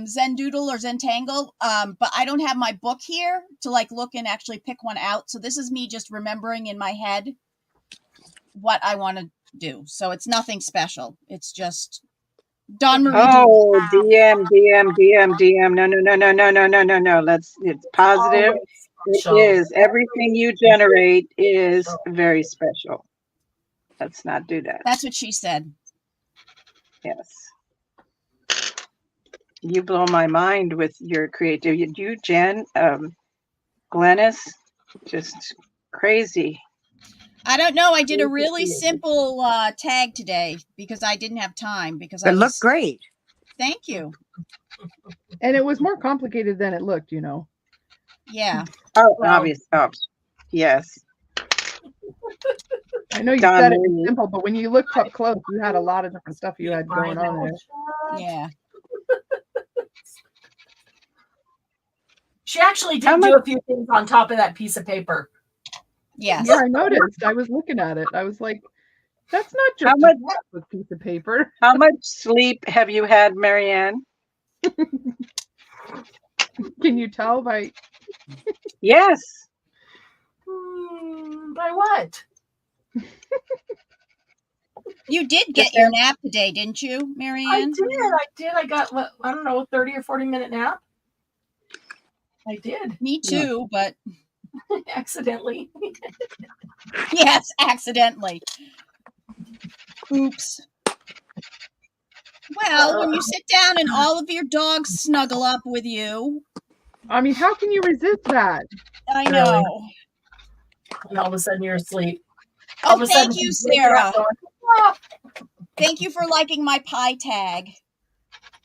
Zendoodle or Zentangle, but I don't have my book here to look and actually pick one out. So this is me just remembering in my head what I want to do. So it's nothing special. It's just Don Marie. Oh, DM. No. It's positive. It is. Everything you generate is very special. Let's not do that. That's what she said. Yes. You blow my mind with your creativity. You, Jen, Glennis, just crazy. I don't know. I did a really simple tag today because I didn't have time. Because it looked great. Thank you. And it was more complicated than it looked, Yeah. Oh, obvious. Oh, yes. I know you said it was simple, but when you looked up close, you had a lot of different stuff you had going on there. Yeah. She actually did do a few things on top of that piece of paper. Yes. Yeah, I noticed. I was looking at it. I was like, That's not How just much- a scrapbook piece of paper. How much sleep have you had, Marianne? Can you tell by? Yes. By what? You did get your nap today, didn't you, Marianne? I did. I got, what, I don't know, 30 or 40-minute nap. I did. Me too, but Accidentally. yes, accidentally. Oops. Well, when you sit down and all of your dogs snuggle up with you, I mean, how can you resist that? I know. And all of a sudden you're asleep. All of Oh, a sudden thank you, she's waking up Sarah. going, "Ah." Thank you for liking my pie tag.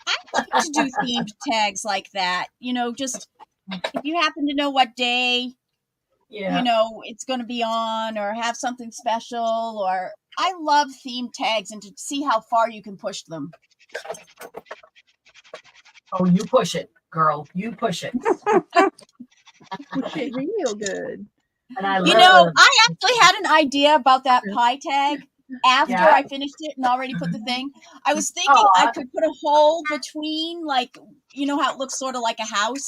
I like to do themed tags like that. You know, just if you happen to know what day, Yeah. you know, it's going to be on or have something special, or I love themed tags and to see how far you can push them. Oh, you push it, girl. You push it. Push it real good. And I love You know, I actually had an idea about that pie tag after Yeah. I finished it and already put the thing. I was thinking I could put a hole between, like, you know how it looks sort of like a house,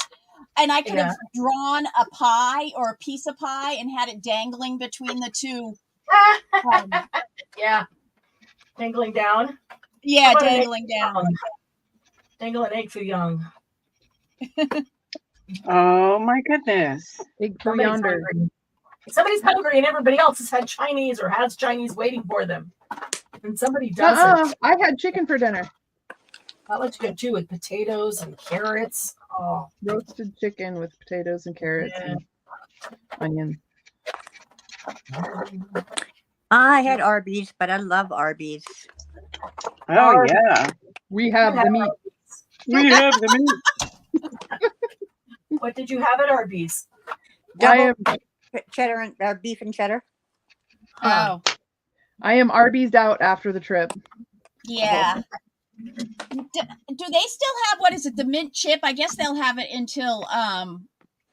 and I could have drawn a pie or a piece of pie and had it dangling between the two. yeah. Dangling down. Yeah, How about an dangling down. Dangle an egg for young. Oh my goodness. Egg for Somebody's yonder. hungry. Somebody's hungry and everybody else has had Chinese or has Chinese waiting for them. And somebody doesn't. I had chicken for dinner. That looks good too, with potatoes and carrots. Oh, Roasted chicken with potatoes and carrots and onion. I had Arby's, but I love Arby's. Oh yeah. We have the meat. We have the meat. what did you have at Arby's? Double cheddar and beef and cheddar. Oh, I am Arby's out after the trip. yeah. Do they still have, what is it, the mint chip? I guess they'll have it until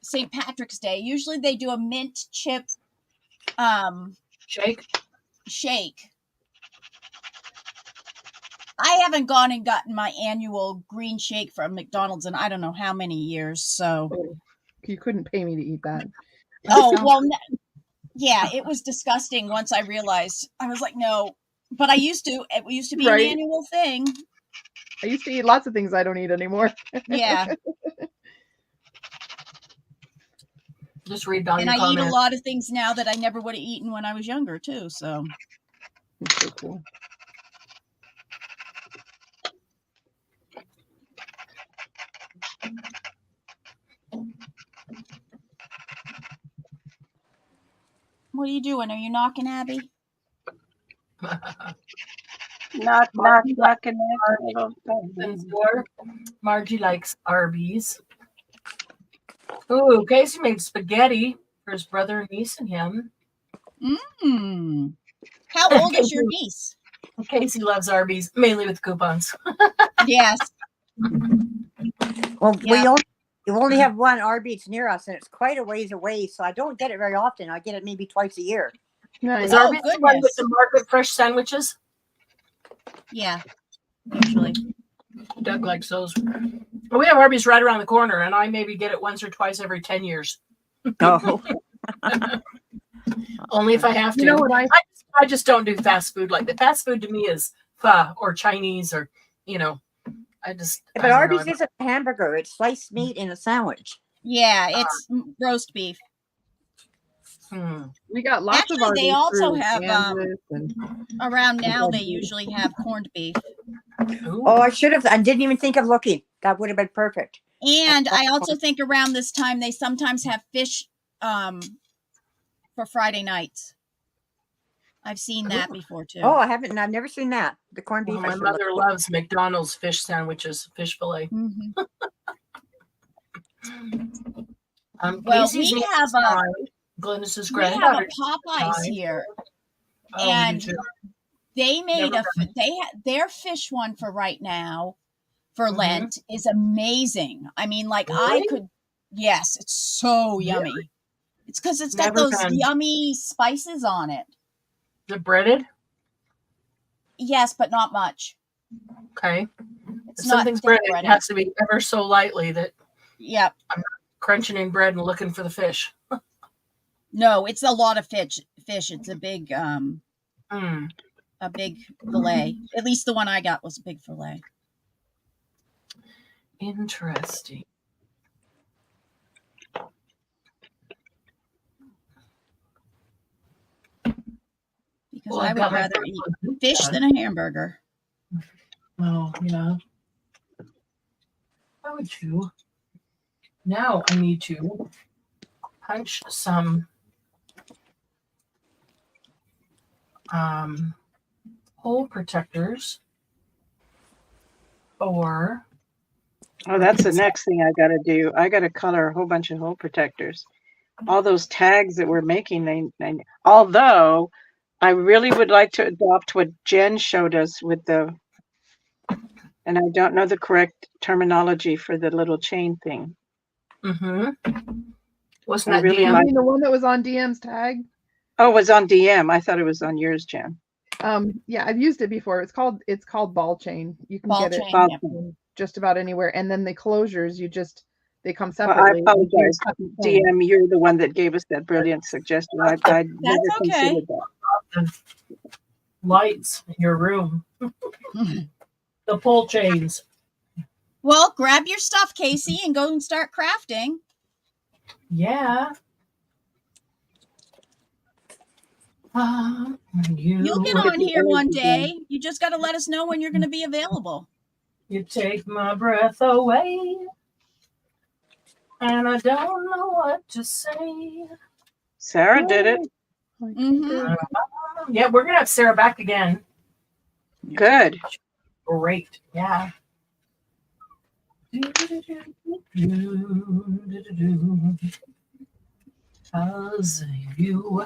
St. Patrick's Day. Usually they do a mint chip shake. I haven't gone and gotten my annual green shake from McDonald's in I don't know how many years. So You couldn't pay me to eat that. oh well, yeah, it was disgusting. Once I realized, I was like, no. But I used to. It used to be an annual thing. I used to eat lots of things I don't eat anymore. Yeah. Just read down and your I eat comment. a lot of things now that I never would have eaten when I was younger too. So That's so cool. what are you doing? Are you knocking, Abby? Knocking Margie likes Arby's. Ooh, Casey made spaghetti for his brother and niece and him. How old is your niece? Casey loves Arby's, mainly with coupons. Yes. Well, you only have one Arby's near us, and it's quite a ways away, so I don't get it very often. I get it maybe twice a year. Nice. Is Arby's the one with the Market Fresh sandwiches? Yeah, usually. Doug likes those. We have Arby's right around the corner, and I maybe get it once or twice every 10 years. Oh. Only if I have to. You know what I just don't do fast food like that. Fast food to me is pho or Chinese or, you know, But Arby's isn't a hamburger. It's sliced meat in a sandwich. Yeah, it's roast beef. We got lots of Actually, Arby's. they also through have Kansas and around now. They usually have corned beef. Oh, I should have. I didn't even think of looking. That would have been perfect. And I also think around this time they sometimes have fish for Friday nights. I've seen that before too. Oh, I haven't. I've never seen that. The corned beef. My mother loves McDonald's fish sandwiches, fish fillet. Mm-hmm. Well, we Glennis's have a granddaughter. Popeyes here, Oh, and you do. they made their fish one for right now for Lent is amazing. I mean, like yes, it's so yummy. Really? It's because it's got those yummy spices on it. The breaded? Yes, but not much. Okay. It's If not something's thin breaded, it breaded. has to be ever so lightly that Yep. crunching in bread and looking for the fish. No, it's a lot of fish. It's a big Mm. fillet. At least the one I got was a big fillet. Interesting. Because Well, I I've would got my rather eat fish than a hamburger. Oh, yeah. I would too. Now I need to punch some hole protectors for Oh, that's the next thing I got to do. I got to color a whole bunch of hole protectors. All those tags that we're making, although I really would like to adopt what Jen showed us with the, and I don't know the correct terminology for the little chain thing. Wasn't I that really DM? like- I mean, the one that was on DM's tag. Oh, it was on DM. I thought it was on yours, Jen. Yeah, I've used it before. It's called ball chain. You can Ball get chain. Ball Yep. it just about anywhere. And then the closures, they come Well, I separately. apologize. Cut the chain. DM, you're the one that gave us that brilliant suggestion. I never okay. considered that. Lights in your room. The pull chains. Well, grab your stuff, Casey, and go and start crafting. Yeah. You'll get on here one day. You just got to let us know when you're going to be available. You take my breath away, and I don't know what to say. Sarah did it. Mm-hmm. Yeah, we're gonna have Sarah back again. Good. Great. Yeah. How's you?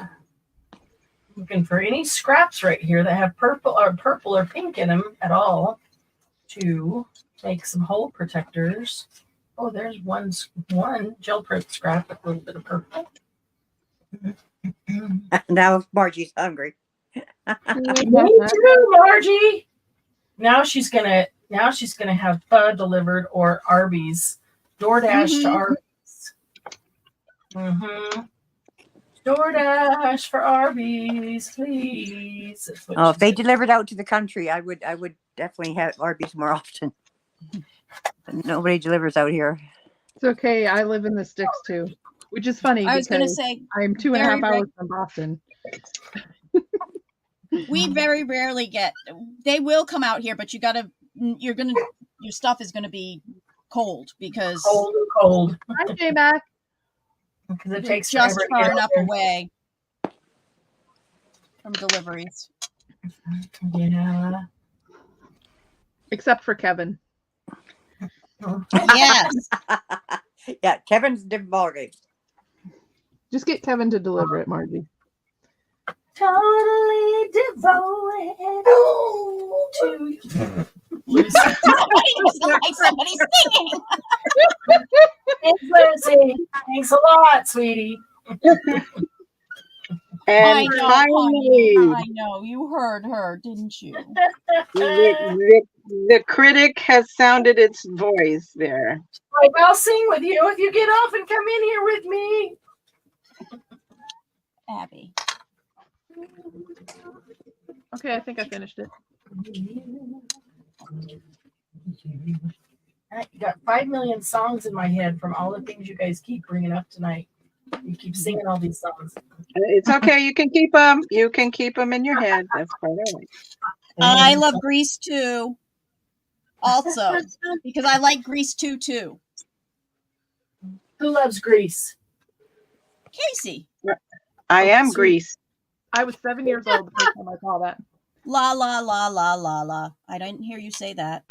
Looking for any scraps right here that have purple or pink in them at all to make some hole protectors. Oh, there's one gel print scrap with a little bit of purple. Now Margie's hungry. Me too, Margie. Now she's gonna have pho delivered or Arby's. DoorDash to Arby's. DoorDash for Arby's, please. That's what Oh, if she they said. delivered out to the country, I would definitely have Arby's more often. But nobody delivers out here. It's okay. I live in the sticks too, which is funny I was going to because say, I'm 2.5 hours from Boston. we very rarely get, they will come out here, but your stuff is going to be cold because cold. Hi, J-Mac. Because it takes just forever to far get enough there. away from deliveries. Yeah. Except for Kevin. Yes. Yeah, Kevin's a different ballgame. Just get Kevin to deliver it, Margie. Totally devoted to you. Somebody's singing. Thanks, Lucy. Thanks a lot, sweetie. And I know, finally, honey, I know. You heard her, didn't you? the critic has sounded its voice there. Like, I'll sing with you if you get off and come in here with me. Abby. Okay, I think I finished it. I got 5 million songs in my head from all the things you guys keep bringing up tonight. You keep singing all these songs. It's okay. You can keep them. You can keep them in your head. That's quite all right. I love Grease too. Also, because I like Grease too. Who loves Grease? Casey. I am sweet. Grease. I was 7 years old the first time I saw that. La la la la la la. I didn't hear you say that.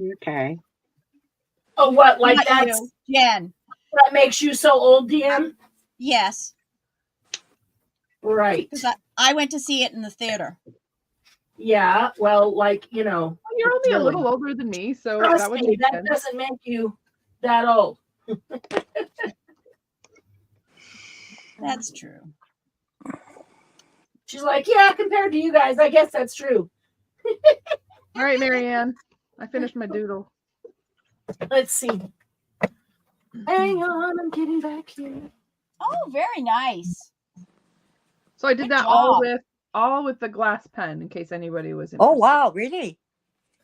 Okay. Oh, what? Like Not that's you, Jen. that makes you so old, DM? Yes, Right. because I went to see it in the theater. Yeah. Well, like, you know. You're only a really. little older than me, so Trust that would me, make that sense. doesn't make you that old. That's true. She's like, yeah, compared to you guys, I guess that's true. All right, Marianne. I finished my doodle. Let's see. Hang on, I'm getting back here. Oh, very nice. So I did Good that job. all with the glass pen, in case anybody was interested. Oh, wow. Really?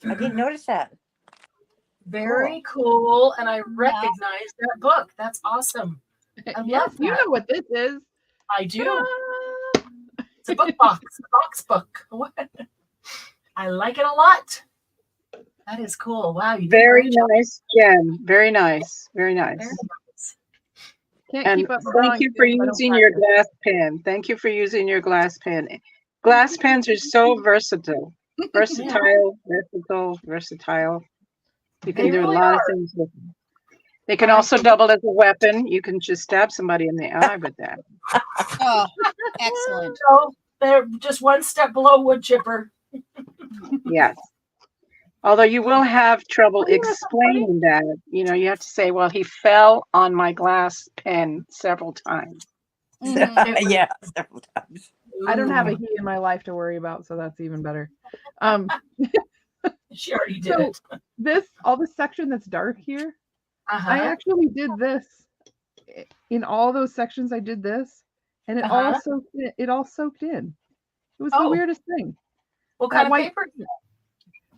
I didn't notice that. Very cool. And I recognize that book. That's awesome. I Yes, love that. you know what this is. I do. Ta-da! It's a book box, a box book. What? I like it a lot. That is cool. Wow, you did a Very great job. nice, Jen. Very nice. Very nice. Very nice. Can't And keep up with thank drawing you for skills if I don't using your practice. glass pen. Thank you for using your glass pen. Glass pens are so versatile. Versatile. You can They do really a lot are. of things with them. They can also double as a weapon. You can just stab somebody in the eye with that. Oh, excellent. So they're just one step below wood chipper. Yes. Although you will have trouble explaining that. You know, you have to say, well, he fell on my glass pen several times. Mhm. Yeah, several times. I don't have a Ooh, he in my life to worry about, so that's even better. She already did So it. all this section that's dark here, I Uh-huh. actually did this. In all those sections, I did this, and it Uh-huh. all soaked in. It was the Oh, weirdest thing. what That kind of white paper?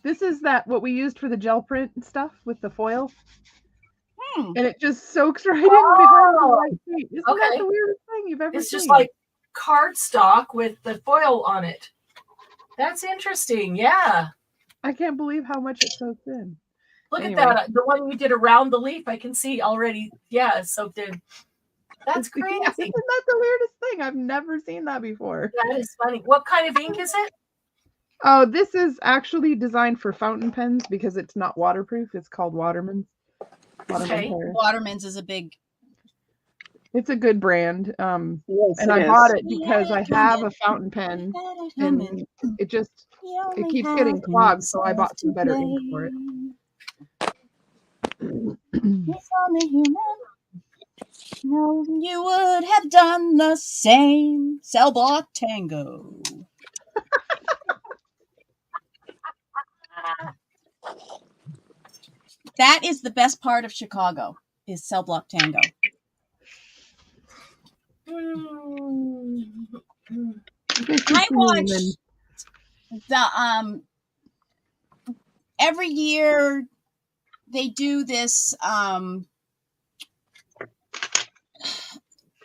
This is what we used for the gel print and stuff with the foil, Hmm. and it just soaks right in behind the Oh, white paint. Isn't that okay. the weirdest thing you've ever It's seen? just like cardstock with the foil on it. That's interesting. Yeah. I can't believe how much it soaks in. Look Anyway. at that. The one we did around the leaf, I can see already. Yeah, it's soaked in. That's crazy. Yeah, isn't that the weirdest thing? I've never seen that before. That is funny. What kind of ink is it? Oh, this is actually designed for fountain pens because it's not waterproof. It's called Waterman's. Okay. Paris. Waterman's is a big. It's a good brand. Yes, and I bought it because I have a fountain pen and it keeps getting clogged, so I bought some better ink for it. He's only human. No, you would have done the same. Cell block tango. That is the best part of Chicago, is cell block tango. I watch the every year they do this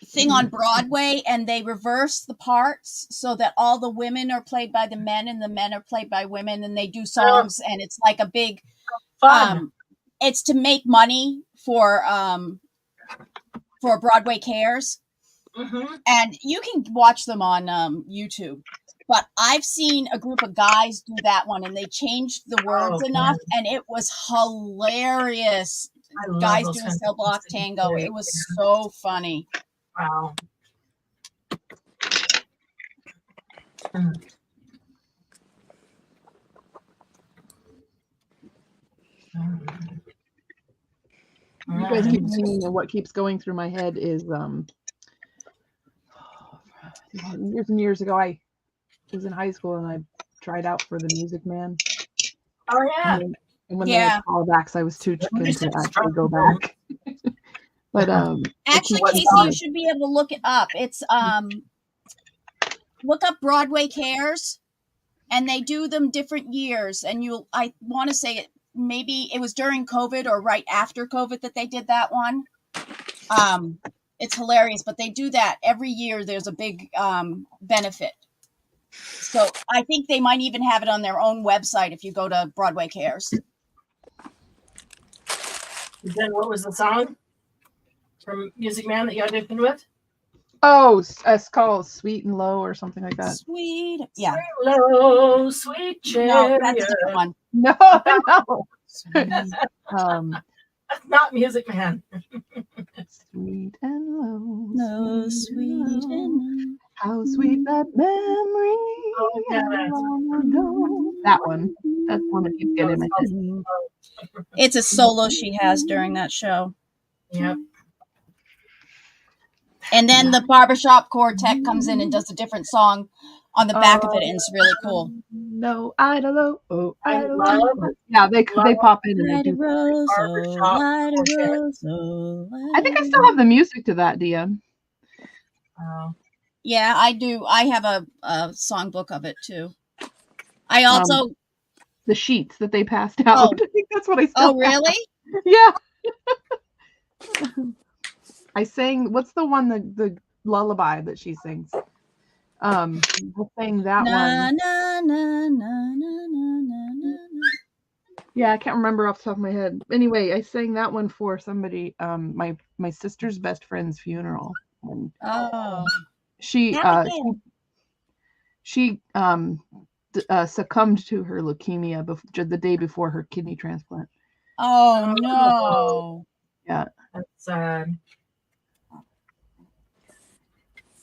thing on Broadway, and they reverse the parts so that all the women are played by the men and the men are played by women, and they do songs, and it's like a big Fun. it's to make money for Broadway Cares. Mm-hmm. And you can watch them on YouTube. But I've seen a group of guys do that one, and they changed the words enough, and it was hilarious. Guys doing cell block tango. It was so funny. Wow. You guys keep singing, and what keeps going through my head is years and years ago, I was in high school and I tried out for the Music Man. Oh yeah. And when they had callbacks, I was too chicken to actually go back. But actually, Casey, you should be able to look it up. It's look up Broadway Cares, and they do them different years. And I want to say it. Maybe it was during COVID or right after COVID that they did that one. It's hilarious, but they do that every year. There's a big benefit. So I think they might even have it on their own website if you go to Broadway Cares. Then what was the song from Music Man that you auditioned with? Oh, it's called Sweet and Low or something like that. Sweet, yeah. Sweet low, sweet cherry. No, that's a different one. No. That's not Music Man. Sweet and low. No, sweet and low. How sweet that memory. Oh, yeah, that one. That's one that keeps getting in my head. It's a solo she has during that show. Yep. And then the barbershop quartet comes in and does a different song on the back of it, and it's really cool. No, I don't know. Oh, I I don't love, know. Yeah, they pop in and they Light a do. rose, oh, barbershop light a quartet. rose, oh, I think I light still have the music to that, Dia. Yeah, I do. I have a songbook of it too. I also. The sheets that they passed out. Oh. I think that's what I still Oh, have. really? Yeah. I sang, what's the one, the lullaby that she sings? I sang that Na, one. na, na, na, na, na, na, na. Yeah, I can't remember off the top of my head. Anyway, I sang that one for somebody, my sister's best friend's funeral. And Oh. she Abigail. succumbed to her leukemia the day before her kidney transplant. Oh, no. Yeah. That's sad.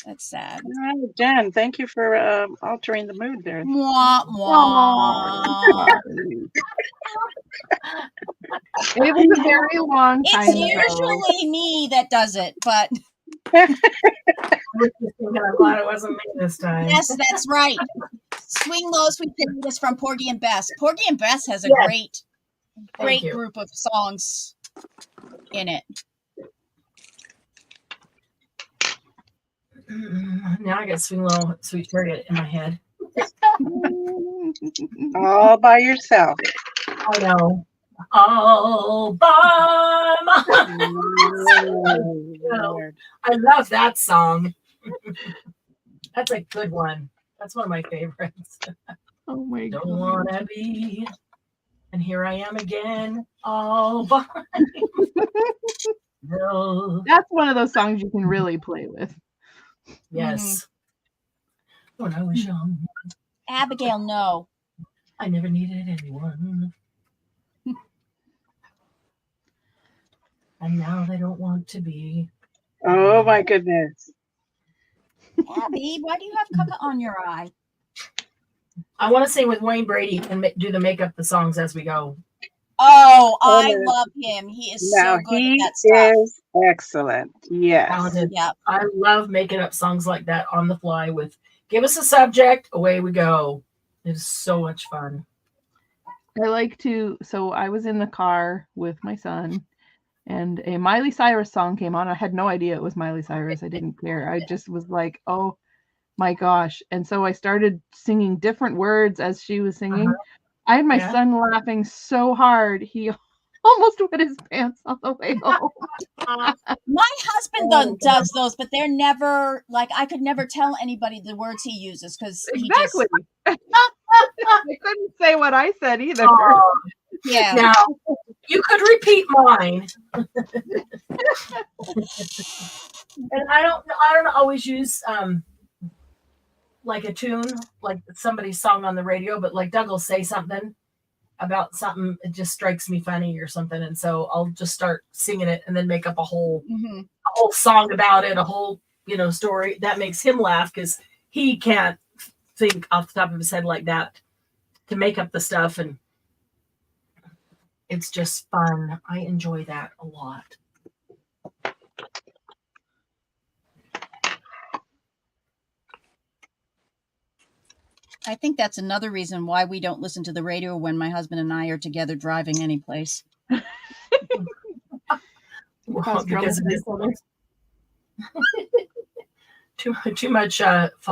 That's sad. All right, Jen, thank you for altering the mood there. Mwah, mwah. It was a very long time It's ago. usually me that does it, but I'm glad it wasn't me this time. yes, that's right. Swing Low, Sweet Potatoes from Porgy and Bess. Porgy and Bess has a Yes. great you. group of songs in it. Now I got Swing Low, Sweet Chariot in my head. All by yourself. I know. All by myself. Lord. I love that song. That's a good one. That's one of my favorites. Oh my Don't god. wanna be, and here I am again, all by myself. That's one of those songs you can really play with. Yes. When I was young, Abigail, no. I never needed anyone. And now they don't want to be. Oh my goodness. Abby, why do you have caca on your eye? I want to sing with Wayne Brady and do the makeup the songs as we go. Oh, Oh, I no. love him. He is Now so good he at that stuff. is excellent. Yes. Talented. Yeah. I love making up songs like that on the fly with give us a subject, away we go. It's so much fun. I like to, so I was in the car with my son and a Miley Cyrus song came on. I had no idea it was Miley Cyrus. I didn't care. I just was like, oh my gosh. And so I started singing different words as she was singing. I had my son laughing so hard. He almost wet his pants on the way home. My husband does those, but they're never, like, I could never tell anybody the words he uses because Exactly. I couldn't say what I said either. Yeah. Now, you could repeat mine. And I don't always use like a tune, like somebody's song on the radio, but like Doug will say something about something, it just strikes me funny or something, and so I'll just start singing it and then make up a whole song about it, a whole story that makes him laugh because he can't think off the top of his head like that to make up the stuff, and it's just fun. I enjoy that a lot. I think that's another reason why we don't listen to the radio when my husband and I are together driving any place. Well, because it is too much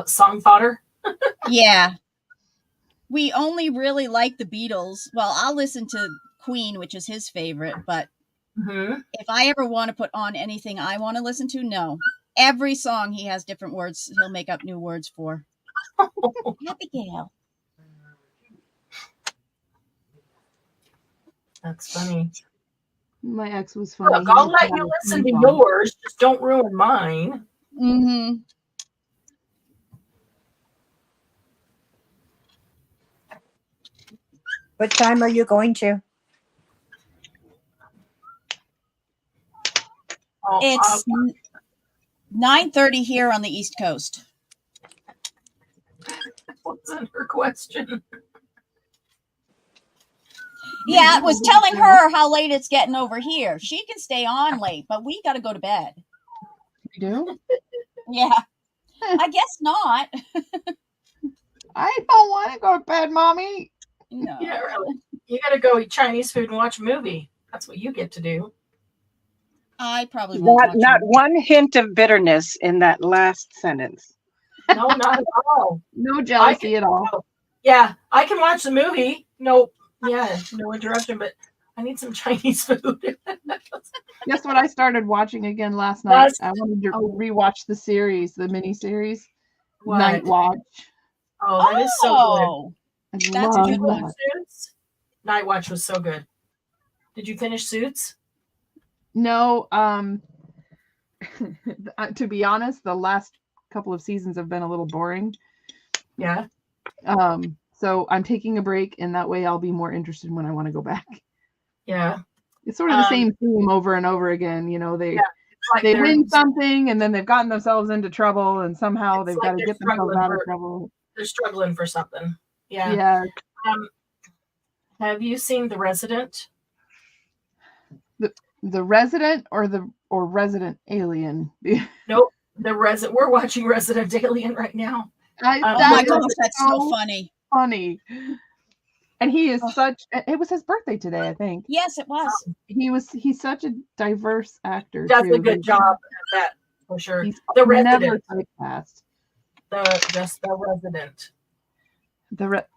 song fodder. Yeah. We only really like the Beatles. Well, I'll listen to Queen, which is his favorite, but if I ever want to put on anything I want to listen to, no. Every song he has different words. He'll make up new words for. Abigail. That's funny. My ex was funny. Look, I'll let you listen to yours. Just don't ruin mine. Mm-hmm. What time are you going to? It's 9:30 here on the East Coast. Wasn't her question. Yeah, it was telling her how late it's getting over here. She can stay on late, but we got to go to bed. You do? Yeah. I guess not. I don't want to go to bed, mommy. No. Yeah, really. You got to go eat Chinese food and watch a movie. That's what you get to do. I probably won't watch Not it. one hint of bitterness in that last sentence. No, not at all. No jealousy at all. Yeah, I can watch the movie. No interruption, but I need some Chinese food. Guess what I started watching again last night? Last- I wanted to oh. rewatch the series, the mini-series, What? Night Watch. Oh, that is so good. Oh, I That's a love good one. that. Suits? Night Watch was so good. Did you finish Suits? No, to be honest, the last couple of seasons have been a little boring. Yeah. So I'm taking a break, and that way I'll be more interested when I want to go back. Yeah. It's sort of the same theme over and over again. You know, they Like they they're- win something, and then they've gotten themselves into trouble, and somehow It's they've like got to they're get themselves struggling out of for- trouble. They're struggling for something. Yeah. Yeah. Have you seen The Resident? The Resident or Resident Alien? Nope. We're watching Resident Alien right now. oh my That gosh, is that's so funny. funny. And he is it was his birthday today, I think. Yes, it was. He's such a diverse actor. Does too. a good job at that for sure. He's The never Resident. typecast. The Resident.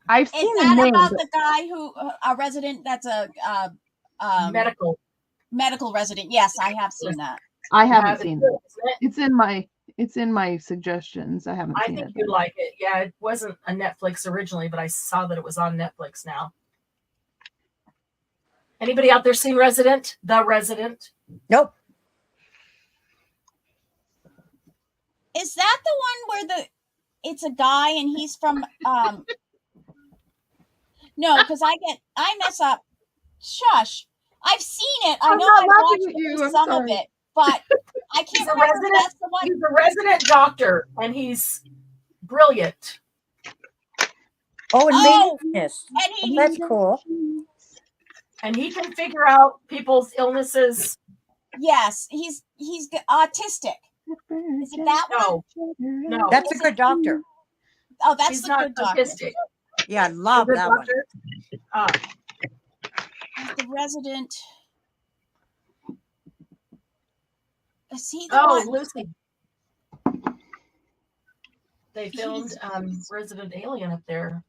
I've Is seen the that name. about but the guy who a resident that's a Medical. resident? Yes, I have seen that. I haven't It's seen good, it. isn't it? It's in my suggestions. I haven't I seen think it. you'd like it. Yeah, it wasn't a Netflix originally, but I saw that it was on Netflix now. Anybody out there seen Resident? The Resident? Nope. Is that the one where it's a guy and he's from no, because I mess up. Shush. I've seen it. I I'm know not I've laughing watched at you. I'm some of sorry. it, but I He's can't a remember if resident. that's the one. He's a resident doctor, and he's brilliant. Oh, and Oh, maintenance. And he That's cool. And he can figure out people's illnesses. yes, he's autistic. Is it that one? No, That's a good doctor. Oh, that's he's the not good doctor. autistic. Yeah, I love Good that one. doctor. The resident. Is he the Oh, one? Lucy. They filmed Resident Alien up there.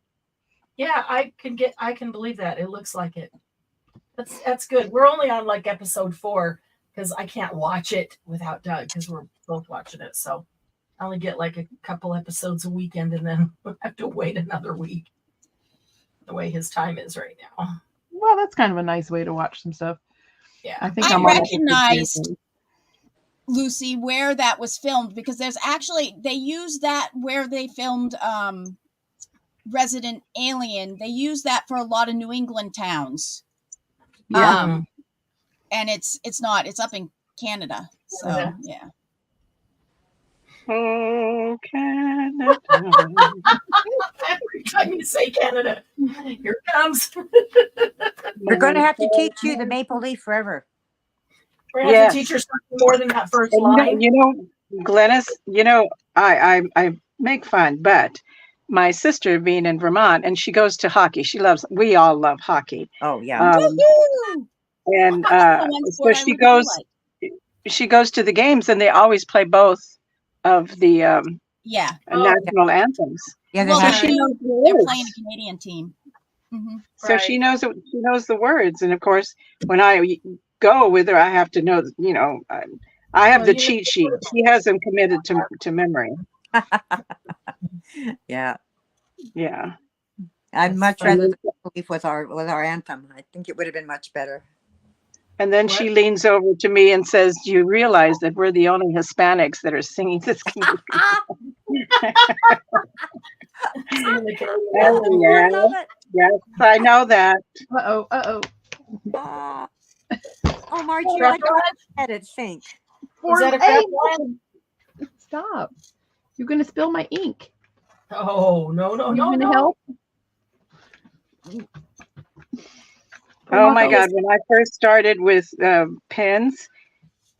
Yeah, I can believe that. It looks like it. That's good. We're only on like episode 4 because I can't watch it without Doug because we're both watching it. So I only get like a couple episodes a weekend, and then we'll have to wait another week. The way his time is right now. Well, that's kind of a nice way to watch some stuff. Yeah. I think I I'm on recognized Lucy where that was filmed because there's actually they used that where they filmed Resident Alien. They use that for a lot of New England towns. Yeah. And it's up in Canada. So Canada. yeah. Oh, Canada. Every time you say Canada, here it comes. We're going to have to teach you the maple leaf forever. We're gonna have Yes. to teach her something more than that first And line. Glennis, I make fun, but my sister being in Vermont, and she goes to hockey. We all love hockey. Oh, yeah. Woohoo! And That's the one so sport I she would goes, like. she goes to the games, and they always play both of the Yeah. national anthems. Yeah, Well, there's So they're, she knows the they're words. playing a Canadian team. Mm-hmm. So Right. she knows the words, and of course, when I go with her, I have to know. I have Well, the you know- cheat sheet. She has them committed to memory. yeah. Yeah. I'd That's much funny. rather the maple leaf with our anthem. I think it would have been much better. And then she leans over to me and says, "Do you realize that we're the only Hispanics that are singing this?" Oh, I love it. Yes, I know that. Uh-oh. Ah. Oh, Margie, I Crap don't lunch? let it sink. Is that a Hey, crap line? stop. You're going to spill my ink. Oh, no. You going to help? Oh my God! When I first started with pens,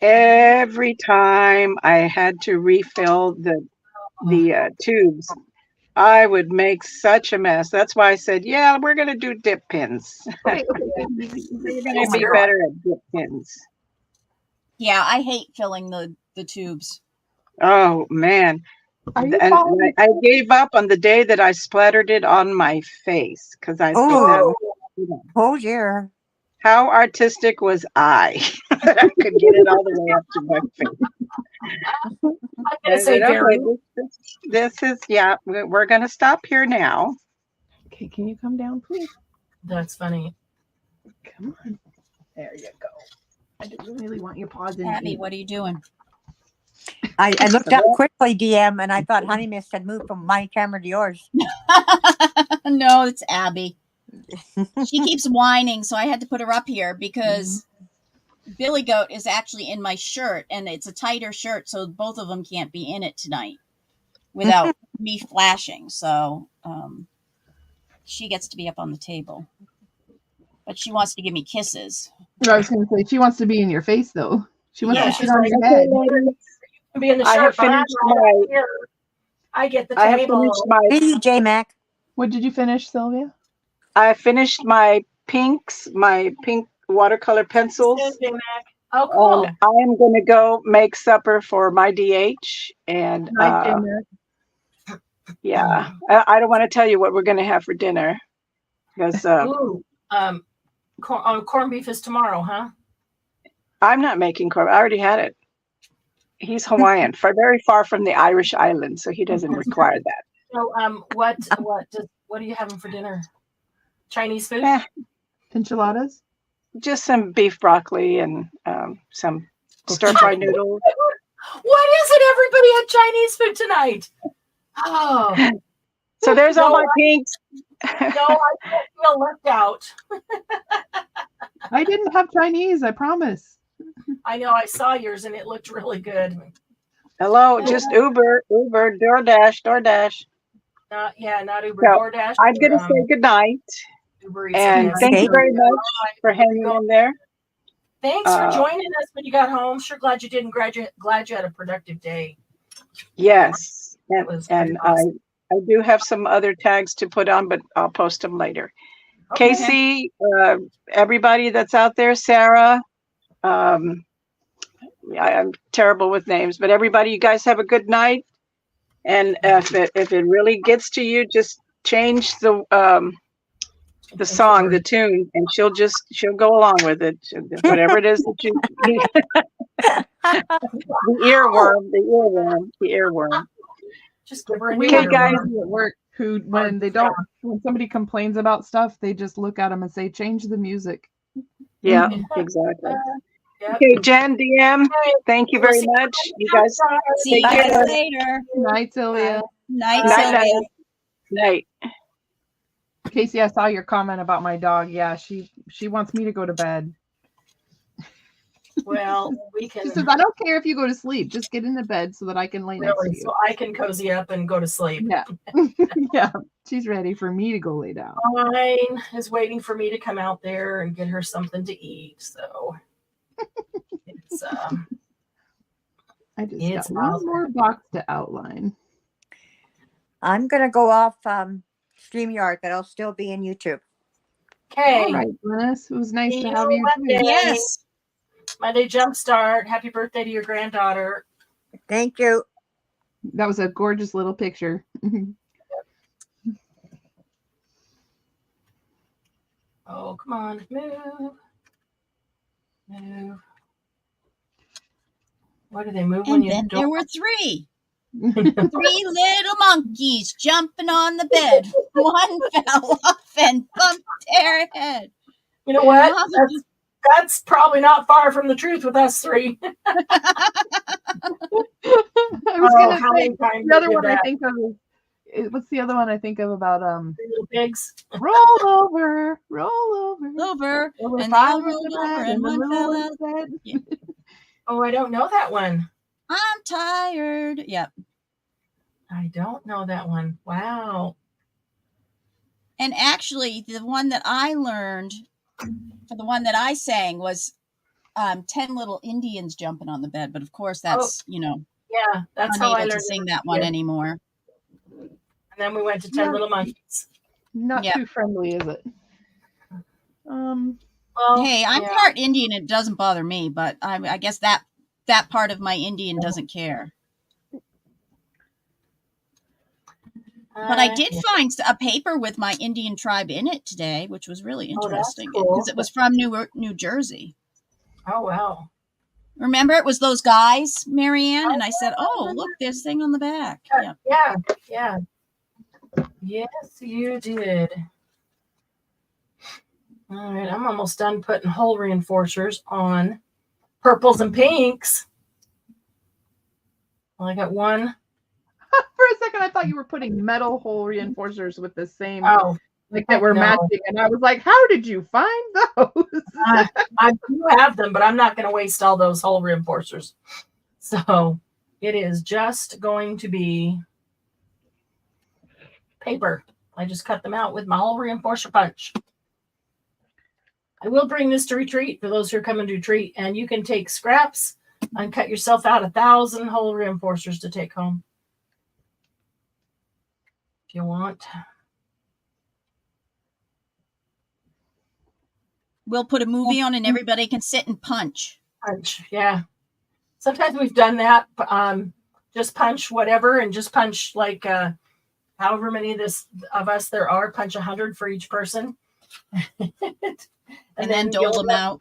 every time I had to refill the tubes, I would make such a mess. That's why I said, yeah, we're going to do dip pins. Okay. We're going to be better at dip pins. Yeah, I hate filling the tubes. Oh, man. Are you And following? I gave up on the day that I splattered it on my face because I thought that Oh, was, oh dear. how artistic was I that I could get it all the way up to my face. I'm I gonna say said, very. okay, this is, yeah, we're going to stop here now. Okay, can you come down, please? That's funny. Come on. There you go. I didn't really want your paws in. Abby, what are you doing? I looked up quickly, DM, and I thought Honey Mist had moved from my camera to yours. No, it's Abby. She keeps whining, so I had to put her up here because Billy Goat is actually in my shirt, and it's a tighter shirt, so both of them can't be in it tonight without me flashing. So she gets to be up on the table, but she wants to give me kisses. I was going to say, she wants to be in your face, though. She wants Yeah, to she's sit on like, your Okay, head. ladies, Be in the I have shirt, but I'm finished right my- up here. I get the I have table. finished my Hey, J Mac. What did you finish, Sylvia? I finished my pinks, my pink watercolor pencils. Oh, cool. And I am going to go make supper for my DH. And yeah, I don't want to tell you what we're going to have for dinner because Ooh, corned beef is tomorrow, huh? I'm not making corn. I already had it. He's Hawaiian, very far from the Irish island, so he doesn't require that. So, what are you having for dinner? Chinese food? Enchiladas? Just some beef broccoli and some stir-fried noodles. What is it? Everybody had Chinese food tonight. Oh, So there's all my pinks. no, I feel left out. I didn't have Chinese, I promise. I know, I saw yours and it looked really good. Hello, just Uber, DoorDash. Not Uber, So, DoorDash. I'm going to say goodnight. Uber Eats And and thank you Okay. very much for hanging in there. Thanks for joining us when you got home. Sure glad you didn't graduate. Glad you had a productive day. Yes. That was And awesome. I do have some other tags to put on, but I'll post them later. Okay. Casey, everybody that's out there, Sarah, I'm terrible with names, but everybody, you guys have a good night. And if it really gets to you, just change the song, the tune, and she'll go along with it. Whatever it is that you the earworm. Just give her a We new have Okay, guys. somebody at work who, when somebody complains about stuff, they just look at them and say, change the music. Yeah, exactly. Yep. Okay, Jen, DM, thank you very much. You guys, See you Take guys care. later. Night, Sylvia. Night, Night, Sylvia. night. Casey, I saw your comment about my dog. Yeah, she wants me to go to bed. Well, we She can says, I don't care if you go to sleep. Just get into bed so that I can lay next to really, you. so I can cozy up and go to sleep. Yeah. Yeah. She's ready for me to go lay down. Mine is waiting for me to come out there and get her something to eat. So it's I just It's got one awesome. more box to outline. I'm going to go off StreamYard, but I'll still be in YouTube. okay. All right, Glennis. It was nice See to you have you Monday. too. Yes. Monday Jumpstart. Happy birthday to your granddaughter. Thank you. That was a gorgeous little picture. Oh, come on. Move. Why do they move when And you then there don't? were three. Three little monkeys jumping on the bed. One fell off and bumped their head. You know what? That's probably not far from the truth with us three. I was gonna how say many times the other we did one I that? think of is what's the other one I think of about Three little pigs. roll over. Over. There were And five they all in rolled the over bed, and and the one little fell one out. said, Oh, I don't know that one. I'm tired. Yep. I don't know that one. Wow. And actually, the one that I learned for the one that I sang was 10 little Indians jumping on the bed. But of course, that's, Yeah, that's not how I able learned to sing that one anymore. then we went to 10 Little Monkeys. Not Yeah. too friendly, is it? Well, Hey, I'm yeah. part Indian. It doesn't bother me, but I guess that part of my Indian doesn't care. But I did find a paper with my Indian tribe in it today, which was really interesting cool. because it was from New Jersey. Oh, wow. Remember, it was those guys, Marianne, and I said, "Oh, look, there's a thing on the back." Yeah. Yeah. Yes, you did. All right, I'm almost done putting hole reinforcers on purples and pinks. Well, I got one. For a second, I thought you were putting metal hole reinforcers with the same, like that were no. matching, and I was like, "How did you find those?" I do have them, but I'm not going to waste all those hole reinforcers. So it is just going to be paper. I just cut them out with my hole reinforcer punch. I will bring this to retreat for those who are coming to retreat, and you can take scraps and cut yourself out 1,000 hole reinforcers to take home if you want. We'll put a movie on, and everybody can sit and punch. Punch, yeah. Sometimes we've done that. Just punch whatever, and just punch like however many of us there are. Punch 100 for each person, and then dole them out.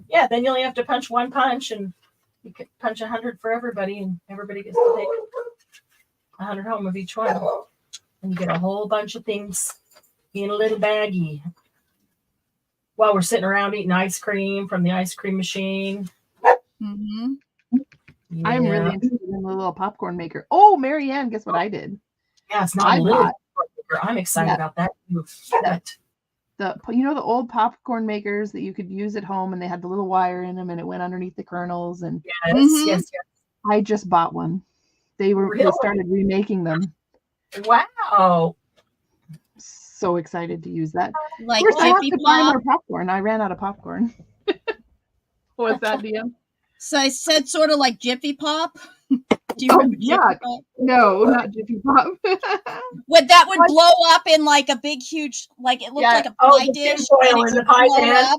Yeah, then you only have to punch one punch, and you can punch 100 for everybody, and everybody gets to take 100 home of each one, and you get a whole bunch of things in a little baggie. While we're sitting around eating ice cream from the ice cream machine. Mm-hmm. Yeah. I'm really interested in the little popcorn maker. Oh, Marianne, guess what I did? Yeah, it's not a little popcorn maker. I'm excited about that. The old popcorn makers that you could use at home, and they had the little wire in them, and it went underneath the kernels. And yes. I just bought one. They started remaking them. Wow. So excited to use that. Like of course, I have to Jiffy buy Pop. more popcorn. I ran out of popcorn. What's that, DM? So I said sort of like Jiffy Pop. Do you remember Jiffy Pop? No, not Jiffy Pop. That would blow up in like a big, huge, like it looked like a pie dish. Foil in the pie pan.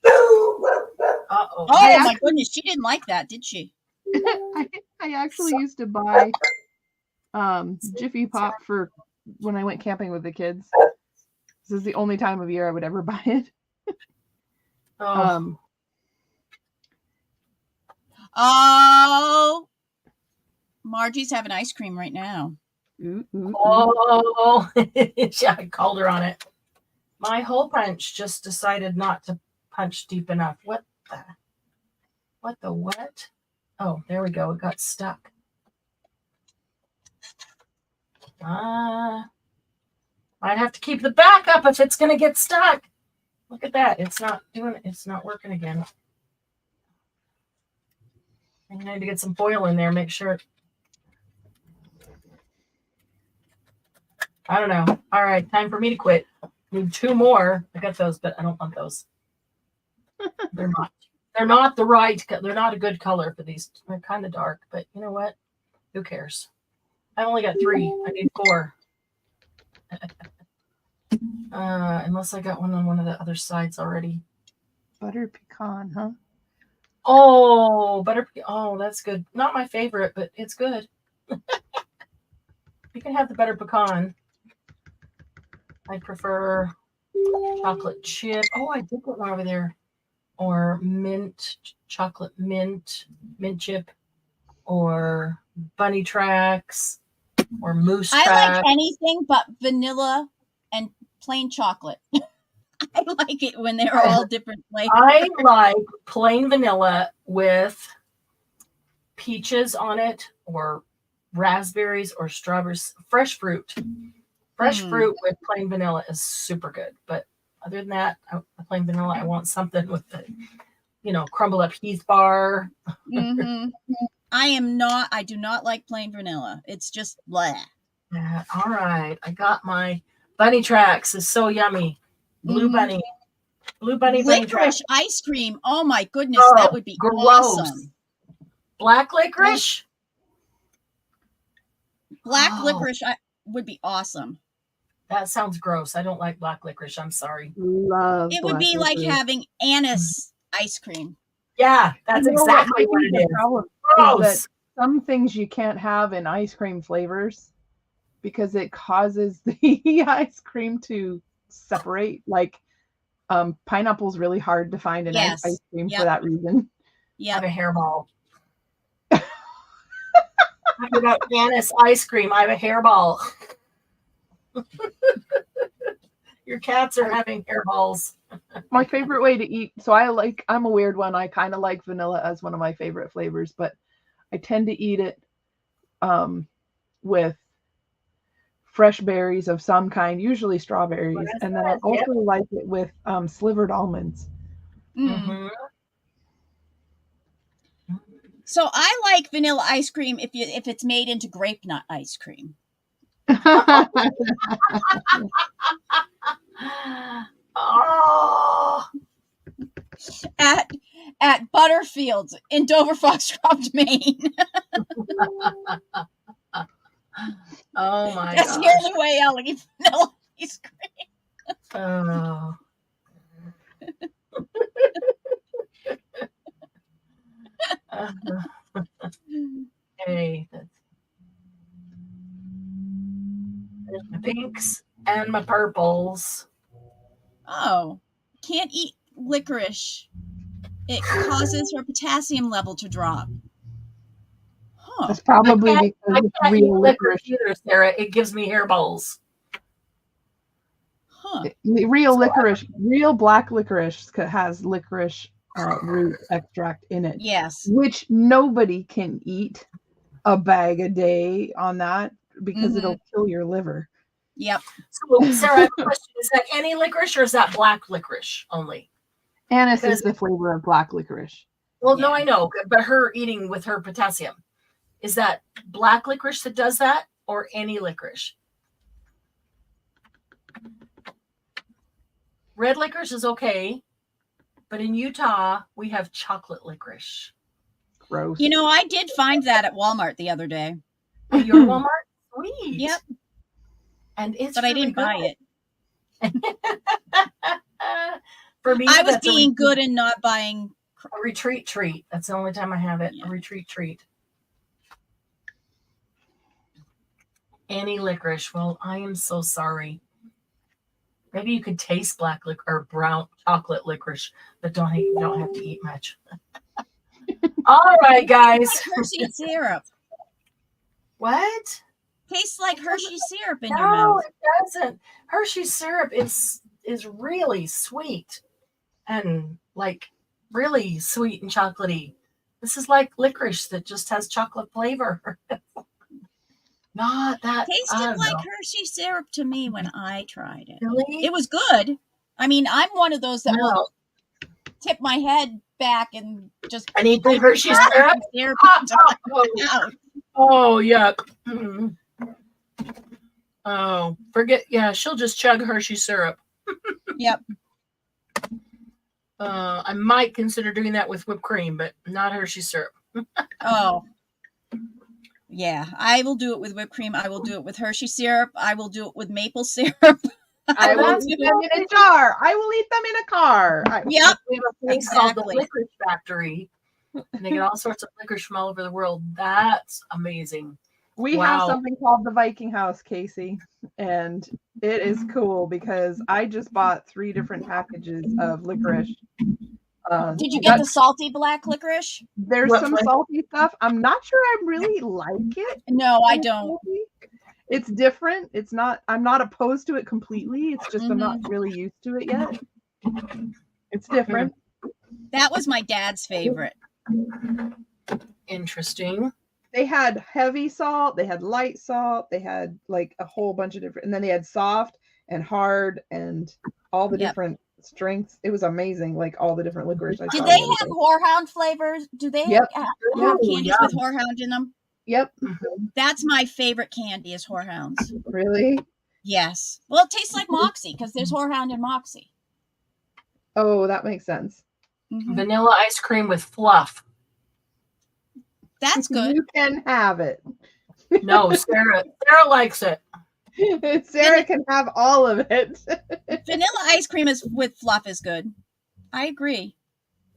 Oh my goodness, she didn't like that, did she? I actually used to buy Jiffy Pop for when I went camping with the kids. This is the only time of year I would ever buy it. Oh, Margie's having ice cream right now. Oh, yeah, I called her on it. My hole punch just decided not to punch deep enough. What? Oh, there we go. It got stuck. I'd have to keep the back up if it's going to get stuck. Look at that. It's not working again. I need to get some foil in there, make sure. I don't know. All right, time for me to quit. Need 2 more. I got those, but I don't want those. They're not the right, they're not a good color for these. They're kind of dark, but you know what? Who cares? I only got 3. I need 4. Unless I got one on one of the other sides already. Butter pecan, huh? Oh, oh, that's good. Not my favorite, but it's good. You can have the butter pecan. I prefer chocolate chip. Oh, I did put one over there. Or chocolate mint chip, or bunny tracks, or moose tracks. I like anything but vanilla and plain chocolate. I like it when they're all different flavors. I like plain vanilla with peaches on it, or raspberries, or strawberries. Fresh fruit. Fresh fruit with plain vanilla is super good. But other than that, plain vanilla, I want something with the, crumble up Heath bar. Mm-hmm. I do not like plain vanilla. It's just blah. All right. I got my bunny tracks. It's so yummy. Blue bunny bunny tracks. Licorice ice cream. Oh my goodness, that would be awesome. Black licorice? Black licorice. would be awesome. That sounds gross. I don't like black licorice. I'm sorry. Love It would black be like licorice. having anise ice cream. Yeah, that's You know exactly what might be it the is. problem Gross. is that some things you can't have in ice cream flavors because it causes the ice cream to separate. Like pineapple's really hard to find in Yes. ice cream Yep. for that reason. Yeah. I have a hairball. Talking about Janice ice cream. I have a hairball. Your cats are having hairballs. My favorite way to eat, so I'm a weird one. I kind of like vanilla as one of my favorite flavors, but I tend to eat it with fresh berries of some kind, usually strawberries, and then I also like it with slivered almonds. Mm. So I like vanilla ice cream if it's made into grape nut ice cream. Oh, At Butterfields in Dover Foxcroft, Maine. oh my That's the gosh. only way I'll eat vanilla ice cream. Oh. Okay. There's my pinks and my purples. Oh, can't eat licorice. It causes her potassium level to drop. Huh. It's probably I because it's can't eat real licorice licorice. either, Sarah. It gives me hairballs. Huh. Real black licorice has licorice root extract in it. Yes. Which nobody can eat a bag a day on that because it'll kill your liver. Yep. So, Sarah, I have a question. Is that any licorice or is that black licorice only? Anise is the flavor of black licorice. Well, no, I know, but her eating with her potassium. Is that black licorice that does that or any licorice? Red licorice is okay, but in Utah, we have chocolate licorice. Gross. You know, I did find that at Walmart the other day. At your Walmart? Sweet. Yep. And it's But I didn't buy it. For me, I was that's being good and not buying. a retreat treat. That's the only time I have it. Yeah. A retreat treat. Any licorice. Well, I am so sorry. Maybe you could taste black licorice or brown chocolate licorice, but you don't have to eat much. All right, guys. Hershey syrup. What? Tastes like Hershey syrup in your No, mouth. it doesn't. Hershey syrup is really sweet and like really sweet and chocolatey. This is like licorice that just has chocolate flavor. Not that. Tasted like Hershey syrup to me when I tried it. Really? It was good. I mean, I'm one of those that will tip my head back and just. I need the Hershey syrup. Oh, yuck. Mm-mm. Oh, forget. Yeah, she'll just chug Hershey syrup. Yep. I might consider doing that with whipped cream, but not Hershey syrup. Oh. Yeah, I will do it with whipped cream. I will do it with Hershey syrup. I will do it with maple syrup. I will eat them in a jar. I will eat them in a car. We Yep. have a place called the Licorice Factory, and they get all sorts of licorice from all over the world. That's amazing. We have something called the Viking House, Casey, and it is cool because I just bought 3 different packages of licorice. Did you get the salty black licorice? There's some salty stuff. I'm not sure I really like it. No, I don't. It's different. It's not. I'm not opposed to it completely. It's just I'm not really used to it yet. It's different. That was my dad's favorite. Interesting. They had heavy salt. They had light salt. They had like a whole bunch of different, and then they had soft and hard and all the different strengths. It was amazing. Like all the different licorice. Did they have horehound flavors? Do they have candies with horehound in them? Yep. That's my favorite candy is horehounds. Really? Yes. Well, it tastes like Moxie because there's horehound in Moxie. Oh, that makes sense. Vanilla ice cream with fluff. That's good. You can have it. No, Sarah likes it. Sarah can have all of it. Vanilla ice cream is with fluff is good. I agree.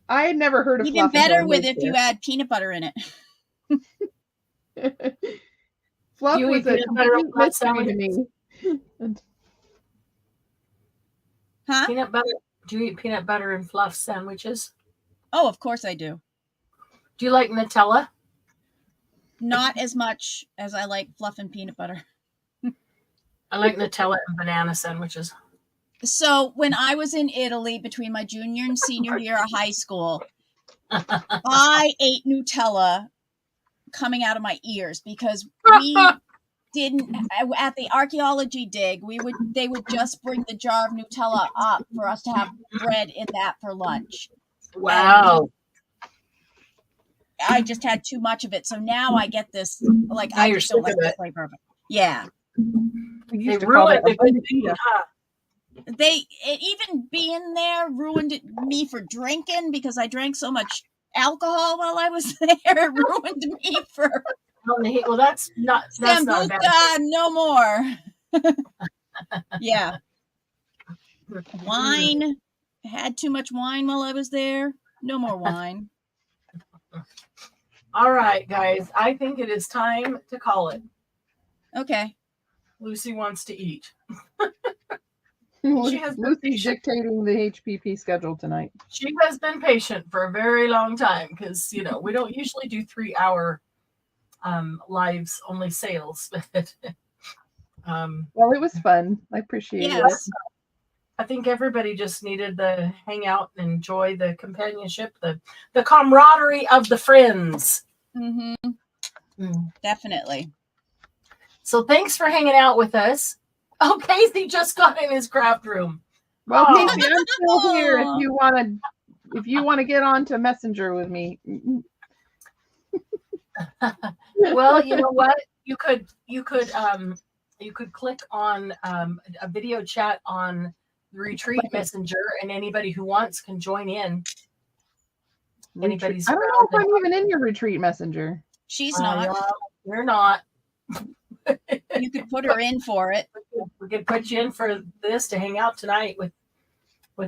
I had never heard of Even fluff until I better with lived if you add peanut butter in it. there. Fluff You eat was a peanut butter complete on flat mystery to me. Huh? Peanut butter. Do you eat peanut butter and fluff sandwiches? Oh, of course I do. Do you like Nutella? Not as much as I like fluff and peanut butter. I like Nutella and banana sandwiches. So when I was in Italy between my junior and senior year of high school, I ate Nutella coming out of my ears because we didn't at the archaeology dig. They would just bring the jar of Nutella up for us to have bread in that for lunch. Wow. I just had too much of it, so now I get this like Now I you're just don't sick like of the it. flavor of it. Yeah. We They used to call ruined that the good a thing, huh? Even being there ruined me for drinking because I drank so much alcohol while I was there. It ruined me for Well, that's not a bad Sambuca, no more. Yeah. Wine. I had too much wine while I was there. No more wine. All right, guys. I think it is time to call it. Okay. Lucy wants to eat. Lucy's She has been patient. dictating the HPP schedule tonight. She has been patient for a very long time because, we don't usually do 3-hour lives, only sales. Well, it was fun. I appreciate Yes. it. I think everybody just needed to hang out and enjoy the companionship, the camaraderie of the friends. Mm-hmm. Definitely. So thanks for hanging out with us. Oh, Casey just got in his craft room. Well, Oh. Casey, I'm still here if you want to get on to Messenger with me. Well, you know what? You could click on a video chat on the Retreat Messenger, and anybody who wants can join in. Anybody's I don't know if I'm even in your Retreat Messenger. She's not. You're not. You could put her in for it. We could put you in for this to hang out tonight with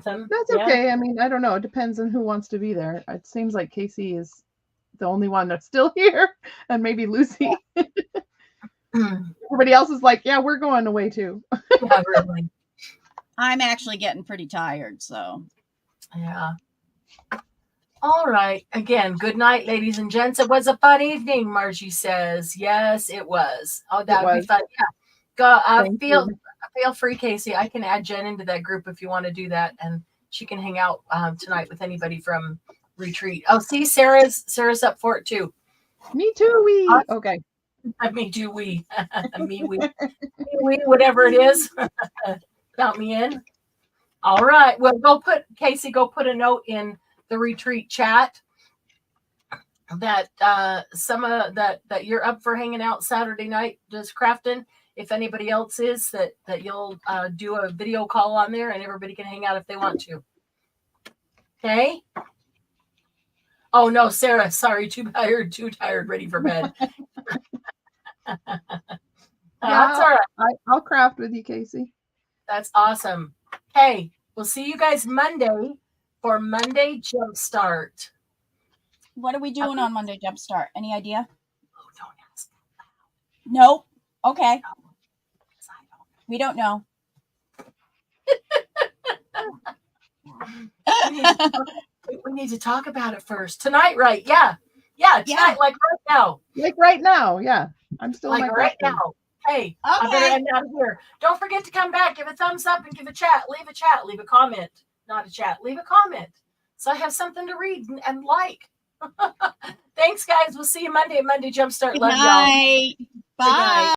them. That's okay. I mean, I don't know. It depends on who wants to be there. It seems like Casey is the only one that's still here, and maybe Lucy. Everybody else is like, yeah, we're going away too. Yeah, really. I'm actually getting pretty tired, so. Yeah. All right. Again, good night, ladies and gents. It was a fun evening, Margie says. Yes, it was. Oh, that would be fun. Yeah. Go. Feel free, Casey. I can add Jen into that group if you want to do that, and she can hang out tonight with anybody from Retreat. Oh, see, Sarah's up for it too. Me too. Okay. Me too. We. Whatever it is. Count me in. All right. Well, go put a note in the Retreat chat that that you're up for hanging out Saturday night just crafting. If anybody else is, that you'll do a video call on there and everybody can hang out if they want to. Okay. Oh no, Sarah, sorry, too tired, ready for bed. That's all right. I'll craft with you, Casey. That's awesome. Hey, we'll see you guys Monday for Monday Jumpstart. What are we doing on Monday Jumpstart? Any idea? Oh, don't ask. Nope. Okay. We don't know. We need to talk about it first. Tonight, right? Yeah. Yeah, tonight, like right now. Like right now, yeah. I'm still like right now. Hey, I better end out of here. Don't forget to come back, give a thumbs up, and give a chat. Leave a comment. Not a chat. Leave a comment. So I have something to read and like. Thanks, guys. We'll see you Monday at Monday Jumpstart. Love y'all. Bye.